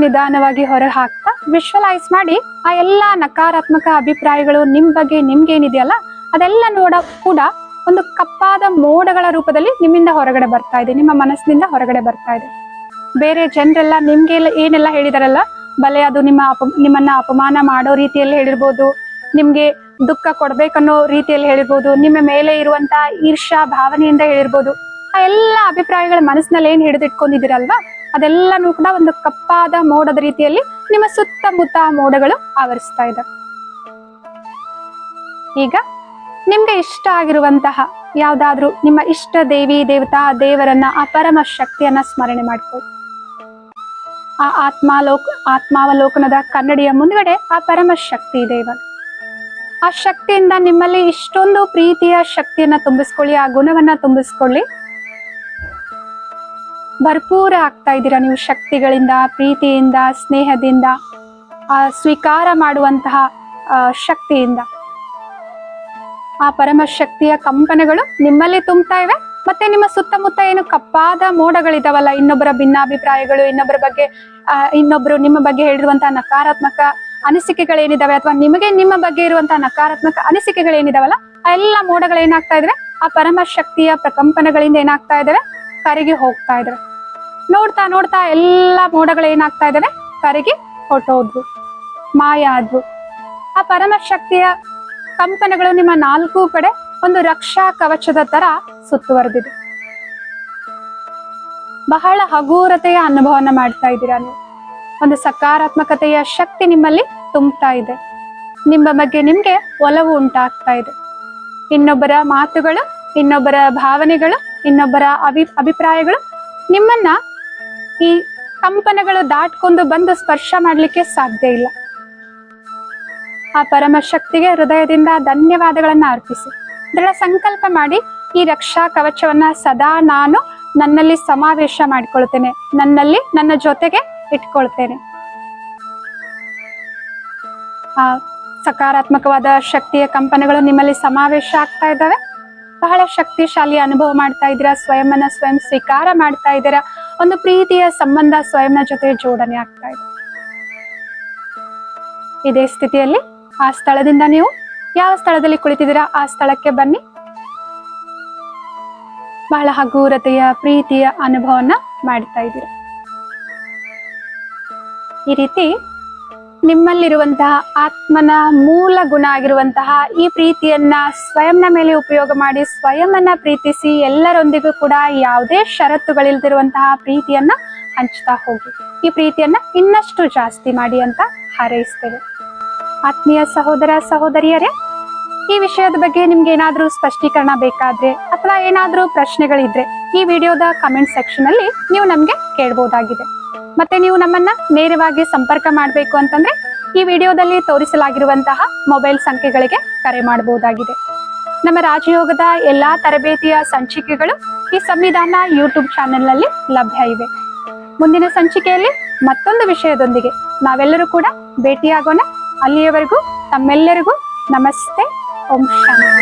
ನಿಧಾನವಾಗಿ ಹೊರ ಹಾಕ್ತಾ ವಿಶ್ವಲೈಸ್ ಮಾಡಿ ಆ ಎಲ್ಲಾ ನಕಾರಾತ್ಮಕ ಅಭಿಪ್ರಾಯಗಳು ನಿಮ್ ಬಗ್ಗೆ ನಿಮ್ಗೇನಿದೆಯಲ್ಲ ಅದೆಲ್ಲ ಕೂಡ ಒಂದು ಕಪ್ಪಾದ ಮೋಡಗಳ ರೂಪದಲ್ಲಿ ನಿಮ್ಮಿಂದ ಹೊರಗಡೆ ಬರ್ತಾ ಇದೆ, ನಿಮ್ಮ ಮನಸ್ಸಿನಿಂದ ಹೊರಗಡೆ ಬರ್ತಾ ಇದೆ. ಬೇರೆ ಜನರೆಲ್ಲ ನಿಮ್ಗೆ ಏನೆಲ್ಲ ಹೇಳಿದಾರಲ್ಲ, ಬಲೆ ಅದು ನಿಮ್ಮನ್ನ ಅಪಮಾನ ಮಾಡೋ ರೀತಿಯಲ್ಲಿ ಹೇಳಿರ್ಬೋದು, ನಿಮ್ಗೆ ದುಃಖ ಕೊಡ್ಬೇಕನ್ನೋ ರೀತಿಯಲ್ಲಿ ಹೇಳಿರ್ಬೋದು, ನಿಮ್ಮ ಮೇಲೆ ಇರುವಂತಹ ಈರ್ಷಾ ಭಾವನೆಯಿಂದ ಹೇಳಿರ್ಬೋದು. ಆ ಎಲ್ಲ ಅಭಿಪ್ರಾಯಗಳ ಮನಸ್ಸಿನಲ್ಲಿ ಏನ್ ಹಿಡಿದಿಟ್ಕೊಂಡಿದ್ದೀರಲ್ವಾ, ಅದೆಲ್ಲನೂ ಕೂಡ ಒಂದು ಕಪ್ಪಾದ ಮೋಡದ ರೀತಿಯಲ್ಲಿ ನಿಮ್ಮ ಸುತ್ತಮುತ್ತ ಮೋಡಗಳು ಆವರಿಸ್ತಾ ಇದೆ. ಈಗ ನಿಮ್ಗೆ ಇಷ್ಟ ಆಗಿರುವಂತಹ ಯಾವ್ದಾದ್ರು ನಿಮ್ಮ ಇಷ್ಟ ದೇವಿ ದೇವರನ್ನ, ಆ ಪರಮ ಶಕ್ತಿಯನ್ನ ಸ್ಮರಣೆ ಮಾಡ್ಕೊಳ್ಳಿ. ಆ ಆತ್ಮಾವಲೋಕನದ ಕನ್ನಡಿಯ ಮುಂದ್ಗಡೆ ಆ ಪರಮ ಶಕ್ತಿ ಇದೆ. ಇವಾಗ ಆ ಶಕ್ತಿಯಿಂದ ನಿಮ್ಮಲ್ಲಿ ಇಷ್ಟೊಂದು ಪ್ರೀತಿಯ ಶಕ್ತಿಯನ್ನ ತುಂಬಿಸ್ಕೊಳ್ಳಿ, ಆ ಗುಣವನ್ನ ತುಂಬಿಸ್ಕೊಳ್ಳಿ. ಭರ್ಪೂರ ಆಗ್ತಾ ಇದ್ದೀರಾ ನೀವು ಶಕ್ತಿಗಳಿಂದ, ಪ್ರೀತಿಯಿಂದ, ಸ್ನೇಹದಿಂದ, ಆ ಸ್ವೀಕಾರ ಮಾಡುವಂತಹ ಶಕ್ತಿಯಿಂದ. ಆ ಪರಮ ಶಕ್ತಿಯ ಕಂಪನಗಳು ನಿಮ್ಮಲ್ಲಿ ತುಂಬ್ತಾ ಇವೆ. ಮತ್ತೆ ನಿಮ್ಮ ಸುತ್ತಮುತ್ತ ಏನು ಕಪ್ಪಾದ ಮೋಡಗಳಿದಾವಲ್ಲ, ಇನ್ನೊಬ್ಬರ ಭಿನ್ನಾಭಿಪ್ರಾಯಗಳು, ಇನ್ನೊಬ್ರು ನಿಮ್ಮ ಬಗ್ಗೆ ಹೇಳಿರುವಂತಹ ನಕಾರಾತ್ಮಕ ಅನಿಸಿಕೆಗಳೇನಿದಾವೆ, ಅಥವಾ ನಿಮಗೆ ನಿಮ್ಮ ಬಗ್ಗೆ ಇರುವಂತಹ ನಕಾರಾತ್ಮಕ ಅನಿಸಿಕೆಗಳೇನಿದಾವಲ್ಲ, ಆ ಎಲ್ಲ ಮೋಡಗಳೇನಾಗ್ತಾ ಇದ್ರೆ ಆ ಪರಮ ಶಕ್ತಿಯ ಪ್ರಕಂಪನಗಳಿಂದ ಏನಾಗ್ತಾ ಇದಾವೆ, ಕರಗಿ ಹೋಗ್ತಾ ಇದಾವೆ. ನೋಡ್ತಾ ನೋಡ್ತಾ ಎಲ್ಲ ಮೋಡಗಳೇನಾಗ್ತಾ ಇದಾವೆ, ಕರಗಿ ಹೊರಟೋದ್ವು, ಮಾಯ ಆದ್ವು. ಆ ಪರಮ ಶಕ್ತಿಯ ಕಂಪನಗಳು ನಿಮ್ಮ ನಾಲ್ಕು ಕಡೆ ಒಂದು ರಕ್ಷಾ ಕವಚದ ತರ ಸುತ್ತುವರೆದಿದೆ. ಬಹಳ ಹಗೂರತೆಯ ಅನುಭವನ ಮಾಡ್ತಾ ಇದ್ದೀರಾ ನೀವು. ಒಂದು ಸಕಾರಾತ್ಮಕತೆಯ ಶಕ್ತಿ ನಿಮ್ಮಲ್ಲಿ ತುಂಬ್ತಾ ಇದೆ. ನಿಮ್ಮ ಬಗ್ಗೆ ನಿಮ್ಗೆ ಒಲವು ಉಂಟಾಗ್ತಾ ಇದೆ. ಇನ್ನೊಬ್ಬರ ಮಾತುಗಳು, ಇನ್ನೊಬ್ಬರ ಭಾವನೆಗಳು, ಇನ್ನೊಬ್ಬರ ಅಭಿಪ್ರಾಯಗಳು ನಿಮ್ಮನ್ನ ಈ ಕಂಪನಗಳು ದಾಟ್ಕೊಂಡು ಬಂದು ಸ್ಪರ್ಶ ಮಾಡ್ಲಿಕ್ಕೆ ಸಾಧ್ಯ ಇಲ್ಲ. ಆ ಪರಮ ಶಕ್ತಿಗೆ ಹೃದಯದಿಂದ ಧನ್ಯವಾದಗಳನ್ನ ಅರ್ಪಿಸಿ ದೃಢ ಸಂಕಲ್ಪ ಮಾಡಿ, ಈ ರಕ್ಷಾ ಕವಚವನ್ನ ಸದಾ ನಾನು ನನ್ನಲ್ಲಿ ಸಮಾವೇಶ ಮಾಡಿಕೊಳ್ತೇನೆ, ನನ್ನ ಜೊತೆಗೆ ಇಟ್ಕೊಳ್ತೇನೆ. ಆ ಸಕಾರಾತ್ಮಕವಾದ ಶಕ್ತಿಯ ಕಂಪನಗಳು ನಿಮ್ಮಲ್ಲಿ ಸಮಾವೇಶ ಆಗ್ತಾ ಇದ್ದಾವೆ. ಬಹಳ ಶಕ್ತಿಶಾಲಿ ಅನುಭವ ಮಾಡ್ತಾ ಇದ್ದೀರಾ. ಸ್ವಯಂನ ಸ್ವಯಂ ಸ್ವೀಕಾರ ಮಾಡ್ತಾ ಇದ್ದೀರಾ. ಒಂದು ಪ್ರೀತಿಯ ಸಂಬಂಧ ಸ್ವಯಂನ ಜೊತೆ ಜೋಡಣೆ ಆಗ್ತಾ ಇದೆ. ಇದೇ ಸ್ಥಿತಿಯಲ್ಲಿ ಆ ಸ್ಥಳದಿಂದ ನೀವು ಯಾವ ಸ್ಥಳದಲ್ಲಿ ಕುಳಿತಿದ್ದೀರಾ ಆ ಸ್ಥಳಕ್ಕೆ ಬನ್ನಿ. ಬಹಳ ಹಗೂರತೆಯ ಪ್ರೀತಿಯ ಅನುಭವನ ಮಾಡ್ತಾ ಇದ್ದೀರಾ. ಈ ರೀತಿ ನಿಮ್ಮಲ್ಲಿರುವಂತಹ ಆತ್ಮನ ಮೂಲ ಗುಣ ಆಗಿರುವಂತಹ ಈ ಪ್ರೀತಿಯನ್ನ ಸ್ವಯಂನ ಮೇಲೆ ಉಪಯೋಗ ಮಾಡಿ ಸ್ವಯಂನ ಪ್ರೀತಿಸಿ ಎಲ್ಲರೊಂದಿಗೂ ಕೂಡ ಯಾವುದೇ ಷರತ್ತುಗಳಿಲ್ದಿರುವಂತಹ ಪ್ರೀತಿಯನ್ನ ಹಂಚ್ತಾ ಹೋಗಿ. ಈ ಪ್ರೀತಿಯನ್ನ ಇನ್ನಷ್ಟು ಜಾಸ್ತಿ ಮಾಡಿ ಅಂತ ಹಾರೈಸ್ತೇವೆ. ಆತ್ಮೀಯ ಸಹೋದರ ಸಹೋದರಿಯರೇ, ಈ ವಿಷಯದ ಬಗ್ಗೆ ನಿಮ್ಗೆ ಏನಾದ್ರೂ ಸ್ಪಷ್ಟೀಕರಣ ಬೇಕಾದ್ರೆ ಅಥವಾ ಏನಾದ್ರೂ ಪ್ರಶ್ನೆಗಳಿದ್ರೆ ಈ ವಿಡಿಯೋದ ಕಮೆಂಟ್ ಸೆಕ್ಷನ್ ಅಲ್ಲಿ ನೀವು ನಮ್ಗೆ ಕೇಳಬಹುದಾಗಿದೆ. ಮತ್ತೆ ನೀವು ನಮ್ಮನ್ನ ನೇರವಾಗಿ ಸಂಪರ್ಕ ಮಾಡಬೇಕು ಅಂತಂದ್ರೆ ಈ ವಿಡಿಯೋದಲ್ಲಿ ತೋರಿಸಲಾಗಿರುವಂತಹ ಮೊಬೈಲ್ ಸಂಖ್ಯೆಗಳಿಗೆ ಕರೆ ಮಾಡಬಹುದಾಗಿದೆ. ನಮ್ಮ ರಾಜಯೋಗದ ಎಲ್ಲಾ ತರಬೇತಿಯ ಸಂಚಿಕೆಗಳು ಈ ಸಂವಿಧಾನ ಯೂಟ್ಯೂಬ್ ಚಾನೆಲ್ ನಲ್ಲಿ ಲಭ್ಯ ಇವೆ. ಮುಂದಿನ ಸಂಚಿಕೆಯಲ್ಲಿ ಮತ್ತೊಂದು ವಿಷಯದೊಂದಿಗೆ ನಾವೆಲ್ಲರೂ ಕೂಡ ಭೇಟಿಯಾಗೋಣ. ಅಲ್ಲಿಯವರೆಗೂ ತಮ್ಮೆಲ್ಲರಿಗೂ ನಮಸ್ತೆ. ಓಂ ಶಾಂತಿ.